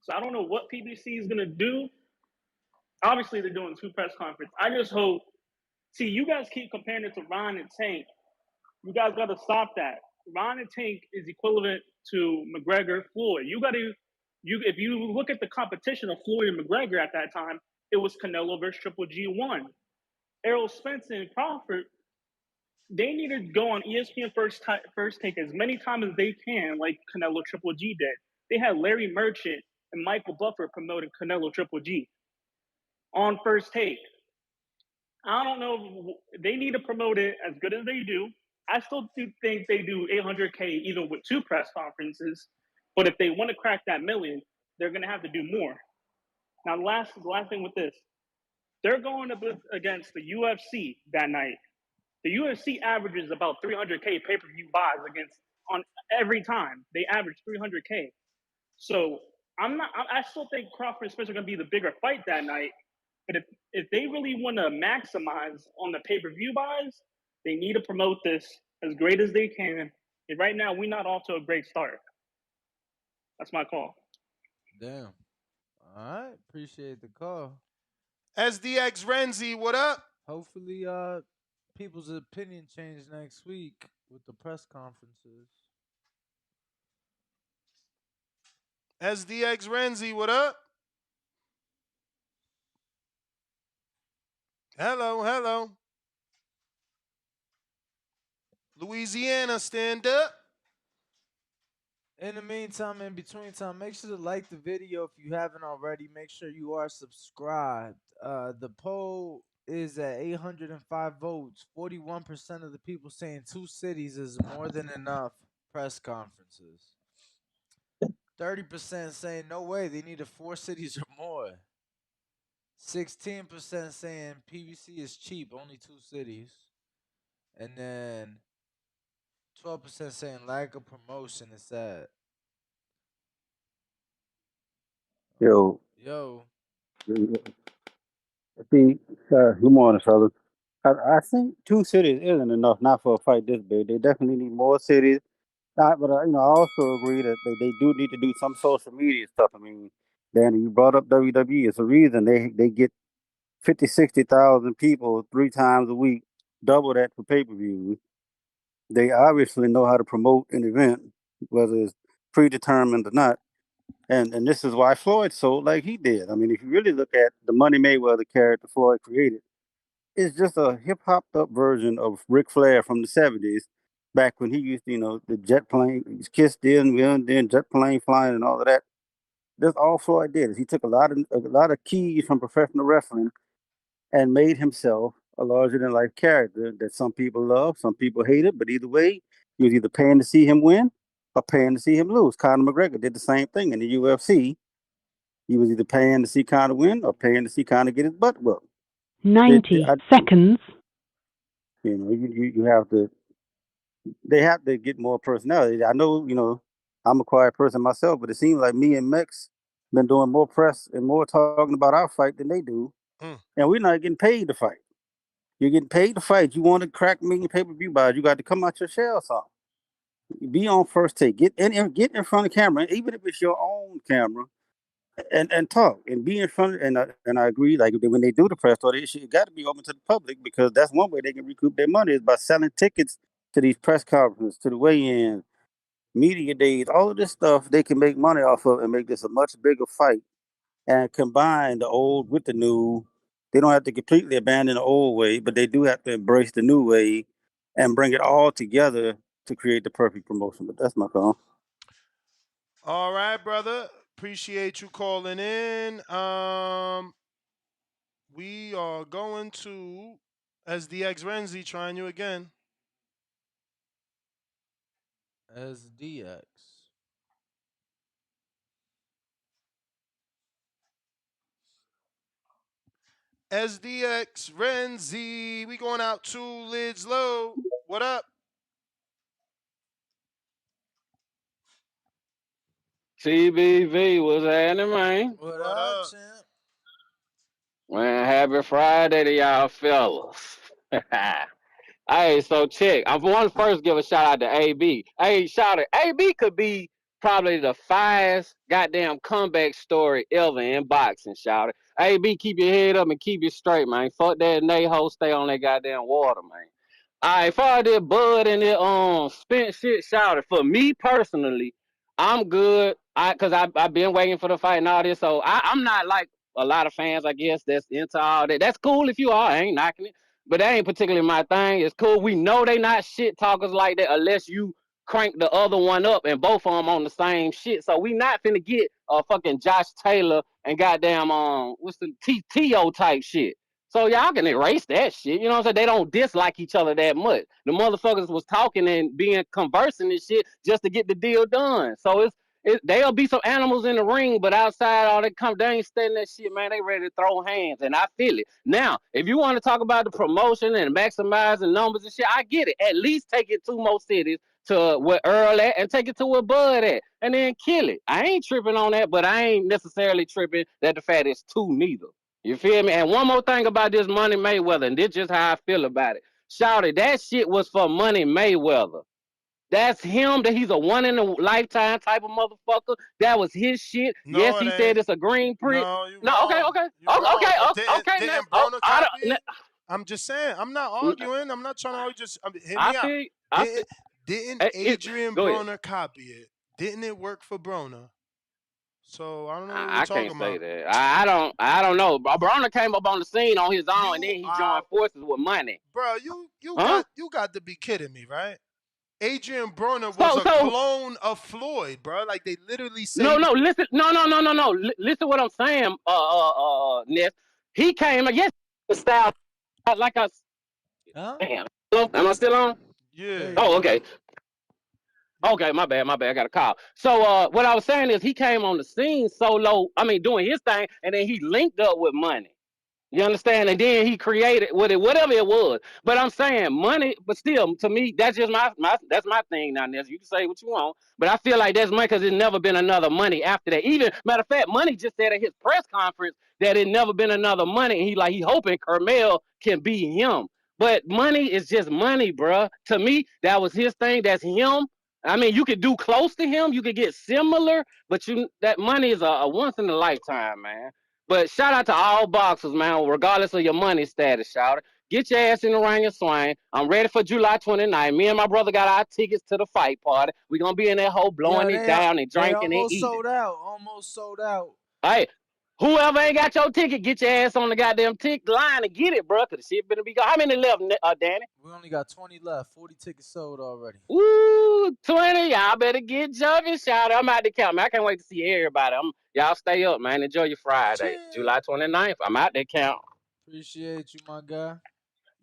So I don't know what PBC is gonna do. Obviously, they're doing 2 press conferences. I just hope. See, you guys keep comparing it to Ron and Tank. You guys got to stop that. Ron and Tank is equivalent to McGregor, Floyd. If you look at the competition of Floyd and McGregor at that time, it was Canelo versus Triple G1. Errol Spence and Crawford, they need to go on ESPN first take as many times as they can, like Canelo Triple G did. They had Larry Merchant and Michael Buffer promoting Canelo Triple G on First Take. I don't know. They need to promote it as good as they do. I still do think they do 800K even with 2 press conferences. But if they want to crack that million, they're going to have to do more. Now, the last thing with this, they're going up against the UFC that night. The UFC averages about 300K pay-per-view buys on every time. They average 300K. So I still think Crawford and Spence are going to be the bigger fight that night. But if they really want to maximize on the pay-per-view buys, they need to promote this as great as they can. And right now, we're not off to a great start. That's my call. Damn. All right. Appreciate the call. SDX Renzi, what up? Hopefully, people's opinion change next week with the press conferences. SDX Renzi, what up? Hello. Louisiana, stand up. In the meantime, in between time, make sure to like the video if you haven't already. Make sure you are subscribed. The poll is at 805 votes. 41% of the people saying 2 cities is more than enough press conferences. 30% saying no way, they needed 4 cities or more. 16% saying PBC is cheap, only 2 cities. And then 12% saying lack of promotion is sad. Yo. Yo. See, good morning, fellas. I think 2 cities isn't enough, not for a fight this big. They definitely need more cities. But I also agree that they do need to do some social media stuff. I mean, Danny, you brought up WWE. It's a reason they get 50, 60,000 people 3 times a week, double that for pay-per-views. They obviously know how to promote an event, whether it's predetermined or not. And this is why Floyd sold like he did. I mean, if you really look at the Money Mayweather character Floyd created, it's just a hip hopped up version of Ric Flair from the '70s, back when he used to, the jet plane, he's kissed in, then jet plane flying and all of that. That's all Floyd did. Is he took a lot of keys from professional wrestling and made himself a larger than life character that some people love, some people hate it, but either way, you was either paying to see him win or paying to see him lose. Conor McGregor did the same thing in the UFC. He was either paying to see Conor win or paying to see Conor get his butt whooped. 90 seconds. You have to. They have to get more personality. I know, I'm a quiet person myself, but it seems like me and Mex been doing more press and more talking about our fight than they do, and we're not getting paid to fight. You're getting paid to fight. You want to crack million pay-per-view buys, you got to come out your shell some. Be on first take. Get in front of the camera, even if it's your own camera, and talk and be in front. And I agree. Like when they do the press tour, it got to be open to the public, because that's one way they can recoup their money is by selling tickets to these press conferences, to the weigh-in, media days, all of this stuff. They can make money off of and make this a much bigger fight, and combine the old with the new. They don't have to completely abandon the old way, but they do have to embrace the new way and bring it all together to create the perfect promotion. But that's my call. All right, brother. Appreciate you calling in. We are going to SDX Renzi trying you again. SDX. SDX Renzi. We going out 2 lids low. What up? TBV was happening, man. What up, champ? Man, happy Friday to y'all fellas. Hey, so check. I want to first give a shout out to AB. Hey, shout out. AB could be probably the finest goddamn comeback story ever in boxing, shout out. AB, keep your head up and keep it straight, man. Fuck that Nay-ho, stay on that goddamn water, man. All right, for that Bud and that Spence shit, shout out. For me personally, I'm good. I've been waiting for the fight and all this, so I'm not like a lot of fans, I guess, that's into all that. That's cool if you are. I ain't knocking it. But that ain't particularly my thing. It's cool. We know they not shit talkers like that unless you crank the other one up and both of them on the same shit. So we not finna get a fucking Josh Taylor and goddamn what's the T.O. type shit. So y'all can erase that shit. You know what I'm saying? They don't dislike each other that much. The motherfuckers was talking and being conversing and shit just to get the deal done. So there'll be some animals in the ring, but outside all that they ain't studying that shit, man. They ready to throw hands, and I feel it. Now, if you want to talk about the promotion and maximizing numbers and shit, I get it. At least take it 2 more cities to where Earl at and take it to where Bud at, and then kill it. I ain't tripping on that, but I ain't necessarily tripping that the fact is 2 neither. You feel me? And one more thing about this Money Mayweather, and this just how I feel about it. Shouted, that shit was for Money Mayweather. That's him. That he's a one in a lifetime type of motherfucker. That was his shit. Yes, No, it he said ain't. it's a green print. No, you No, okay, wrong. okay, You wrong. okay. Now, Didn't Broner copy it? I'm just saying. I'm not arguing. I'm not trying to argue. Just hear I me out. feel. Didn't Adrian Go ahead. Broner copy it? Didn't it work for Broner? So I don't know what we're I can't talking say about. that. I don't know. Broner came up on the scene on his own, and then he joined forces with Money. Bro, you Huh? got to be kidding me, right? Adrian Broner was So a clone of Floyd, bro. Like they literally say. No, listen, no. Listen, what I'm saying, Ness. He came, yes, the style, like I. Huh? Damn. Hello? Am I still on? Yeah. Oh, okay. Okay, my bad. I got a call. So, what I was saying is he came on the scene solo. I mean, doing his thing, and then he linked up with Money. You understand? And then he created with it, whatever it was. But I'm saying Money, but still, to me, that's just my that's my thing now, Ness. You can say what you want, but I feel like that's Money because there's never been another Money after that. Even matter of fact, Money just said at his press conference that it never been another Money, and he hoping Carmel can be him. But Money is just Money, bruh. To me, that was his thing. That's him. I mean, you could do close to him, you could get similar, but that Money is a once in a lifetime, man. But shout out to all boxers, man, regardless of your money status, shout out. Get your ass in the ring and swing. I'm ready for July 29th. Me and my brother got our tickets to the fight party. We're going to be in that hole blowing Yeah, it down and they drinking and almost eating. sold out. Almost sold out. Hey, whoever ain't got your ticket, get your ass on the goddamn ticket line and get it, bro, because the shit better be gone. How many left, Danny? We only got 20 left. 40 tickets sold already. Ooh, 20. Y'all better get jumping, shout out. I'm out to count, man. I can't wait to see everybody. Y'all stay up, man. Enjoy your Friday. July 29th. I'm out there count. Appreciate you, my guy.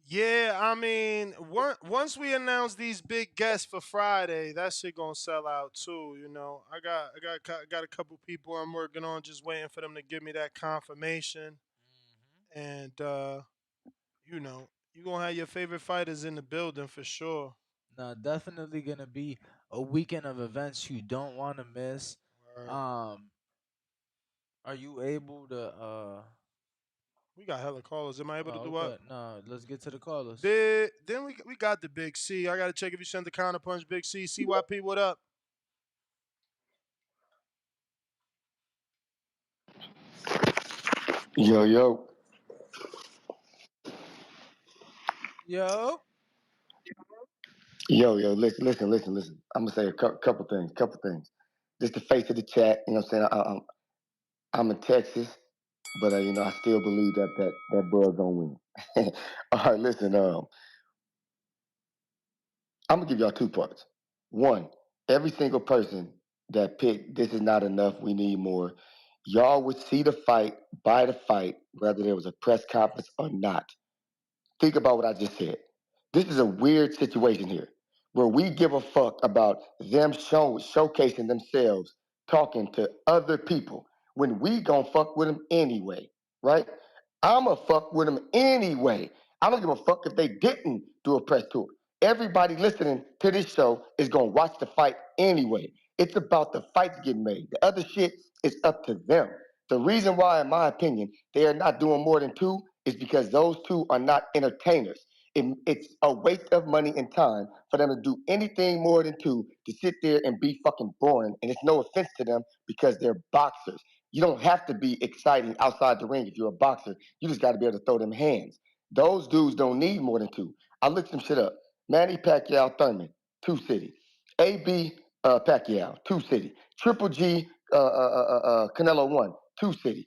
Yeah, I mean, once we announce these big guests for Friday, that shit gonna sell out too. You know, I got a couple people I'm working on, just waiting for them to give me that confirmation. And you know, you gonna have your favorite fighters in the building for sure. No, definitely gonna be a weekend of events you don't want to miss. Are you able to? We got hella callers. Am I able to do what? No, let's get to the callers. Then we got the Big C. I gotta check if you sent the counter punch, Big C. CYP, what up? Yo, yo. Yo. Listen. I'm gonna say a couple things. Just the face of the chat. You know what I'm saying? I'm in Texas, but I still believe that Bud gonna win. All right, listen. I'm gonna give y'all 2 parts. One, every single person that picked this is not enough. We need more. Y'all would see the fight, buy the fight, whether there was a press conference or not. Think about what I just said. This is a weird situation here where we give a fuck about them showcasing themselves, talking to other people when we gonna fuck with them anyway, right? I'ma fuck with them anyway. I don't give a fuck if they didn't do a press tour. Everybody listening to this show is gonna watch the fight anyway. It's about the fights getting made. The other shit is up to them. The reason why, in my opinion, they are not doing more than 2 is because those 2 are not entertainers. It's a waste of money and time for them to do anything more than 2 to sit there and be fucking boring. And it's no offense to them because they're boxers. You don't have to be exciting outside the ring if you're a boxer. You just got to be able to throw them hands. Those dudes don't need more than 2. I looked some shit up. Manny Pacquiao Thurman, 2 city. AB Pacquiao, 2 city. Triple G Canelo 1, 2 city.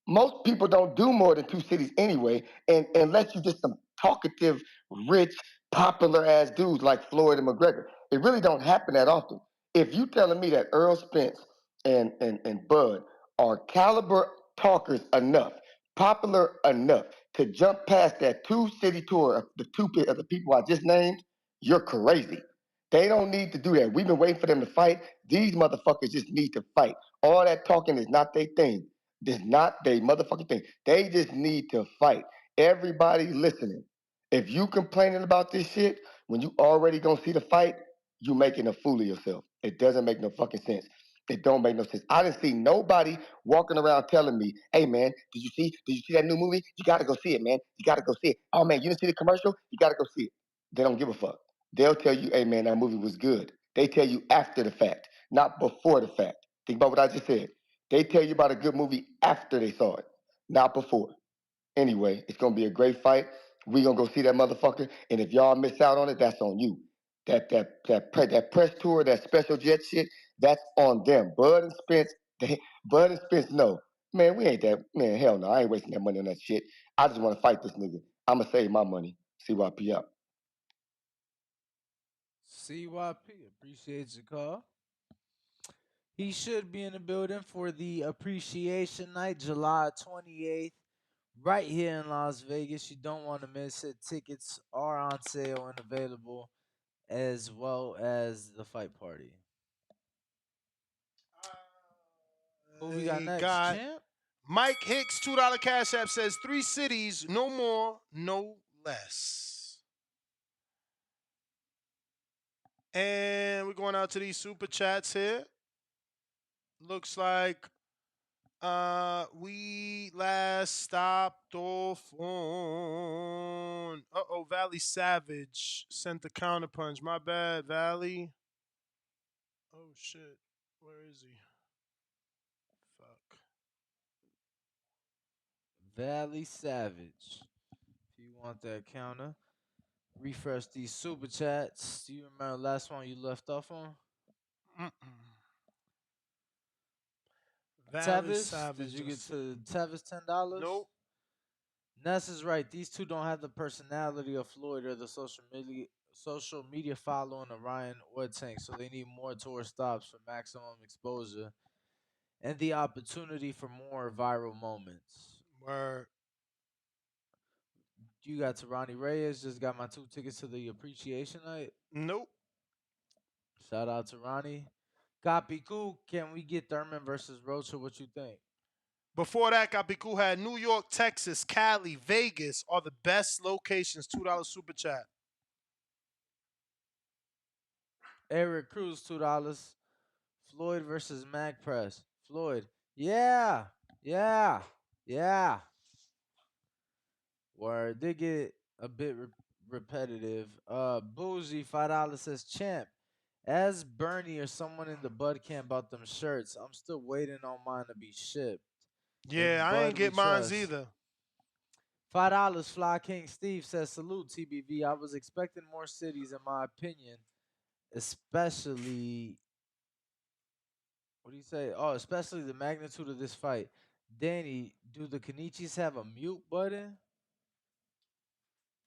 Most people don't do more than 2 cities anyway, and unless you just some talkative, rich, popular ass dudes like Floyd and McGregor. It really don't happen that often. If you telling me that Errol Spence and Bud are caliber talkers enough, popular enough To jump past that 2-city tour of the people I just named, you're crazy. They don't need to do that. We've been waiting for them to fight. These motherfuckers just need to fight. All that talking is not their thing. It's not their motherfucking thing. They just need to fight. Everybody listening. If you complaining about this shit when you already gonna see the fight, you making a fool of yourself. It doesn't make no fucking sense. It don't make no sense. I didn't see nobody walking around telling me, "Hey man, did you see that new movie? You gotta go see it, man. You gotta go see it. Oh man, you didn't see the commercial? You gotta go see it." They don't give a fuck. They'll tell you, "Hey man, that movie was good." They tell you after the fact, not before the fact. Think about what I just said. They tell you about a good movie after they saw it, not before. Anyway, it's gonna be a great fight. We gonna go see that motherfucker, and if y'all miss out on it, that's on you. That press tour, that special jet shit, that's on them. Bud and Spence, no, man, we ain't that man. Hell no, I ain't wasting that money on that shit. I just want to fight this nigga. I'ma save my money. CYP up. CYP, appreciate your call. He should be in the building for the appreciation night, July 28th, right here in Las Vegas. You don't want to miss it. Tickets are on sale and available, as well as the fight party. Who we got next, champ? Mike Hicks, $2 Cash App says 3 cities, no more, no less. And we're going out to these super chats here. Looks like we last stopped off on Valley Savage sent the counterpunch. My bad, Valley. Oh shit. Where is he? Fuck. Valley Savage. If you want that counter, refresh these super chats. Do you remember the last one you left off on? Valley Tevis, Savage. did you get to Tevis $10? Nope. Ness is right. These two don't have the personality of Floyd or the social media following of Ryan or Tank, so they need more tour stops for maximum exposure and the opportunity for more viral moments. Word. You got to Ronnie Reyes, just got my 2 tickets to the appreciation night. Nope. Shout out to Ronnie. Capicu, can we get Thurman versus Rocha? What you think? Before that, Capicu had New York, Texas, Cali, Vegas are the best locations. $2 super chat. Eric Cruz, $2. Floyd versus Mag Press. Floyd. Yeah. Word. Did get a bit repetitive. Bougie, $5 says champ. As Bernie or someone in the Bud camp about them shirts, I'm still waiting on mine to be shipped. Yeah, I ain't get mine either. $5. Fly King Steve says salute TBV. I was expecting more cities in my opinion, especially. What do you say? Oh, especially the magnitude of this fight. Danny, do the Kenichis have a mute button?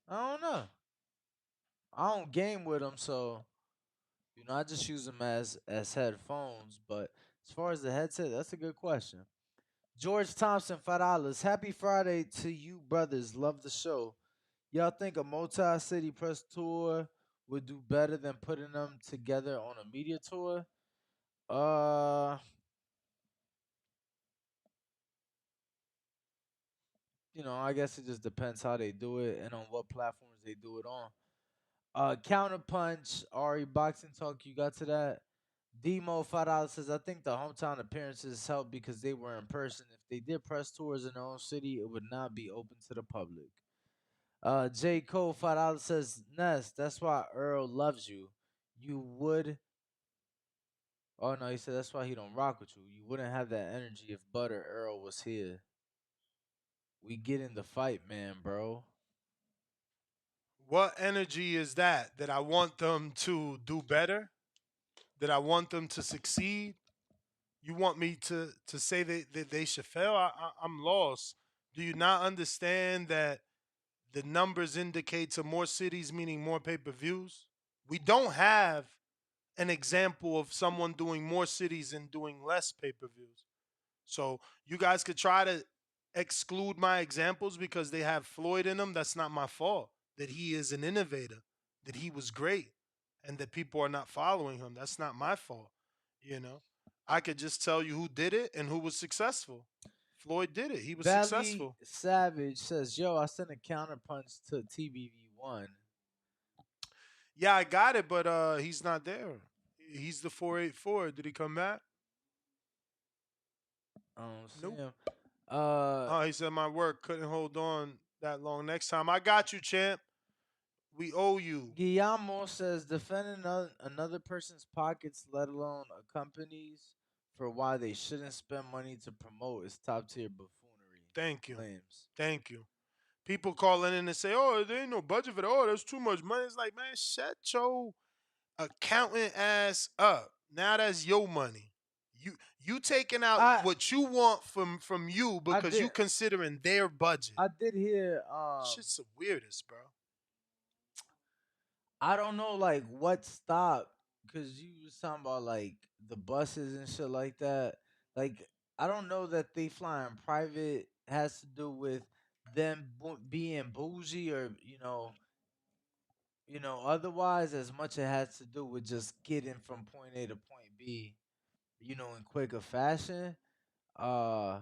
I don't know. I don't game with them, so I just use them as headphones. But as far as the headset, that's a good question. George Thompson, $5. Happy Friday to you, brothers. Love the show. Y'all think a multi-city press tour would do better than putting them together on a media tour? I guess it just depends how they do it and on what platforms they do it on. Counterpunch, Ari Boxing Talk, you got to that? Demo $5 says, I think the hometown appearances helped because they were in person. If they did press tours in their own city, it would not be open to the public. J. Cole $5 says, Ness, that's why Earl loves you. You would. Oh no, he said that's why he don't rock with you. You wouldn't have that energy if Butter Earl was here. We get in the fight, man, bro. What energy is that? That I want them to do better? That I want them to succeed? You want me to say that they should fail? I'm lost. Do you not understand that the numbers indicate to more cities, meaning more pay-per-views? We don't have an example of someone doing more cities and doing less pay-per-views. So you guys could try to exclude my examples because they have Floyd in them, that's not my fault. That he is an innovator, that he was great, and that people are not following him. That's not my fault. You know, I could just tell you who did it and who was successful. Floyd did it. He was Valley successful. Savage says, "Yo, I sent a counterpunch to TBV1." Yeah, I got it, but he's not there. He's the 484. Did he come back? I don't see Nope. him. Oh, he said my work couldn't hold on that long. Next time, I got you, champ. We owe you. Guillermo says, "Defending another person's pockets, let alone a company's, for why they shouldn't spend money to promote is top tier buffoonery." Thank you. Claims. Thank you. People calling in and say, "Oh, there ain't no budget for that. Oh, that's too much money." It's like, man, shut your accountant ass up. Now that's your money. You taking out what you want from you because you considering their budget. I did hear. Shit's the weirdest, bro. I don't know, like what stopped, because you was talking about like the buses and shit like that. Like, I don't know that they flying private has to do with them being bougie or otherwise, as much it has to do with just getting from point A to point B, in quicker fashion. Uh,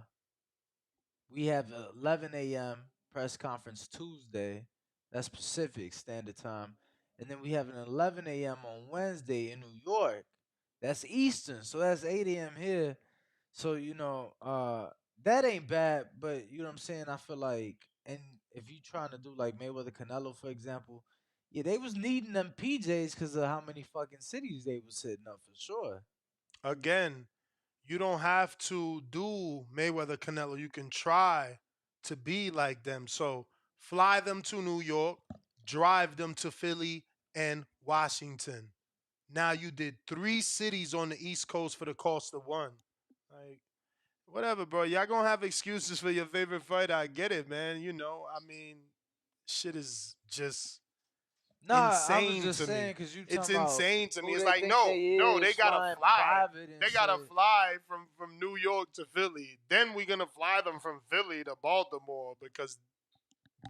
we have 11 a.m. press conference Tuesday. That's Pacific Standard Time. And then we have an 11 a.m. on Wednesday in New York. That's Eastern. So that's 8 a.m. here. So, that ain't bad. But, you know what I'm saying? I feel like, and if you trying to do like Mayweather Canelo, for example, yeah, they was needing them PJs because of how many fucking cities they was hitting up for sure. Again, you don't have to do Mayweather Canelo. You can try to be like them. So fly them to New York, drive them to Philly and Washington. Now you did 3 cities on the East Coast for the cost of one. Like, whatever, bro. Y'all gonna have excuses for your favorite fighter. I get it, man. I mean, shit is just Nah, I was insane just to saying me. because you It's talking about insane to me. who It's they like, think they no, is they gotta flying fly. private and They gotta shit. fly from New York to Philly. Then we're gonna fly them from Philly to Baltimore because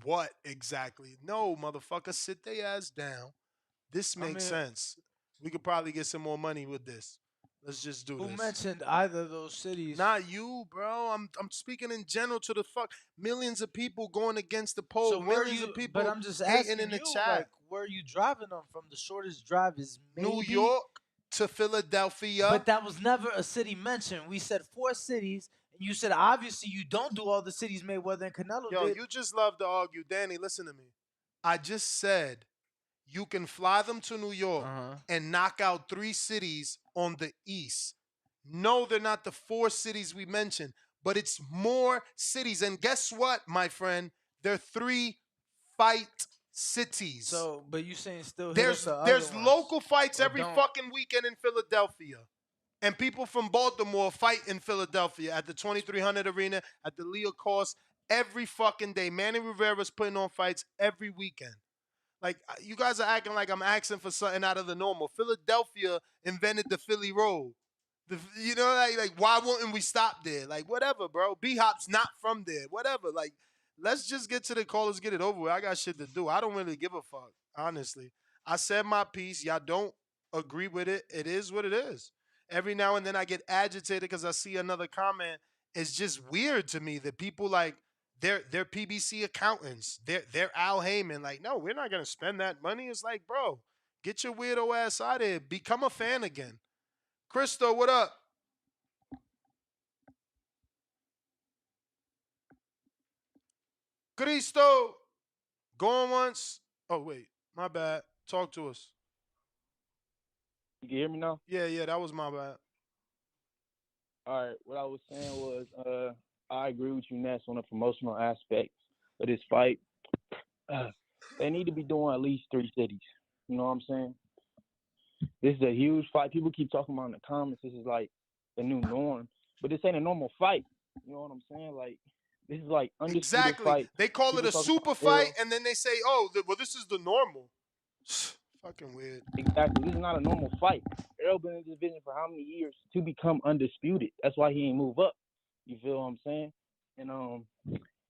what exactly? No, motherfucker, sit their ass down. This I makes mean, sense. We could probably get some more money with this. Let's just do who this. mentioned either of those cities? Not you, bro. I'm speaking in general to the millions of people going against the poll. So where Millions you? of But people I'm just hating asking in the you, chat. like, where are you driving them from? The shortest drive is New maybe York to Philadelphia. But that was never a city mentioned. We said 4 cities, and you said obviously you don't do all the cities Mayweather and Canelo Yo, did. you just love to argue. Danny, listen to me. I just said you can fly them to New York and knock out 3 cities on the East. No, they're not the 4 cities we mentioned, but it's more cities. And guess what, my friend? They're 3 fight cities. So, but you saying still hit up the other There's ones, local fights or every don't? fucking weekend in Philadelphia. And people from Baltimore fight in Philadelphia at the 2300 Arena, at the Leo Course, every fucking day. Manny Rivera's putting on fights every weekend. Like, you guys are acting like I'm asking for something out of the normal. Philadelphia invented the Philly Road. Like why wouldn't we stop there? Like, whatever, bro. B-Hop's not from there. Whatever. Like, let's just get to the call. Let's get it over with. I got shit to do. I don't really give a fuck, honestly. I said my piece. Y'all don't agree with it. It is what it is. Every now and then I get agitated because I see another comment. It's just weird to me that people like they're PBC accountants. They're Al Heyman. Like, no, we're not gonna spend that money. It's like, bro, get your weirdo ass out of here. Become a fan again. Cristo, what up? Cristo, going once. Oh wait, my bad. Talk to us. You can hear me now? Yeah, that was my bad. All right, what I was saying was, I agree with you, Ness, on the promotional aspect of this fight. They need to be doing at least 3 cities. You know what I'm saying? This is a huge fight. People keep talking about in the comments, this is like the new norm. But this ain't a normal fight. You know what I'm saying? Like, this is like undisputed fight. They call People it a super fight, and then they say, "Oh, well, this is the normal." Fucking weird. Exactly. This is not a normal fight. Errol been in this division for how many years to become undisputed? That's why he ain't move up. You feel what I'm saying? And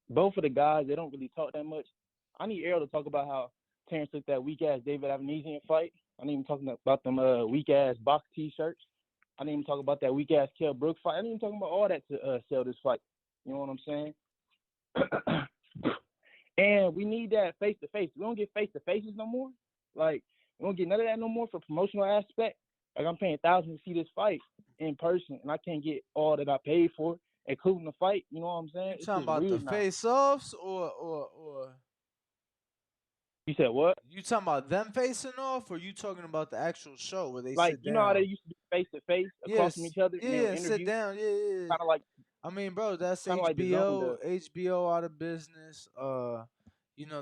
both of the guys, they don't really talk that much. I need Errol to talk about how Terence took that weak ass David Avanesian fight. I didn't even talk about them weak ass box T-shirts. I didn't even talk about that weak ass Kell Brook fight. I didn't even talk about all that to sell this fight. You know what I'm saying? And we need that face to face. We don't get face to faces no more. Like, we don't get none of that no more for promotional aspect. Like, I'm paying thousands to see this fight in person, and I can't get all that I paid for, including the fight. You know what I'm saying? You It's talking just about the weird now. face offs or You said what? You talking about them facing off, or you talking about the actual show where they Like, sit you know how they down? used to be face to face across from Yes, each other, and they would sit interview. down. Yeah. Kind of like, I mean, bro, that's the Zone HBO. does. HBO out of business.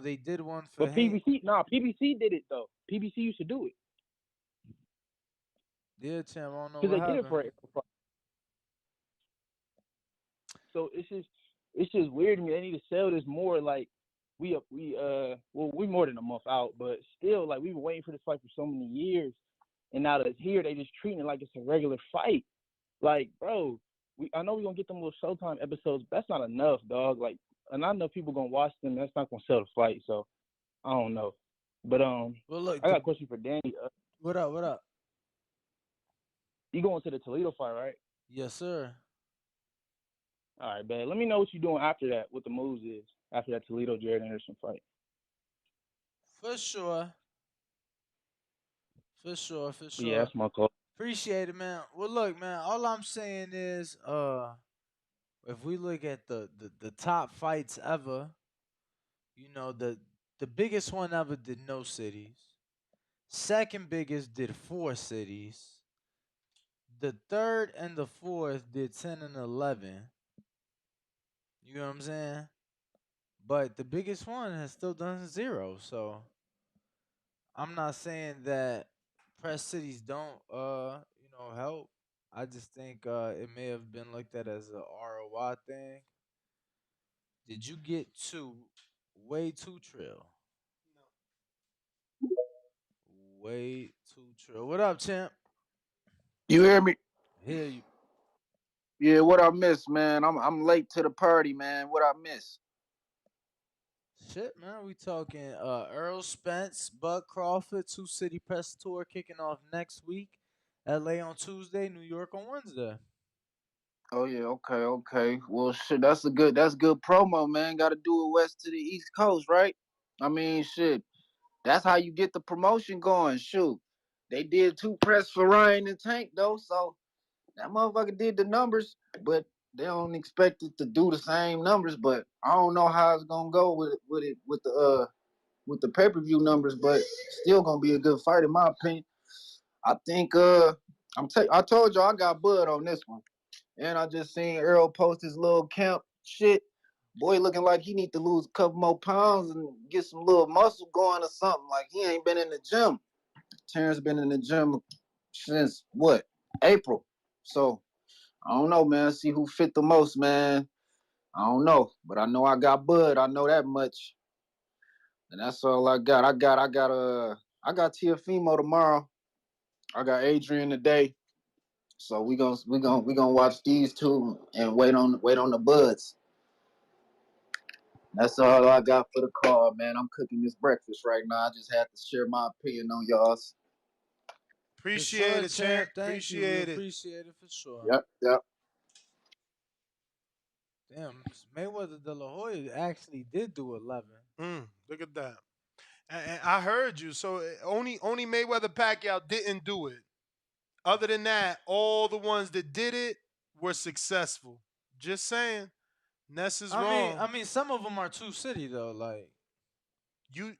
They did one for But PBC did it though. PBC used to do it. Yeah, Tim, I don't know Because what they did it for happened. it. So it's just weird to me. They need to sell this more. Like we more than a month out, but still, like, we've been waiting for this fight for so many years, and now that it's here, they just treating it like it's a regular fight. Like, bro, I know we're gonna get them little Showtime episodes, but that's not enough, dog. Like, and not enough people gonna watch them. That's not gonna sell the fight. So I don't know. But Well, look, I got a question for Danny. What up? You going to the Toledo fight, right? Yes, sir. All right, man. Let me know what you're doing after that, what the moves is after that Toledo Jared Anderson fight. For sure. Yeah, that's my call. Appreciate it, man. Well, look, man, all I'm saying is, if we look at the top fights ever, the biggest one ever did no cities. Second biggest did 4 cities. The third and the fourth did 10 and 11. You know what I'm saying? But the biggest one has still done 0. So I'm not saying that press cities don't help. I just think it may have been looked at as a ROI thing. Did you get way too trill? Way too trill. What up, champ? You hear me? Hear you. Yeah, what I miss, man? I'm late to the party, man. What I miss? Shit, man. We talking Errol Spence, Jr-Crawford, 2-city press tour kicking off next week. LA on Tuesday, New York on Wednesday. Oh yeah, okay. Well, shit, that's good promo, man. Got to do it west to the East Coast, right? I mean, shit, that's how you get the promotion going. Shoot, they did 2 press for Ryan and Tank though, so that motherfucker did the numbers, but they don't expect it to do the same numbers. But I don't know how it's gonna go with the pay-per-view numbers, but still gonna be a good fight in my opinion. I think I told y'all I got Bud on this one. And I just seen Errol post his little camp shit. Boy looking like he need to lose a couple more pounds and get some little muscle going or something. Like he ain't been in the gym. Terence been in the gym since what? April. So I don't know, man. See who fit the most, man. I don't know. But I know I got Bud. I know that much. And that's all I got. I got Tiafimo tomorrow. I got Adrian today. So we gonna watch these two and wait on the Buds. That's all I got for the call, man. I'm cooking this breakfast right now. I just had to share my opinion on y'all's. Appreciate it, champ. Thank you. We appreciate it for sure. Yep. Damn, Mayweather De La Hoya actually did do 11. Look at that. And I heard you. So only Mayweather Pacquiao didn't do it. Other than that, all the ones that did it were successful. Just saying. Ness is wrong. I mean, some of them are 2-city though. Like you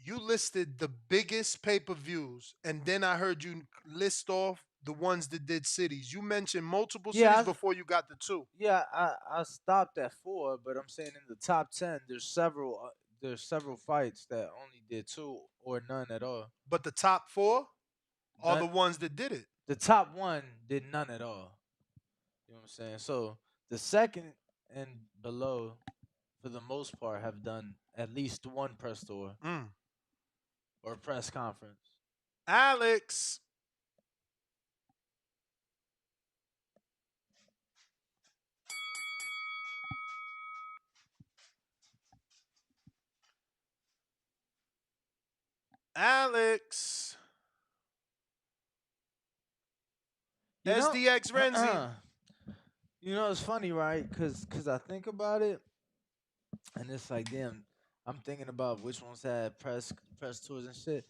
listed the biggest pay-per-views, and then I heard you list off the ones that did cities. You mentioned multiple cities before you got the 2. Yeah, I stopped at 4, but I'm saying in the top 10, there's several fights that only did 2 or none at all. But the top 4 are the ones that did it. The top 1 did none at all. You know what I'm saying? So the second and below, for the most part, have done at least 1 press tour or press conference. Alex. Alex. You know, SDX Renzi. you know, it's funny, right? Cause I think about it, and it's like, damn, I'm thinking about which ones had press tours and shit.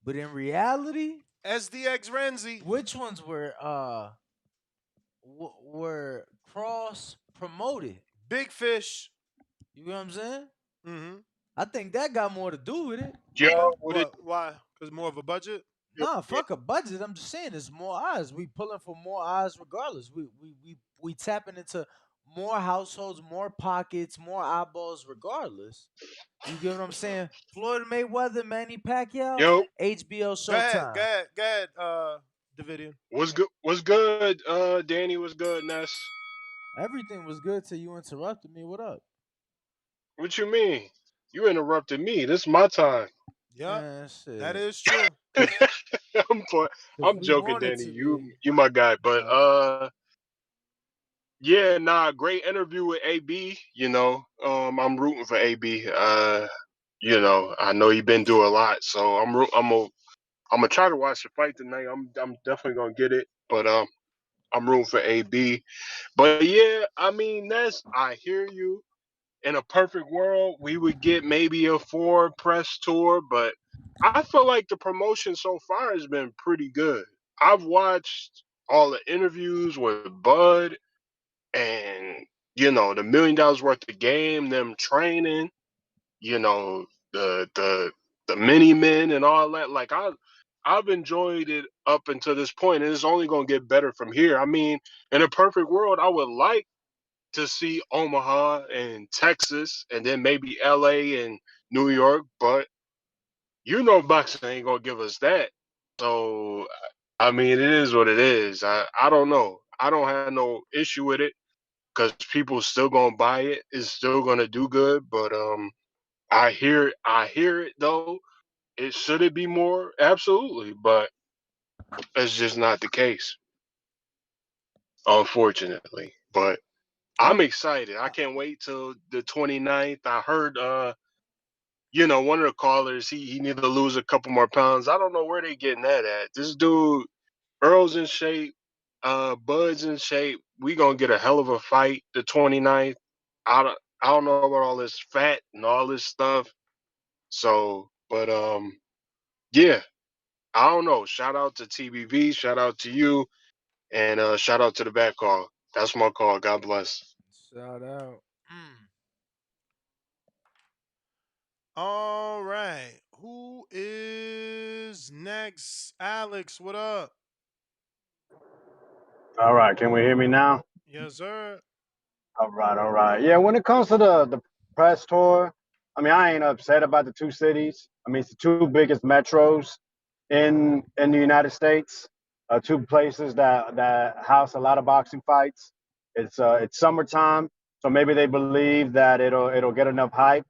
But in reality, SDX Renzi. which ones were cross promoted? Big Fish. You know what I'm saying? Mm-hmm. I think that got more to do with it. Why? What? Why? Because more of a budget. Nah, fuck a budget. I'm just saying, it's more eyes. We pulling for more eyes, regardless. We tapping into more households, more pockets, more eyeballs, regardless. You get what I'm saying? Floyd Mayweather, Manny Pacquiao, Yo, HBO Go ahead. Showtime. Go ahead. Go ahead. Davidian. what's good? What's good? Danny, what's good? Ness, Everything was good till you interrupted me. What up? what you mean? You interrupted me. This is my time. Yep. Man, That shit. is true. I'm play- Cause I'm we joking, wanted Danny. to You be. you my guy, but Got you. yeah, nah, great interview with AB. I'm rooting for AB. I know he been through a lot, so I'm gonna try to watch the fight tonight. I'm definitely gonna get it, but I'm rooting for AB. But yeah, I mean I hear you. In a perfect world, we would get maybe a 4 press tour, but I feel like the promotion so far has been pretty good. I've watched all the interviews with Bud and the $1 million worth of game, them training, you know, the mini men and all that. Like I've enjoyed it up until this point, and it's only gonna get better from here. I mean, in a perfect world, I would like to see Omaha and Texas, and then maybe LA and New York, but boxing ain't gonna give us that. So I mean, it is what it is. I don't know. I don't have no issue with it because people still gonna buy it. It's still gonna do good. But I hear it though. Should it be more? Absolutely, but that's just not the case, unfortunately. But I'm I'm. excited. I can't wait till the 29th. I heard one of the callers, he need to lose a couple more pounds. I don't know where they getting that at. This dude, Earl's in shape, Bud's in shape. We gonna get a hell of a fight the 29th. I don't know about all this fat and all this stuff. So, but yeah, I don't know. Shout out to TBV, shout out to you, and shout out to the back call. That's my call. God bless. Shout out. All right. Who is next? Alex, what up? All right, can we hear me now? Yes, sir. All right, all right. Yeah, when it comes to the press tour, I mean, I ain't upset about the two cities. I mean, it's the two biggest metros in the United States, two places that house a lot of boxing fights. It's summertime, so maybe they believe that it'll get enough hype.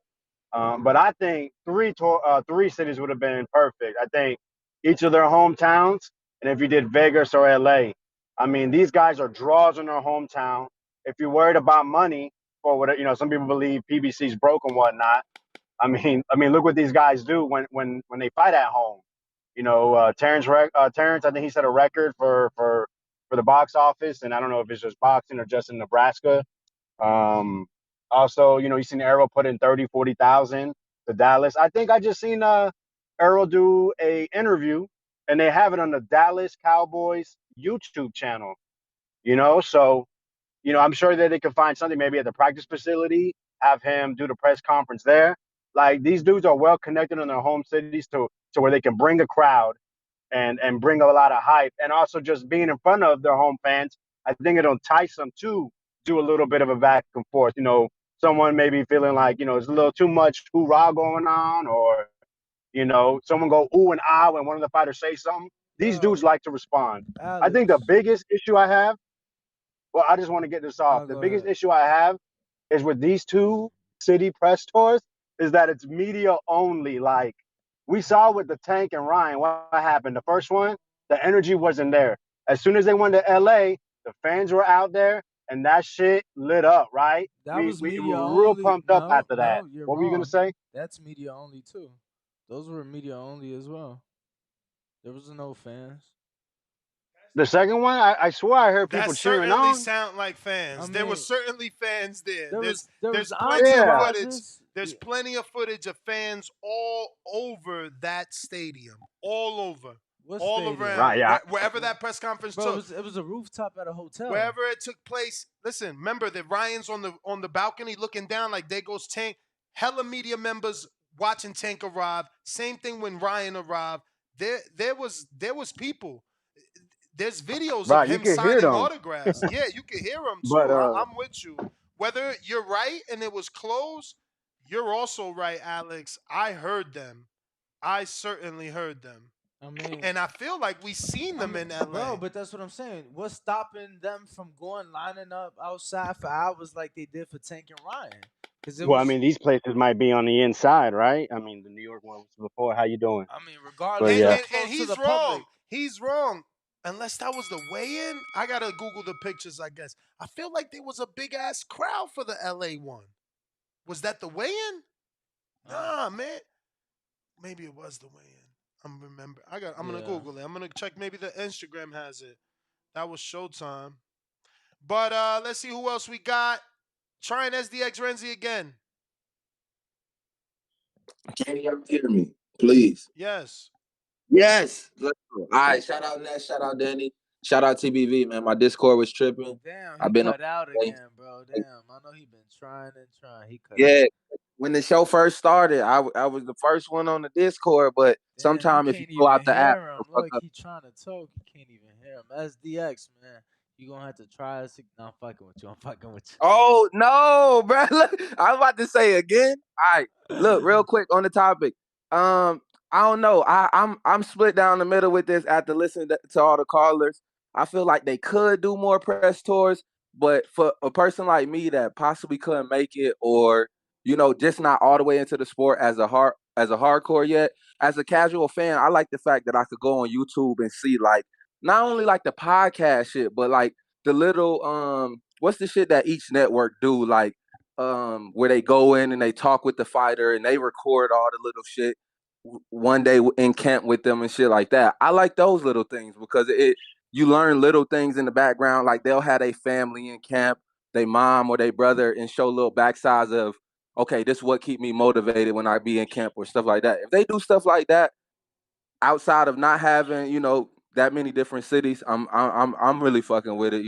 But I think three cities would have been perfect. I think each of their hometowns, and if you did Vegas or LA, I mean, these guys are draws in their hometown. If you're worried about money, or what some people believe PBC's broke and whatnot. I mean, look what these guys do when they fight at home. Terence, I think he set a record for the box office, and I don't know if it's just boxing or just in Nebraska. Um, Also, you seen Errol put in 30, 40,000 to Dallas. I think I just seen Errol do a interview, and they have it on the Dallas Cowboys YouTube channel. So I'm sure that they could find something maybe at the practice facility, have him do the press conference there. Like these dudes are well connected in their home cities to where they can bring a crowd and bring a lot of hype, and also just being in front of their home fans. I think it'll entice them to do a little bit of a back and forth. Someone maybe feeling like it's a little too much hoorah going on, or someone go ooh and ah when one of the fighters say something. These dudes Yo, like to respond. I think the Alex. biggest issue I have, well, I just want to get this off. No, The go biggest ahead. issue I have is with these two city press tours is that it's media only. Like we saw with the Tank and Ryan, what happened? The first one, the energy wasn't there. As soon as they went to LA, the fans were out there and that shit lit up, right? That We was we media were real only. pumped up No, after that. no, you're What were you gonna wrong. say? That's media only too. Those were media only as well. There was no fans. The second one, I swear I heard That people cheering certainly on. sound like I fans. There were mean, certainly fans there. there There's was there's plenty of Yeah. footage. entourages. There's plenty of footage of fans all over that stadium, all over, What all stadium? around, Right. Yeah. wherever that press conference Bro, took, it was a rooftop at a hotel. wherever it took place. Listen, remember that Ryan's on the balcony looking down like there goes Tank. Hella media members watching Tank arrive. Same thing when Ryan arrived. There was people. There's videos of Right. You him can hear signing them. autographs. Yeah, you can hear him But too. I'm with you. Whether you're right and it was closed, you're also right, Alex. I heard them. I certainly heard them. I mean, And I feel like we seen them in LA. bro, but that's what I'm saying. What's stopping them from going lining up outside for hours like they did for Tank and Ryan? Because it well, I was. mean, these places might be on the inside, right? I mean, the New York one was before. How you doing? I mean, But regardless, and, yeah. they're and, and close to the he's public. wrong. He's wrong. Unless that was the weigh-in, I gotta Google the pictures. I guess I feel like there was a big ass crowd for the LA one. Was that the weigh-in? Nah, man. Maybe it was the weigh-in. I'm remember. I'm gonna Google it. I'm gonna check. Maybe the Instagram has it. That was Showtime. But let's see who else we got. Trying SDX Renzi again. Can y'all hear me, please? Yes. Yes. Let's go. All right. Shout out Ness. Shout out Danny. Shout out TBV, man. My Discord was tripping. Damn, he I've been on. cut out again, bro. Damn, I know he been trying and trying. He cut Yeah. out. When the show first started, I was the first one on the Discord, but Damn, you sometime if you can't go even out the app, hear him. it'll fuck Look, up. he trying to talk. You can't even hear him. SDX, man. You gonna have to try us. No, I'm fucking with you. I'm fucking with you. Oh no, bro! Look, I was about to say again. All right, look, real quick on the topic. I don't know. I'm split down the middle with this after listening to all the callers. I feel like they could do more press tours, but for a person like me that possibly couldn't make it, or just not all the way into the sport as a hardcore yet, as a casual fan, I like the fact that I could go on YouTube and see like not only like the podcast shit, but like the little what's the shit that each network do like where they go in and they talk with the fighter and they record all the little shit one day in camp with them and shit like that. I like those little things because it you learn little things in the background, like they'll have a family in camp, they mom or their brother, and show little backsides of okay, this is what keep me motivated when I be in camp or stuff like that. If they do stuff like that outside of not having, that many different cities, I'm really fucking with it,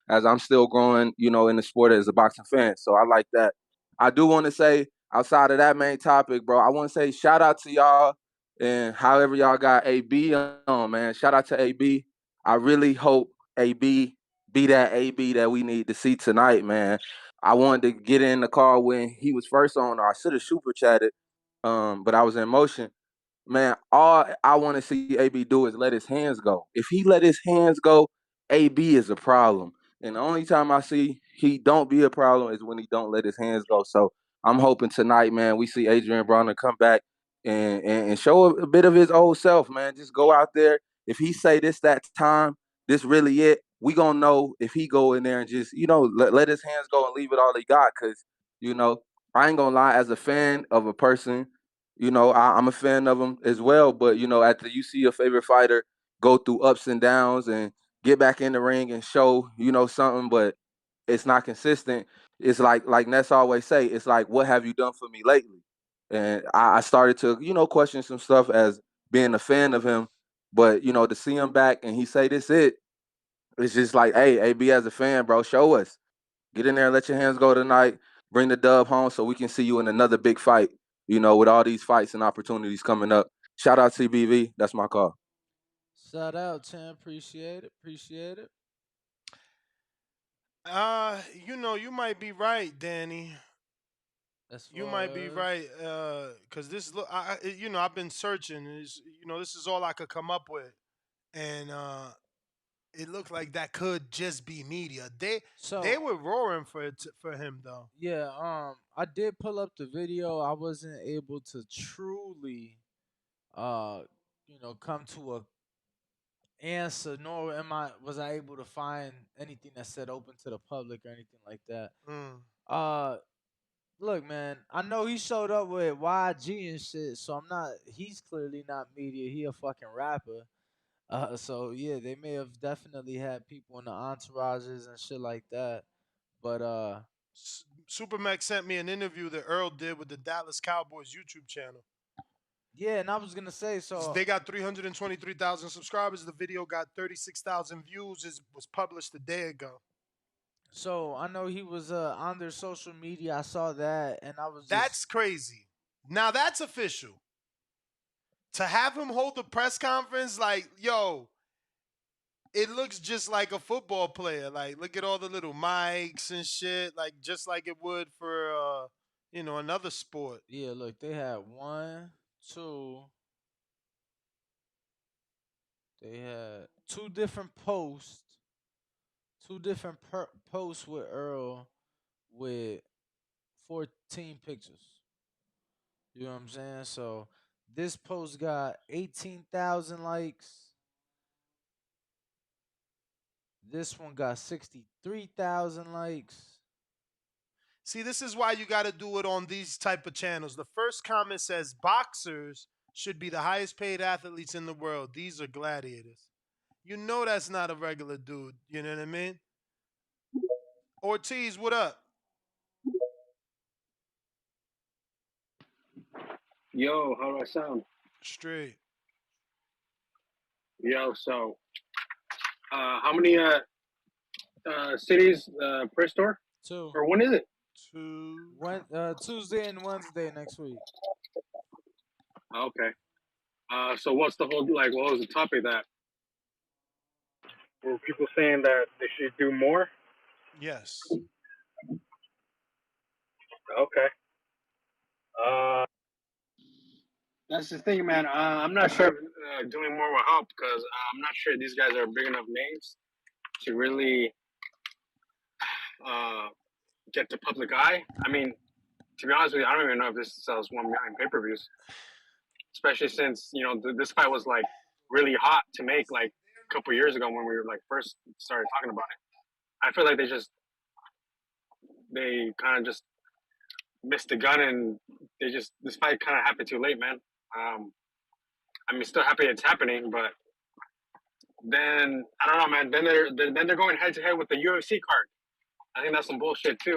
as I'm still growing, in the sport as a boxing fan. So I like that. I do want to say outside of that main topic, bro, I want to say shout out to y'all and however y'all got AB on, man. Shout out to AB. I really hope AB be that AB that we need to see tonight, man. I wanted to get in the car when he was first on, or I should have super chatted, but I was in motion. Man, all I want to see AB do is let his hands go. If he let his hands go, AB is a problem. And the only time I see he don't be a problem is when he don't let his hands go. So I'm hoping tonight, man, we see Adrian Bronner come back and show a bit of his old self, man. Just go out there. If he say this that time, this really it, we gonna know if he go in there and just, let his hands go and leave it all he got. Cause, I ain't gonna lie, as a fan of a person, I'm a fan of him as well. But after you see your favorite fighter go through ups and downs and get back in the ring and show something, but it's not consistent. It's like Ness always say, it's like, what have you done for me lately? And I started to question some stuff as being a fan of him, but to see him back and he say this it's just like, hey, AB as a fan, bro, show us. Get in there and let your hands go tonight. Bring the dub home so we can see you in another big fight, with all these fights and opportunities coming up. Shout out CBV. That's my call. Shout out, Chan. Appreciate it. Appreciate it. You might be right, Danny. You might be right, cause this look, I've been searching. This is all I could come up with, and it looked like that could just be media. They were roaring for him though. Yeah, I did pull up the video. I wasn't able to truly, uh, come to a answer, nor was I able to find anything that said open to the public or anything like that. Mm. Look, man, I know he showed up with YG and shit, so I'm not. He's clearly not media. He a fucking rapper. So yeah, they may have definitely had people in the entourages and shit like that. But Supermax sent me an interview that Earl did with the Dallas Cowboys YouTube channel. yeah, and I was gonna say so. They got 323,000 subscribers. The video got 36,000 views. It was published a day ago. So I know he was on their social media. I saw that, and I was That's just crazy. Now that's official. To have him hold the press conference, like, yo, it looks just like a football player. Like, look at all the little mics and shit. Like, just like it would for, another sport. yeah. Look, they had one, two. They had two different posts, posts with Earl with 14 pictures. You know what I'm saying? So this post got 18,000 likes. This one got 63,000 likes. See, this is why you got to do it on these type of channels. The first comment says boxers should be the highest paid athletes in the world. These are gladiators. You know that's not a regular dude. You know what I mean? Ortiz, what up? Yo, how do I sound? Straight. Yo, so how many cities press tour? Two. Or when is it? Tuesday and Wednesday next week. Okay. So what's the whole like? What was the topic that? Were people saying that they should do more? Yes. Okay. That's the thing, man. I'm not sure if doing more will help because I'm not sure these guys are big enough names to really get the public eye. I mean, to be honest with you, I don't even know if this sells 1 million pay-per-views, especially since this fight was like really hot to make like a couple years ago when we were like first started talking about it. I feel like they kind of just missed the gun and this fight kind of happened too late, man. I mean, still happy it's happening, but then I don't know, man. Then they're going head to head with the UFC card. I think that's some bullshit too.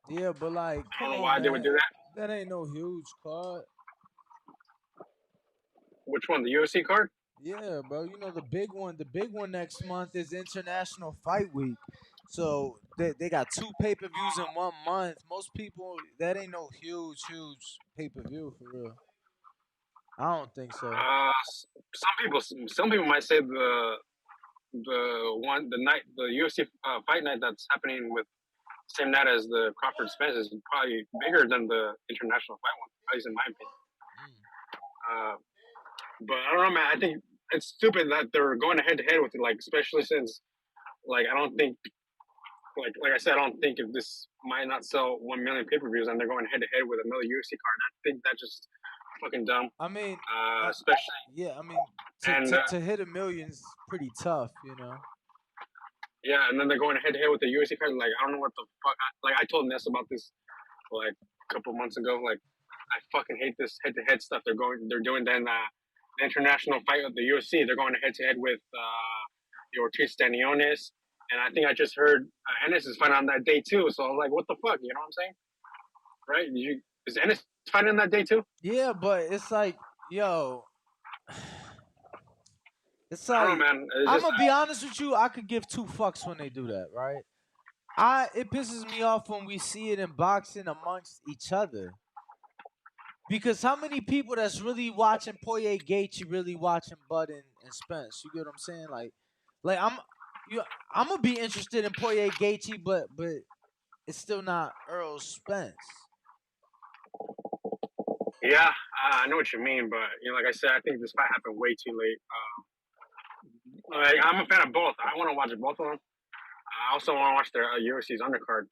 Yeah, but like, I come don't know on, why they would man. do that. That ain't no huge card. Which one? The UFC card? Yeah, bro. You know the big one. The big one next month is International Fight Week. So they got two pay-per-views in 1 month. Most people, that ain't no huge pay-per-view for real. I don't think so. Some people might say the UFC fight night that's happening with same night as the Crawford Spence is probably bigger than the international fight one, at least in my opinion. But I don't know, man. I think it's stupid that they're going head to head with it, like especially since like I don't think like I said, I don't think if this might not sell 1 million pay-per-views and they're going head to head with another UFC card, I think that's just fucking dumb. I mean, especially yeah. I mean, and to hit a million's pretty tough, you know. yeah, and then they're going head to head with the UFC card. Like I don't know what the fuck. Like I told Ness about this like a couple months ago. Like I fucking hate this head to head stuff. They're doing then the international fight with the UFC. They're going head to head with the Ortiz Stanionis. And I think I just heard Ennis is fighting on that day too. So I was like, what the fuck? You know what I'm saying? Right? Is Ennis fighting on that day too? Yeah, but it's like, yo, it's I like don't know, man. I'm gonna be honest with you. I could give two fucks when they do that, right? It pisses me off when we see it in boxing amongst each other. Because how many people that's really watching Poirier Gaethje really watching Bud and Spence? You get what I'm saying? Like I'm gonna be interested in Poirier Gaethje, but it's still not Errol Spence. Yeah, I know what you mean, but like I said, I think this fight happened way too late. Like I'm a fan of both. I want to watch both of them. I also want to watch their UFC's undercard.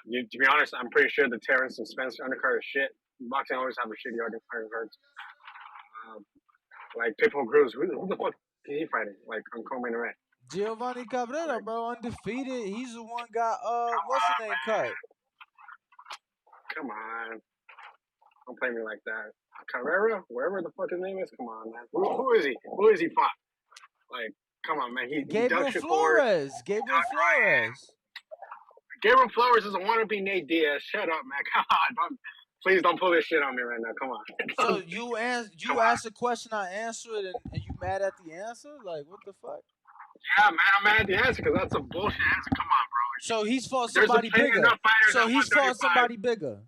To be honest, I'm pretty sure the Terence and Spence undercard is shit. Boxing always have a shitty undercards. Like Pitbull Cruz, who the fuck is he fighting? Like on co-main event. Giovanni Cabrera, bro, undefeated. He's the one got what's the name cut? come on. Don't play me like that. Carrera, wherever the fuck his name is, come on, man. Who is he? Who is he fought? Like, come on, man. He Gabriel Dutch Shakur. Gabriel Flores. Gabriel Flores is a wannabe Nate Diaz. Shut up, man. Come on. Please don't pull this shit on me right now. Come on. So you asked a question, I answered it, and you mad at the answer? Like, what the fuck? Yeah, man, I'm mad at the answer because that's a bullshit answer. Come on, bro. So he's fought There's somebody plenty bigger. enough fighters So at he's fought 135. somebody bigger.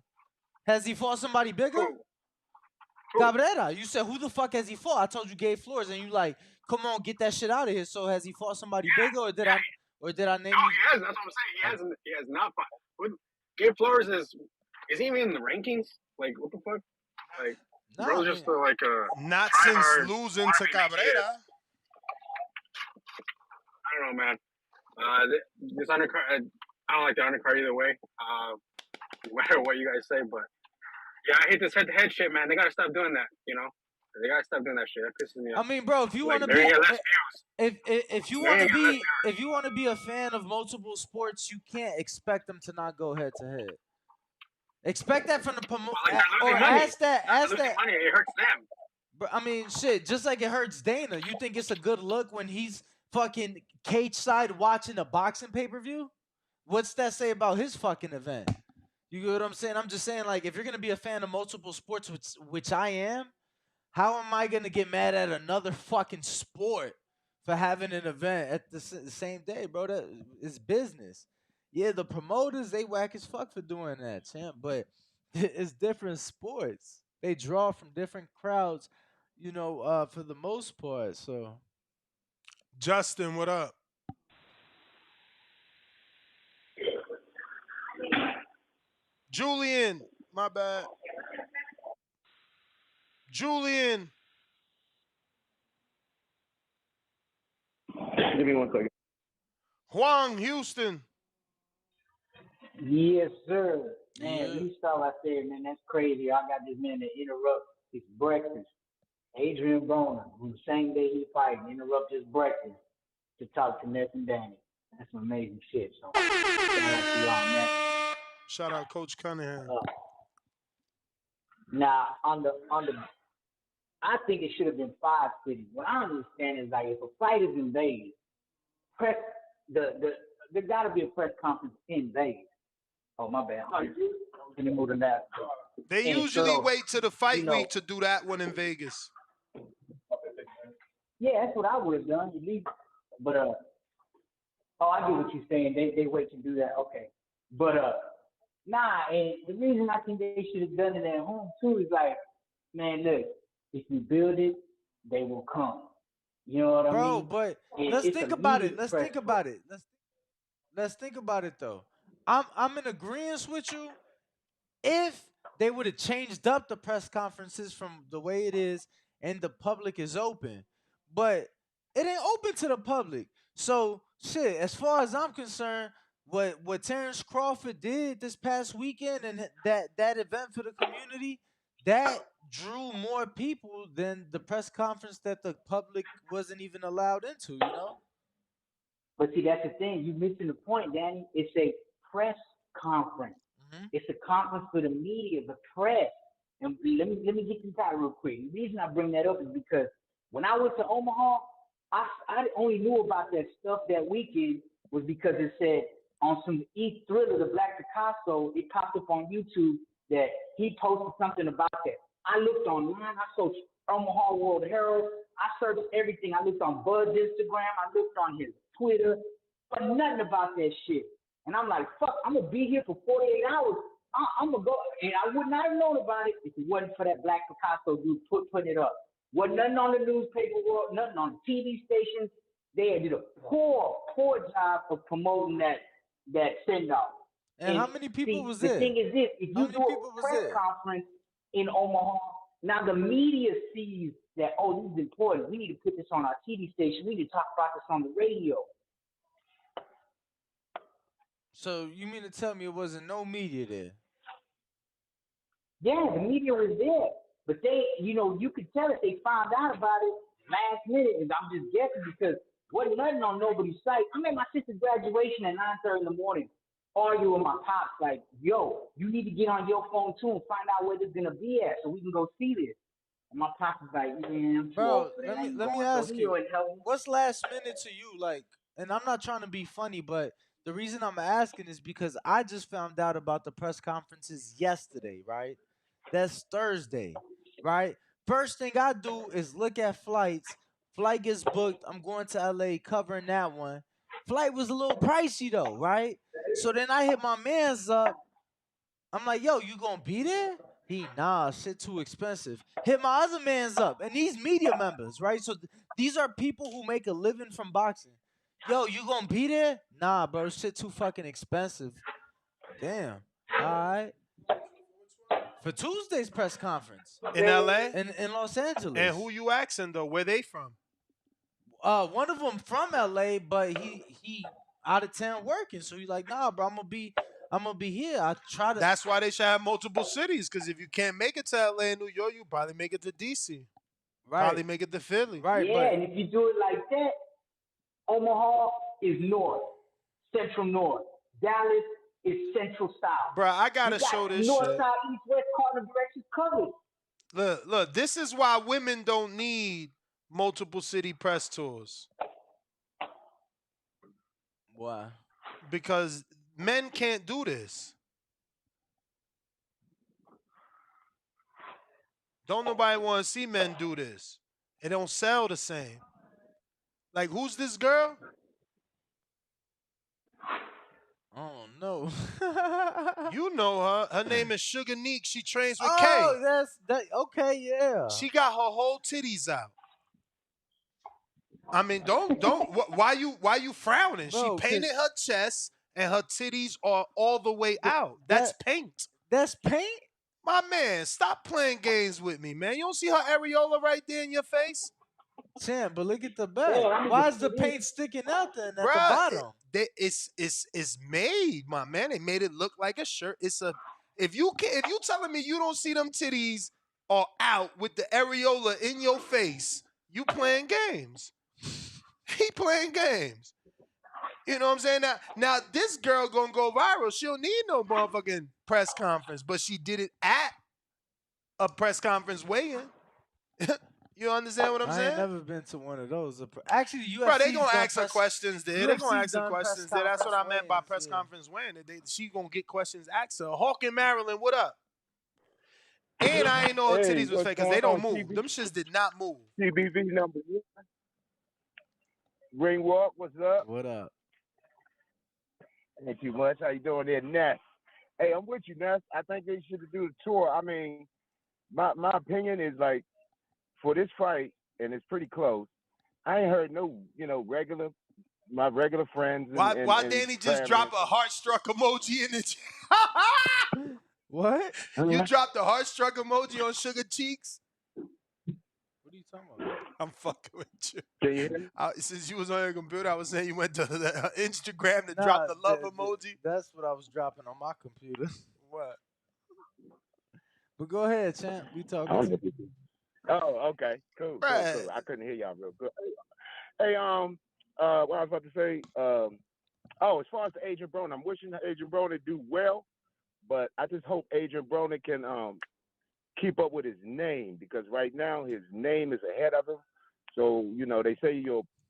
Has he fought somebody bigger? Who? Cabrera. You said, who the fuck has he fought? I told you Gabe Flores, and you like, come on, get that shit out of here. So has he fought somebody bigger, or did I name No, you? he hasn't. That's what I'm saying. He has not fought. Gabe Flores is he even in the rankings? Like, what the fuck? Like, bro's just like a not since losing to Cabrera. I don't know, man. This undercard, I don't like the undercard either way. No matter what you guys say, but yeah, I hate this head-to-head shit, man. They gotta stop doing that. You know, they gotta stop doing that shit. That pisses me off. I mean, bro, if you want to be, if you want to be a fan of multiple sports, you can't expect them to not go head to head. Expect that from the promoter, or ask that. Money, it hurts them. But I mean, shit. Just like it hurts Dana. You think it's a good look when he's fucking cage side watching a boxing pay-per-view? What's that say about his fucking event? You get what I'm saying? I'm just saying, like, if you're gonna be a fan of multiple sports, which I am, how am I gonna get mad at another fucking sport for having an event at the same day, bro? That is business. Yeah, the promoters, they whack as fuck for doing that, champ. But it's different sports. They draw from different crowds, you know, for the most part. So, Justin, what up? Julian, my bad. Julian. Give me 1 second. Juan, Houston. Yes, sir. Man, you stop right there, man. That's crazy. I got this man to interrupt his breakfast. Adrian Broner, who the same day he fighting, interrupt his breakfast to talk to Ness and Danny. That's some amazing shit. So shout out to y'all on that. Shout out Coach Cunningham. Now on the I think it should have been 5 cities. What I understand is, like, if a fight is in Vegas, there gotta be a press conference in Vegas. Oh, my bad. Any more than that? They usually wait to the fight week to do that one in Vegas. Yeah, that's what I would have done. But I get what you're saying. They wait to do that. Okay. But nah, and the reason I think they should have done it at home too is, like, man, look, if you build it, they will come. You know what I mean? Bro, but let's think about it. Let's think about it. Let's think about it though. I'm in agreement with you. If they would have changed up the press conferences from the way it is and the public is open, but it ain't open to the public. So shit, as far as I'm concerned, what Terence Crawford did this past weekend and that event for the community, that drew more people than the press conference that the public wasn't even allowed into, you know? But see, that's the thing. You're missing the point, Danny. It's a press conference. Mm-hmm. It's a conference for the media, the press. And let me get this out real quick. The reason I bring that up is because when I went to Omaha, I only knew about that stuff that weekend was because it said on some Thriller, the Black Picasso, it popped up on YouTube that he posted something about that. I looked online. I searched Omaha World Herald. I searched everything. I looked on Bud's Instagram. I looked on his Twitter. But nothing about that shit. And I'm like, fuck, I'm going to be here for 48 hours. I'm going to go. And I would not have known about it if it wasn't for that Black Picasso dude putting it up. Wasn't nothing on the newspaper world, nothing on the TV stations. They did a poor job of promoting that send-off. And how many people was there? The thing is this, if you do a press conference in Omaha, now the media sees that, oh, this is important. We need to put this on our TV station. We need to talk about this on the radio. So you mean to tell me it wasn't no media there? Yeah, the media was there. But they, you could tell if they found out about it last minute, and I'm just guessing because wasn't nothing on nobody's site. I'm at my sister's graduation at 9:30 in the morning argue with my pops like, yo, you need to get on your phone too and find out where this is gonna be at so we can go see this. And my pops is like, man, I'm too old Bro, for that. let I me ain't let me going. So ask he you, always helped me. what's last minute to you? Like, and I'm not trying to be funny, but the reason I'm asking is because I just found out about the press conferences yesterday, right? That's Thursday, right? First thing I do is look at flights. Flight gets booked. I'm going to LA covering that one. Flight was a little pricey though, right? So then I hit my man's up. I'm like, yo, you gonna be there? He, nah, shit too expensive. Hit my other man's up. And these media members, right? So these are people who make a living from boxing. Yo, you gonna be there? Nah, bro, shit too fucking expensive. Damn. All right. For Tuesday's press conference In LA? in Los Angeles. And who you asking though? Where they from? One of them from LA, but he out of town working. So he's like, nah, bro, I'm gonna be here. I try to. That's why they should have multiple cities. Because if you can't make it to LA and New York, you probably make it to DC. Probably Right, make it to Philly. right, Yeah, but and if you do it like that, Omaha is north, central north. Dallas is central south. Bro, I You gotta got show this north, shit. south, east, west, cardinal directions covered. Look, this is why women don't need multiple city press tours. why? Because men can't do this. Don't nobody want to see men do this. It don't sell the same. Like, who's this girl? I don't know. You know her. Her name is Sugar Neek. She trains with K. Oh, that's that. Okay, yeah. She got her whole titties out. I mean, don't. Why you frowning? She Bro, painted her chest and her titties are all the way out. That's paint. That's paint. My man, stop playing games with me, man. You don't see her areola right there in your face? Champ, but look at the back. Yeah, Why is the paint sticking out then at the Bruh, bottom? it's made, my man. They made it look like a shirt. It's a if you telling me you don't see them titties are out with the areola in your face, you playing games. He playing games. You know what I'm saying? Now this girl gonna go viral. She don't need no motherfucking press conference, but she did it at a press conference weigh-in. You understand what I'm I saying? ain't never been to one of those. Actually, UFC's Bro, they gonna done ask her press, questions there. They UFC's gonna ask her done press questions there. That's what I conference meant by weigh-ins, press yeah. conference when she gonna get questions asked her. Hawk in Maryland, what up? And I ain't know her Hey, titties was what's fake because going they don't on, move. Them shits did not move. TBV number one. Ring Walk, what's up? What up? Ain't too much. How you doing there, Ness? Hey, I'm with you, Ness. I think they should do the tour. I mean, my opinion is like for this fight, and it's pretty close. I ain't heard no, my regular friends Why and Danny just family. drop a heart struck emoji in the chat? What? You dropped the heart struck emoji on Sugar Cheeks? What are you talking about? I'm fucking with you. Can you hear me? Since you was on your computer, I was saying you went to the Instagram to Nah, drop the love emoji. That's what I was dropping on my computer. What? But go ahead, champ. We talking to you. Oh, okay. Cool. I couldn't hear y'all real good. Hey, what I was about to say, as far as Adrian Broner, I'm wishing Adrian Broner to do well, but I just hope Adrian Broner can keep up with his name because right now his name is ahead of him. So, they say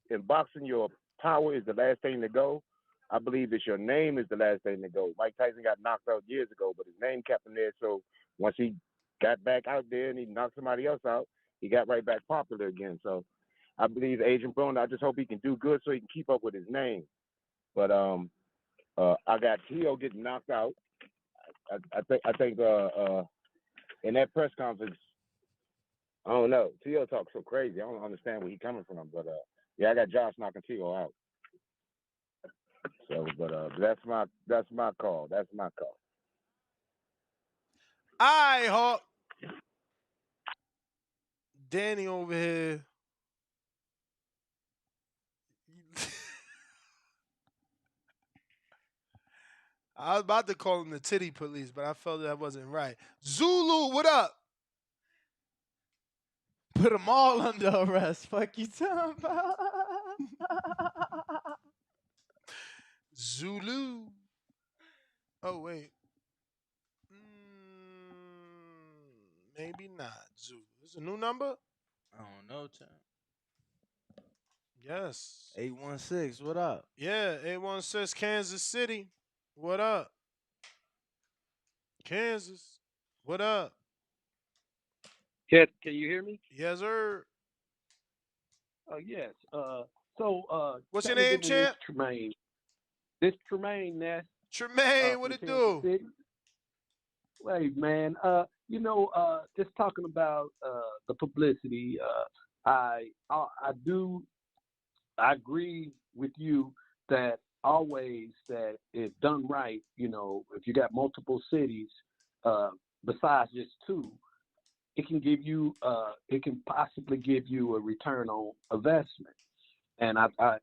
in boxing, your power is the last thing to go. I believe it's your name is the last thing to go. Mike Tyson got knocked out years ago, but his name kept him there. So once he got back out there and he knocked somebody else out, he got right back popular again. So I believe Adrian Broner, I just hope he can do good so he can keep up with his name. But I got Tio getting knocked out. I think in that press conference, I don't know. Tio talks so crazy. I don't understand where he's coming from. But I got Josh knocking Tio out. So, but that's my call. That's my call. All right, Hawk. Danny over here. I was about to call him the titty police, but I felt that wasn't right. Zulu, what up? Put them all under arrest. Fuck you talking about? Zulu. Oh wait, maybe not. Zoo. It's a new number. I don't know, champ. Yes. 816. What up? Yeah. 816 Kansas City. What up, Kansas? What up? Can you hear me? Yes, sir. Yes. What's your Trying to name, get in this champ? Tremaine. This Tremaine Ness Tremaine. What from it Kansas do? City. Hey man, just talking about the publicity. I do I agree with you that always that if done right, if you got multiple cities, uh, besides just two, it can possibly give you a return on investment. And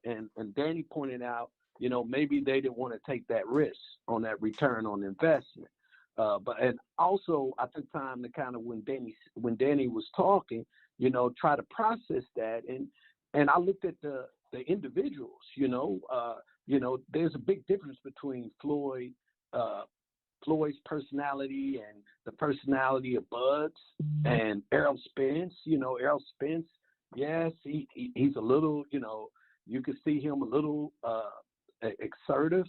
and Danny pointed out, maybe they didn't want to take that risk on that return on investment. But and also I took time to kind of when Danny was talking, try to process that and I looked at the individuals, there's a big difference between uh, Floyd's personality and the personality of Bud's and Errol Spence. Errol Spence, yes, he's a little, you can see him a little assertive,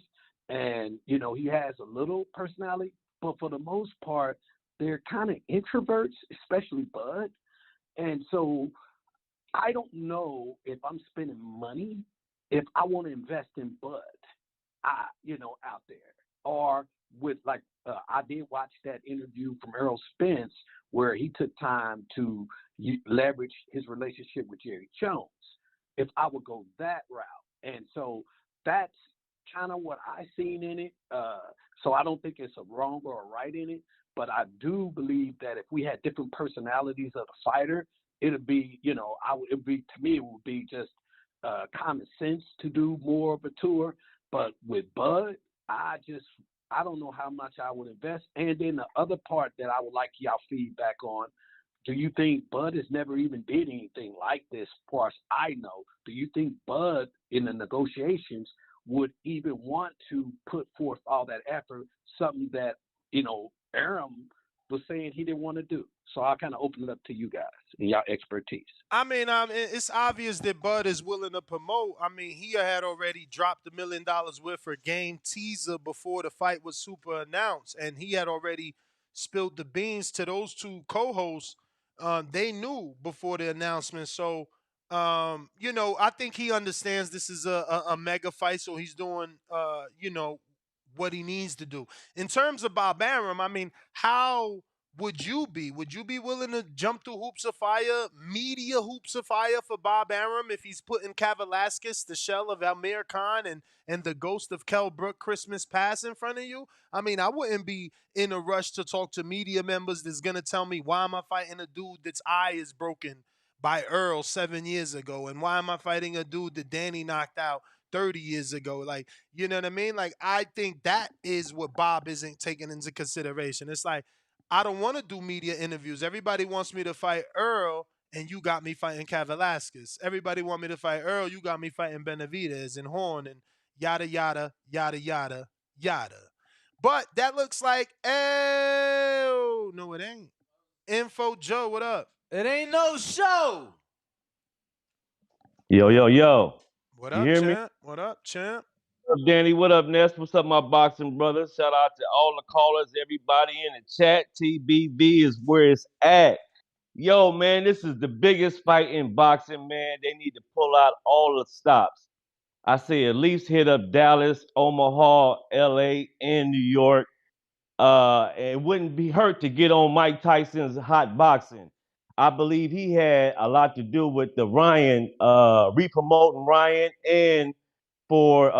and he has a little personality, but for the most part, they're kind of introverts, especially Bud. And so I don't know if I'm spending money if I want to invest in Bud, out there, or with I did watch that interview from Errol Spence where he took time to leverage his relationship with Jerry Jones. If I would go that route, and so that's kind of what I seen in it. So I don't think it's a wrong or a right in it, but I do believe that if we had different personalities of the fighter, it'd be, it'd be to me, it would be just common sense to do more of a tour. But with Bud, I don't know how much I would invest. And then the other part that I would like y'all feedback on, do you think Bud has never even did anything like this, as far as I know? Do you think Bud in the negotiations would even want to put forth all that effort, something that, Aram was saying he didn't want to do? So I'll kind of open it up to you guys and y'all expertise. I mean, it's obvious that Bud is willing to promote. I mean, he had already dropped $1 million worth for game teaser before the fight was super announced, and he had already spilled the beans to those two co-hosts. They knew before the announcement, so I think he understands this is a mega fight, so he's doing what he needs to do. In terms of Bob Arum, I mean, how would you be? Would you be willing to jump through hoops of fire, media hoops of fire for Bob Arum if he's putting Kavalaskis, the shell of Amir Khan, and the ghost of Kell Brook Christmas Pass in front of you? I mean, I wouldn't be in a rush to talk to media members that's gonna tell me why am I fighting a dude that's eye is broken by Earl 7 years ago, and why am I fighting a dude that Danny knocked out 30 years ago? Like, you know what I mean? Like, I think that is what Bob isn't taking into consideration. It's like, I don't want to do media interviews. Everybody wants me to fight Earl, and you got me fighting Kavalaskis. Everybody want me to fight Earl, you got me fighting Benavidez and Horn and yada yada yada yada yada. But that looks like no, it ain't. Info Joe, what up? It ain't no show. Yo, yo, yo. What You up, hear me? champ? What up, champ? What up, Danny? What up, Ness? What's up, my boxing brothers? Shout out to all the callers, everybody in the chat. TBV is where it's at. Yo, man, this is the biggest fight in boxing, man. They need to pull out all the stops. I say at least hit up Dallas, Omaha, LA, and New York. It wouldn't be hurt to get on Mike Tyson's hot boxing. I believe he had a lot to do with the Ryan, re-promoting Ryan, and for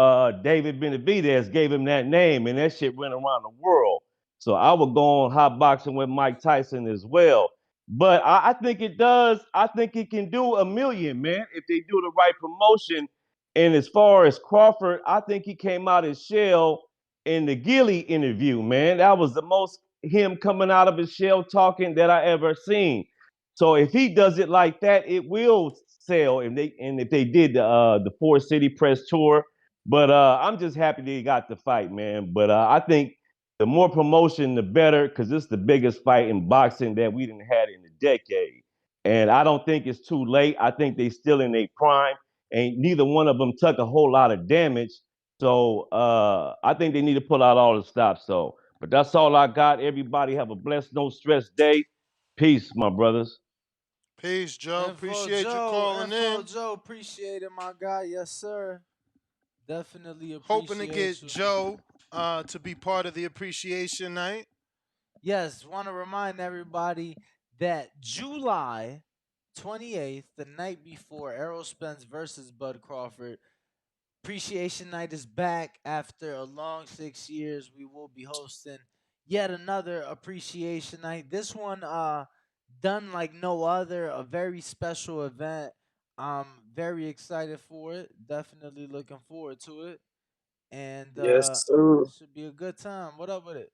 David Benavidez gave him that name, and that shit went around the world. So I would go on hot boxing with Mike Tyson as well. But I think it does. I think it can do a million, man, if they do the right promotion. And as far as Crawford, I think he came out his shell in the Gilly interview, man. That was the most him coming out of his shell talking that I ever seen. So if he does it like that, it will sell. If they did the four city press tour, but I'm just happy they got the fight, man. But I think The more promotion, the better, because it's the biggest fight in boxing that we didn't had in a decade. And I don't think it's too late. I think they still in their prime, and neither one of them took a whole lot of damage. So I think they need to pull out all the stops. So, but that's all I got. Everybody have a blessed, no stress day. Peace, my brothers. Peace, Joe. Appreciate you calling Info in. Joe, appreciate it, my guy. Yes, sir. Definitely Hoping to appreciate get you. Joe to be part of the appreciation night. Yes, want to remind everybody that July 28th, the night before Errol Spence versus Bud Crawford, Appreciation Night is back after a long 6 years. We will be hosting yet another Appreciation Night. This one done like no other, a very special event. I'm very excited for it. Definitely looking forward to it. And Yes, sir. it should be a good time. What up with it?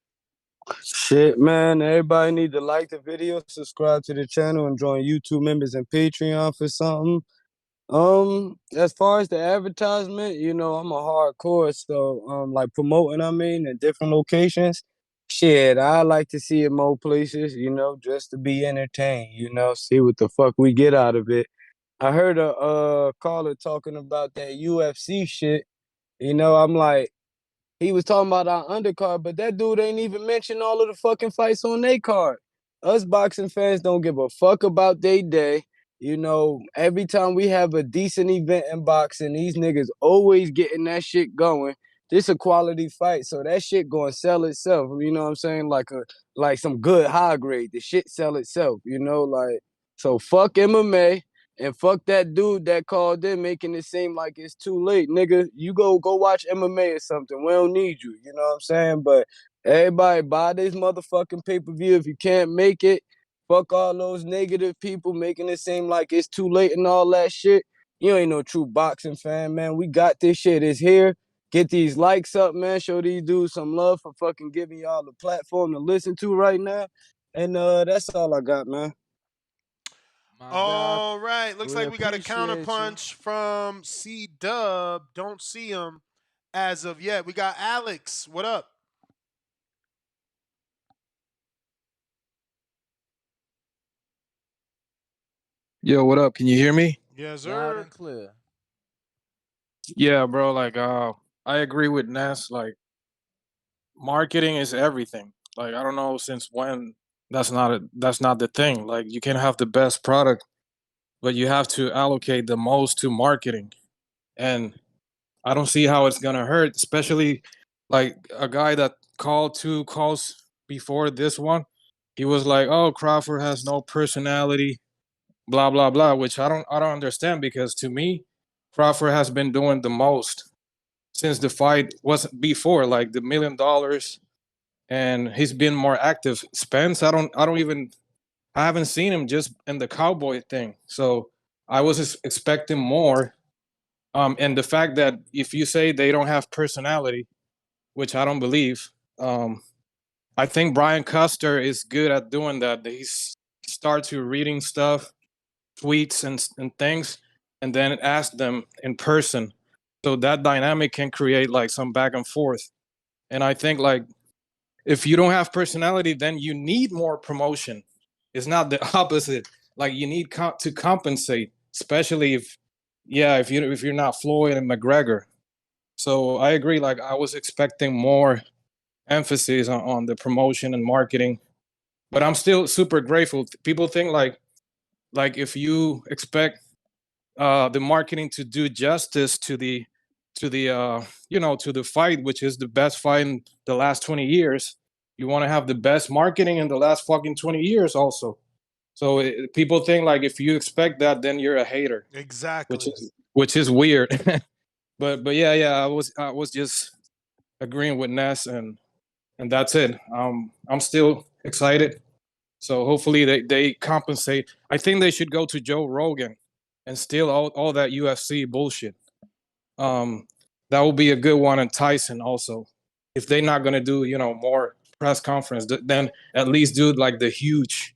Shit, man. Everybody need to like the video, subscribe to the channel, and join YouTube members and Patreon for something. As far as the advertisement, I'm a hardcore, so like promoting, in different locations. Shit, I like to see it more places, just to be entertained, see what the fuck we get out of it. I heard a caller talking about that UFC shit. I'm like, he was talking about our undercard, but that dude ain't even mentioned all of the fucking fights on their card. Us boxing fans don't give a fuck about their day. Every time we have a decent event in boxing, these niggas always getting that shit going. This a quality fight, so that shit gonna sell itself. You know what I'm saying? Like some good high grade. The shit sell itself. So fuck MMA. And fuck that dude that called in making it seem like it's too late. Nigga, you go watch MMA or something. We don't need you. You know what I'm saying? But everybody buy this motherfucking pay-per-view. If you can't make it, fuck all those negative people making it seem like it's too late and all that shit. You ain't no true boxing fan, man. We got this shit. It's here. Get these likes up, man. Show these dudes some love for fucking giving y'all the platform to listen to right now. And that's all I got, man. My God, All right. Looks we like we got a appreciate you. counterpunch from C Dub. Don't see him as of yet. We got Alex. What up? Yo, what up? Can you hear me? Yes, Loud sir. and clear. Yeah, bro. Like, I agree with Ness. Like, marketing is everything. Like, I don't know since when that's not the thing. Like, you can have the best product, but you have to allocate the most to marketing. And I don't see how it's gonna hurt, especially like a guy that called 2 calls before this one. He was like, "Oh, Crawford has no personality." Blah blah blah, which I don't understand because to me, Crawford has been doing the most since the fight was before, like the $1 million, and he's been more active. Spence, I haven't seen him just in the cowboy thing, so I was expecting more. And the fact that if you say they don't have personality, which I don't believe, I think Brian Custer is good at doing that. He starts to reading stuff, tweets and things, and then ask them in person. So that dynamic can create like some back and forth. And I think like if you don't have personality, then you need more promotion. It's not the opposite. Like you need to compensate, especially if you're not Floyd and McGregor. So I agree. Like I was expecting more emphasis on the promotion and marketing, but I'm still super grateful. People think like if you expect the marketing to do justice to the fight, which is the best fight in the last 20 years. You want to have the best marketing in the last fucking 20 years also. So people think like if you expect that, then you're a hater, Exactly. which is weird. but yeah, I was just agreeing with Ness, and that's it. I'm still excited. So hopefully they compensate. I think they should go to Joe Rogan and steal all that UFC bullshit. Um, that will be a good one. And Tyson also. If they're not gonna do more press conference, then at least do like the huge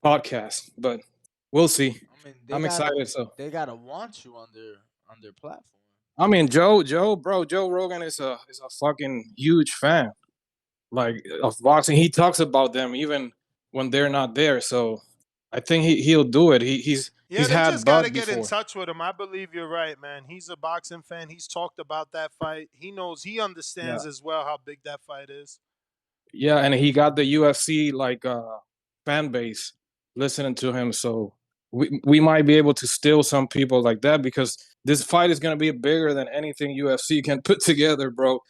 podcast. But we'll see. I mean, I'm excited. So they gotta want you on their platform. I mean, Joe Rogan is a fucking huge fan. like of boxing. He talks about them even when they're not there. So I think he'll do it. Yeah, He's they had just got to bug get in before. touch with him. I believe you're right, man. He's a boxing fan. He's talked about that fight. He knows, he Yeah, understands as well how big that fight is. yeah, and he got the UFC like fan base listening to him. So we might be able to steal some people like that because this fight is gonna be bigger than anything UFC can put together, bro.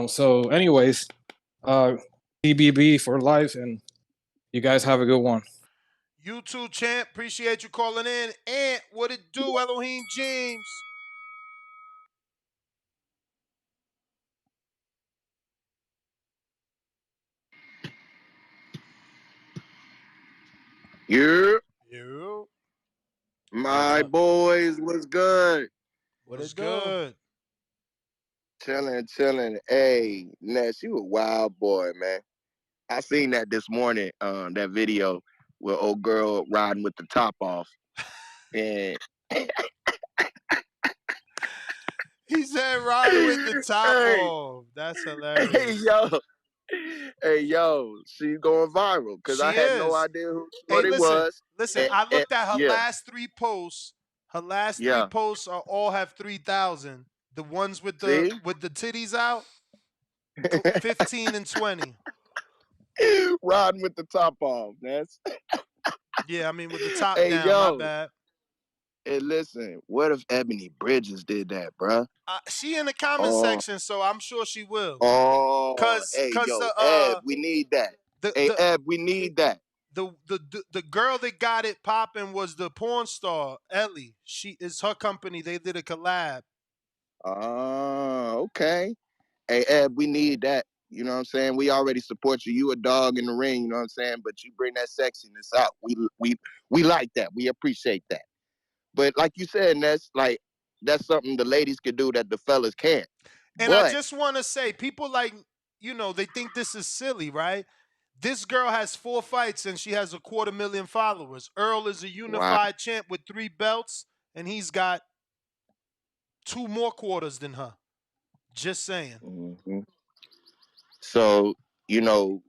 So anyways, uh, TBB for life, and you guys have a good one. You too, champ. Appreciate you calling in. And what it do, Elohim James? Yeah, You. my boys was good. What What's it do? good? Chilling. Hey, Ness, you a wild boy, man. I seen that this morning, that video with old girl riding with the top off. And He said riding with the top hey, off. That's hey, hilarious. yo, she's going viral because I She had no is. idea who Hey, it listen. was. Listen, And, I looked at her yeah, last three posts. Her last three yeah. posts all have 3,000. The ones with the See, titties out, 15 and 20. riding with the top off, Ness. Yeah, I mean with the top Hey, down, my yo, bad. hey, listen, what if Ebony Bridges did that, bruh? She in the comment Oh, section, so I'm sure she will. oh, Cause hey, cause yo, Eb, we need that. the Hey, the Eb, we need that. the girl that got it popping was the porn star Ellie. She is her company. They did a collab. Oh, okay. Hey, Eb, we need that. You know what I'm saying? We already support you. You a dog in the ring, you know what I'm saying? But you bring that sexiness out. We like that. We appreciate that. But like you said, that's something the ladies could do that the fellas can't. And I But just want to say, people like, they think this is silly, right? This girl has 4 fights and she has 250,000 followers. Earl is a wow. unified champ with 3 belts, and he's got 2 more quarters than her. Just saying. Mm-hmm. So,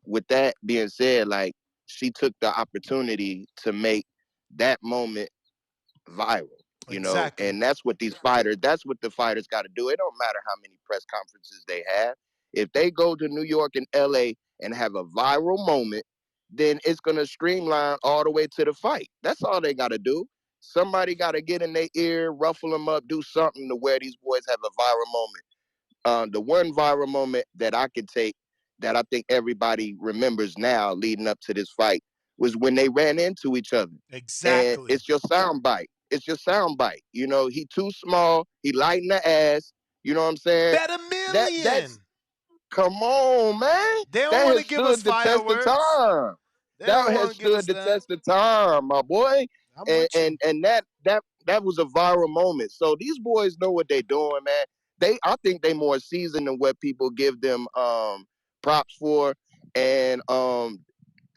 with that being said, like she took the opportunity to make that moment viral, Exactly. and that's what the fighters got to do. It don't matter how many press conferences they have. If they go to New York and LA and have a viral moment, then it's going to streamline all the way to the fight. That's all they got to do. Somebody got to get in their ear, ruffle them up, do something to where these boys have a viral moment. The one viral moment that I could take that I think everybody remembers now leading up to this fight was when they ran into each other. And Exactly. it's your sound bite. It's your sound bite. He too small. He light in the ass. You know what I'm saying? Bet a That's million. come on, man. They don't That want to has give us stood the test of fireworks. time. They That don't has want to give stood us the that. test of time, my boy. I'm And with you. and and that was a viral moment. So these boys know what they're doing, man. I think they more seasoned than what people give them props for. And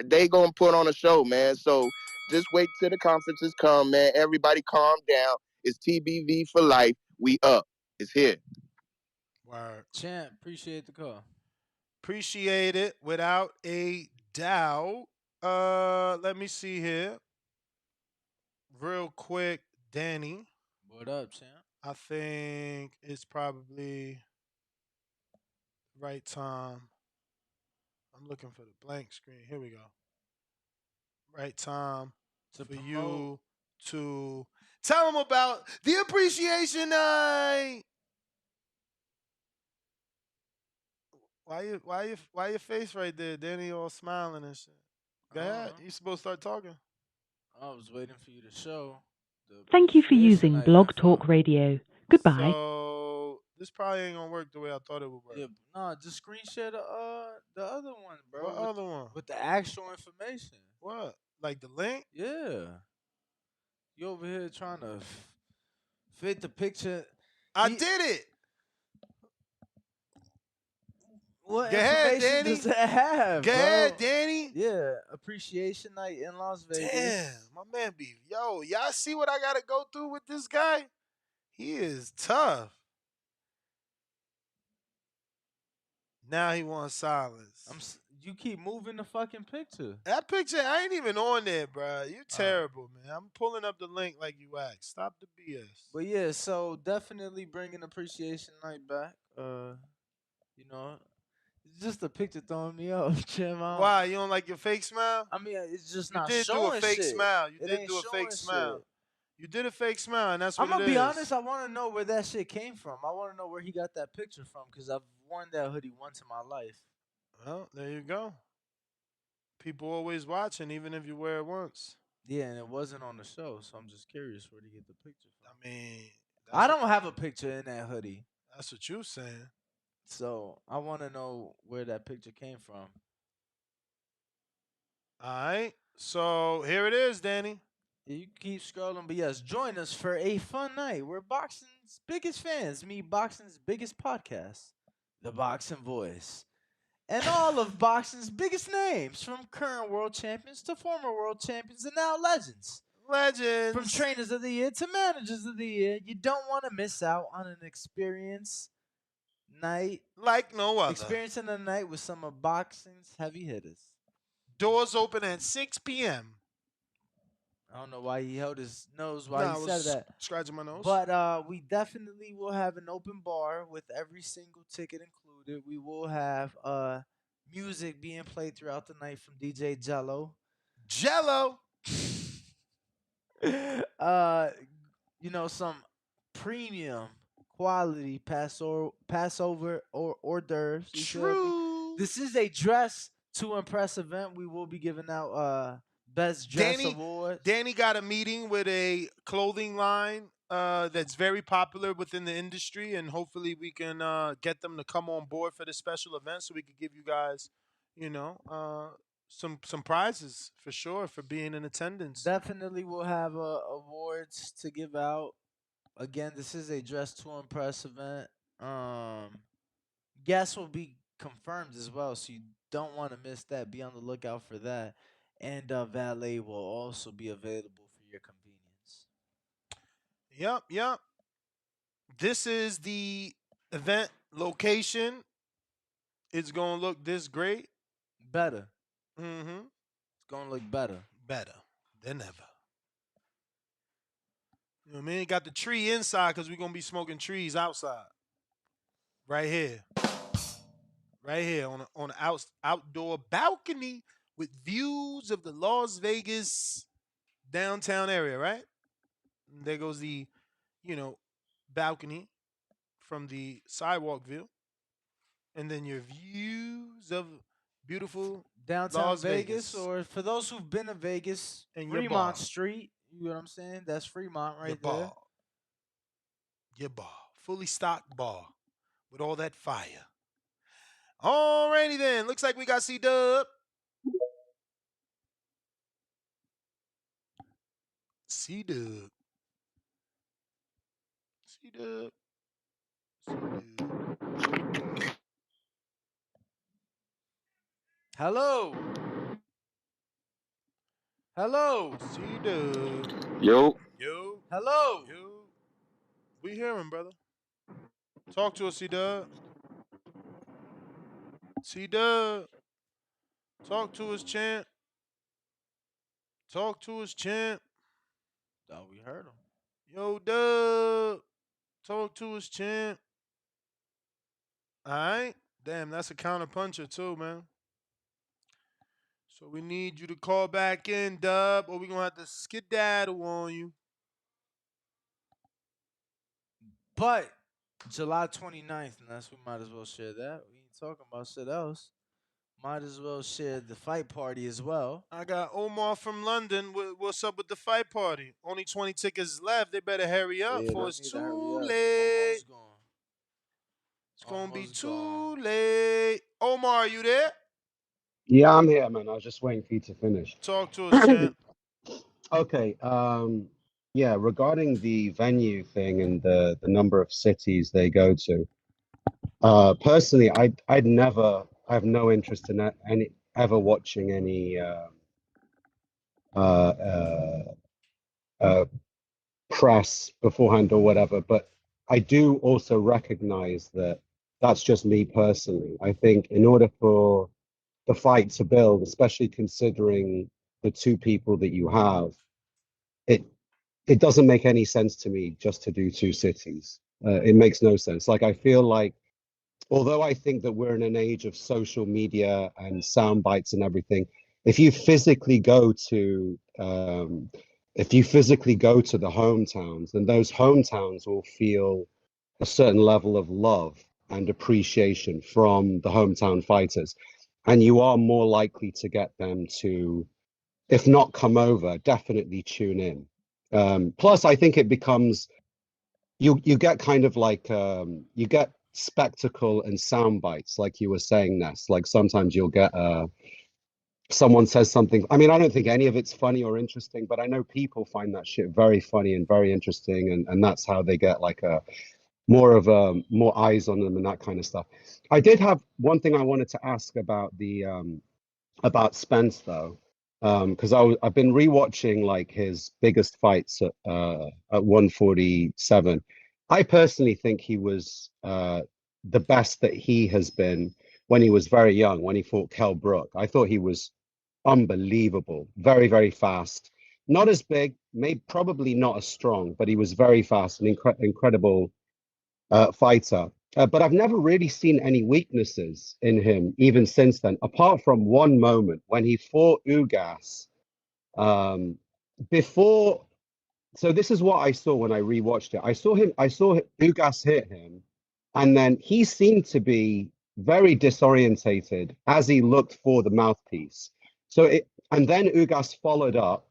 they gonna put on a show, man. So just wait till the conferences come, man. Everybody calm down. It's TBV for life. We up. It's here. Word. Champ, appreciate the call. Appreciate it without a doubt. Let me see here. Real quick, Danny. What up, champ? I think it's probably the right time. I'm looking for the blank screen. Here we go. Right time To for promote. you to tell them about the appreciation night. Why your face right there, Danny, all smiling and shit? Go ahead. You supposed to start talking. I was waiting for you to show the Thank you for appreciation using night Blog info. Talk Radio. Goodbye. So this probably ain't gonna work the way I thought it would work. Yeah, nah, just screen share the other one, bro. What other one? With the actual information. What? Like the link? Yeah. You over here trying to fit the picture. I did it. What Go ahead, information Danny. does that have, Go bro? ahead, Danny. Yeah, appreciation night in Las Vegas. Damn, my man be y'all see what I gotta go through with this guy? He is tough. Now he wants silence. You keep moving the fucking picture. That picture, I ain't even on there, bro. You terrible, man. I'm pulling up the link like you asked. Stop the BS. But yeah, so definitely bringing appreciation night back. You know, it's just a picture throwing me off, Jim. Why? You don't like your fake smile? I mean, it's just You not did do a showing fake shit. smile. You It did ain't do a fake showing smile. shit. You did a fake smile, and that's I'm what it gonna is. be honest. I want to know where that shit came from. I want to know where he got that picture from because I've worn that hoodie once in my life. Well, there you go. People always watching, even if you wear it once. Yeah, and it wasn't on the show, so I'm just curious where to get the picture from. I mean, I don't have a picture in that hoodie. That's what you saying. So I want to know where that picture came from. All right. So here it is, Danny. You keep scrolling, but yes, join us for a fun night. We're boxing's biggest fans, meet boxing's biggest podcast, The Boxing Voice. And all of boxing's biggest names, from current world champions to former world champions and now legends. Legends. From trainers of the year to managers of the year. You don't want to miss out on an experience night. Like no other. Experiencing a night with some of boxing's heavy hitters. Doors open at 6 p.m. I don't know why he held his nose while he said that. Scratching my nose. But we definitely will have an open bar with every single ticket included. We will have music being played throughout the night from DJ Jello. Jello. You know, some premium quality Passover or hors d'oeuvres. True. This is a dress to impress event. We will be giving out best dress awards. Danny got a meeting with a clothing line that's very popular within the industry, and hopefully we can get them to come on board for this special event so we can give you guys, some prizes for sure for being in attendance. Definitely we'll have awards to give out. Again, this is a dress to impress event. Guests will be confirmed as well, so you don't want to miss that. Be on the lookout for that. And valet will also be available for your convenience. Yep. This is the event location. It's going to look this great. Better. Mm-hmm. It's going to look better. Better than ever. You know what I mean? Got the tree inside because we're going to be smoking trees outside. Right here. Right here on an outdoor balcony with views of the Las Vegas downtown area, right? And there goes the, balcony from the sidewalk view. And then your views of beautiful downtown Las Vegas. Or for those who've been to Vegas, and Fremont Street. You know what I'm saying? That's Fremont right there. Your bar. Fully stocked bar with all that fire. Alrighty then. Looks like we got C-Dub. C-Dub. C-Dub. Hello. C-Dub. Yo. Hello. Yo. We hear him, brother. Talk to us, C-Dub. C-Dub. Talk to us, champ. Talk to us, champ. Oh, we heard him. Yo, Dub. Talk to us, champ. All right. Damn, that's a counter puncher too, man. So we need you to call back in, Dub, or we're going to have to skedaddle on you. But July 29th, and that's we might as well share that. We ain't talking about shit else. Might as well share the fight party as well. I got Omar from London. What's up with the fight party? Only 20 tickets left. They better hurry up before it's too late. It's going to be too late. Omar, are you there? Yeah, I'm here, man. I was just waiting for you to finish. Talk to us, champ. Okay. Yeah, regarding the venue thing and the number of cities they go to. Personally, I have no interest in any ever watching any press beforehand or whatever. But I do also recognize that That's just me personally. I think in order for the fight to build, especially considering the two people that you have, it it doesn't make any sense to me just to do two cities. It makes no sense. Like I feel like, although I think that we're in an age of social media and sound bites and everything, if you physically go to if you physically go to the hometowns, then those hometowns will feel a certain level of love and appreciation from the hometown fighters. And you are more likely to get them to, if not come over, definitely tune in. Plus, I think it becomes you get kind of like you get spectacle and sound bites, like you were saying, Ness. Like sometimes you'll get someone says something. I mean, I don't think any of it's funny or interesting, but I know people find that shit very funny and very interesting, and that's how they get like a more eyes on them and that kind of stuff. I did have one thing I wanted to ask about the about Spence though, because I've been rewatching like his biggest fights at 147. I personally think he was the best that he has been when he was very young, when he fought Kell Brook. I thought he was unbelievable, very, very fast. Not as big, maybe probably not as strong, but he was very fast and incredible fighter. But I've never really seen any weaknesses in him, even since then, apart from one moment when he fought Ugas. Um, before, so this is what I saw when I rewatched it. I saw Ugas hit him, and then he seemed to be very disorientated as he looked for the mouthpiece. And then Ugas followed up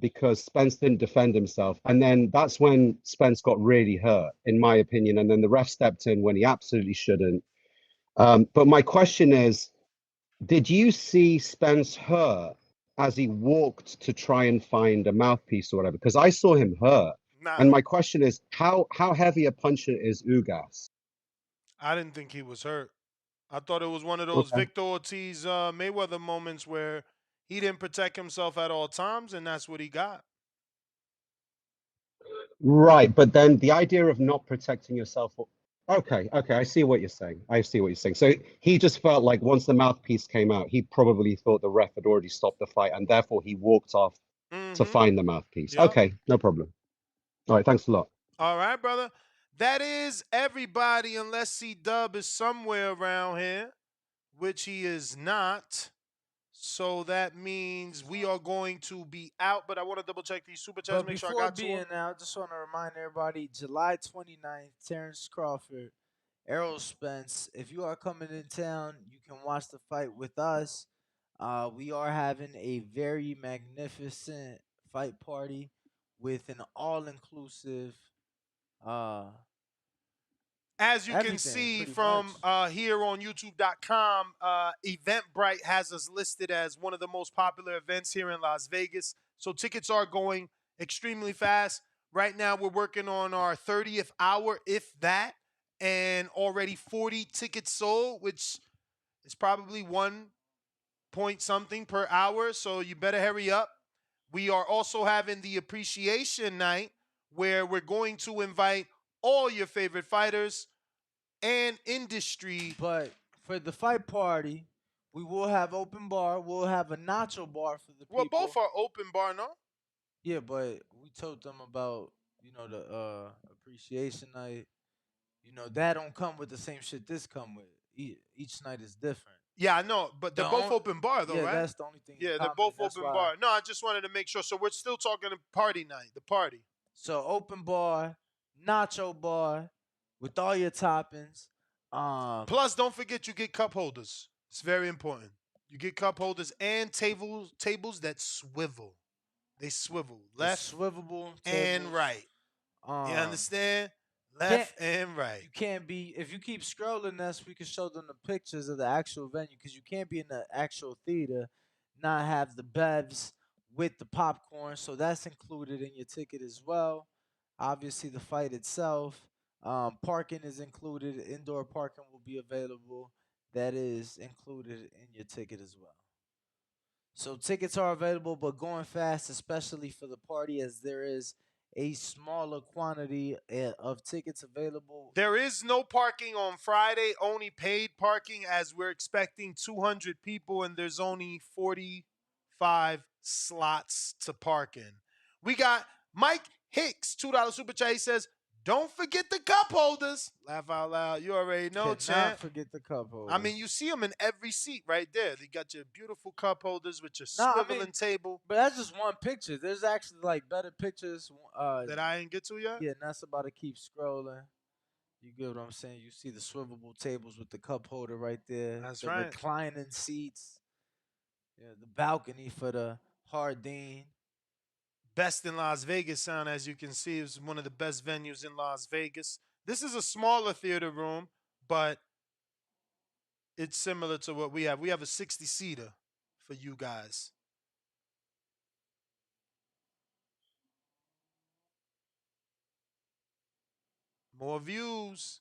because Spence didn't defend himself. And then that's when Spence got really hurt, in my opinion. And then the ref stepped in when he absolutely shouldn't. But my question is, did you see Spence hurt as he walked to try and find a mouthpiece or whatever? Because I saw him hurt. Nah, And my question is, how heavy a puncher is Ugas? I didn't think he was hurt. I thought it was one of those Okay. Victor Ortiz Mayweather moments where he didn't protect himself at all times, and that's what he got. Right, but then the idea of not protecting yourself. Okay, okay, I see what you're saying. I see what you're saying. So he just felt like once the mouthpiece came out, he probably thought the ref had already stopped the fight, and therefore he walked off to Mm-hmm. find the mouthpiece. Yep. Okay, no problem. All right, thanks a lot. All right, brother. That is everybody unless C Dub is somewhere around here, which he is not. So that means we are going to be out, but I want to double check these super chats, But make sure I before got to them. being out, just want to remind everybody July 29th, Terence Crawford, Errol Spence. If you are coming in town, you can watch the fight with us. We are having a very magnificent fight party with an all inclusive uh, As you can everything, see pretty much. from here on YouTube.com, Eventbrite has us listed as one of the most popular events here in Las Vegas. So tickets are going extremely fast. Right now, we're working on our 30th hour, if that, and already 40 tickets sold, which is probably 1 point something per hour. So you better hurry up. We are also having the appreciation night where we're going to invite all your favorite fighters and industry. But for the fight party, we will have open bar. We'll have a nacho bar for the Well, people. both are open bar, no? Yeah, but we told them about the appreciation night. That don't come with the same shit this come with. Each night is different. Yeah, I know, but they're The both on, open bar though, yeah, right? that's the only thing in Yeah, they're common. both That's open why. bar. No, I just wanted to make sure. So we're still talking party night, the party. So open bar, nacho bar, with all your toppings. Plus, don't forget you get cup holders. It's very important. You get cup holders and tables that swivel. They swivel The left swivelable and tables. right. You Um, understand? can't Left and right. you can't be if you keep scrolling us, we can show them the pictures of the actual venue because you can't be in the actual theater, not have the bevs with the popcorn, so that's included in your ticket as well. Obviously, the fight itself, parking is included. Indoor parking will be available. That is included in your ticket as well. So tickets are available, but going fast, especially for the party, as there is a smaller quantity of tickets available. There is no parking on Friday, only paid parking, as we're expecting 200 people and there's only 45 slots to park in. We got Mike Hicks, $2 super chat. He says, don't forget the cup holders. Laugh out loud. You already know, Cannot champ. forget the cup holders. I mean, you see them in every seat right there. You got your beautiful cup holders with your Nah, swiveling table. But that's just one picture. There's actually like better pictures that I ain't get to yet? Yeah, and that's about to keep scrolling. You get what I'm saying? You see the swivelable tables with the cup holder right there. That's the right. reclining seats. Yeah, the balcony for the Hardin. Best in Las Vegas sound, as you can see, is one of the best venues in Las Vegas. This is a smaller theater room, but it's similar to what we have. We have a 60-seater for you guys. More views.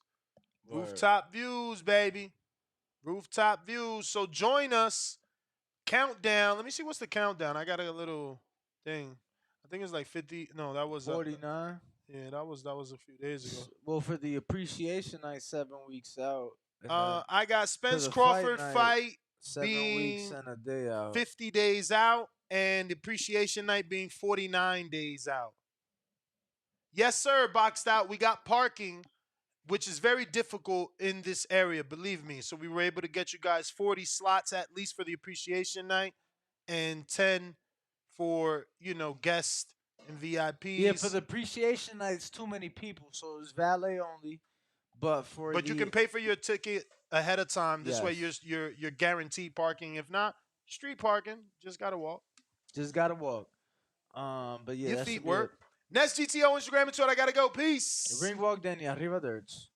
Word. Rooftop views, baby. Rooftop views. So join us. Countdown. Let me see what's the countdown. I got a little thing. I think it's like 50. No, that was 49. Yeah, that was a few days ago. Well, for the appreciation night, 7 weeks out. I got Spence Crawford fight 7 weeks and a day out. 50 days out, and the appreciation night being 49 days out. Yes, sir, boxed out. We got parking, which is very difficult in this area, believe me. So we were able to get you guys 40 slots at least for the appreciation night, and 10 for, guests and VIPs. Yeah, for the appreciation night, it's too many people, so it's valet only. But you can pay for your ticket ahead of time. This way, Yes. you're guaranteed parking. If not, street parking. Just gotta walk. Just gotta walk. But yeah, Your that feet should be work. Next GTO, Instagram, and Twitter. I gotta go. Peace. Ring walk, Danny. Arrivederci.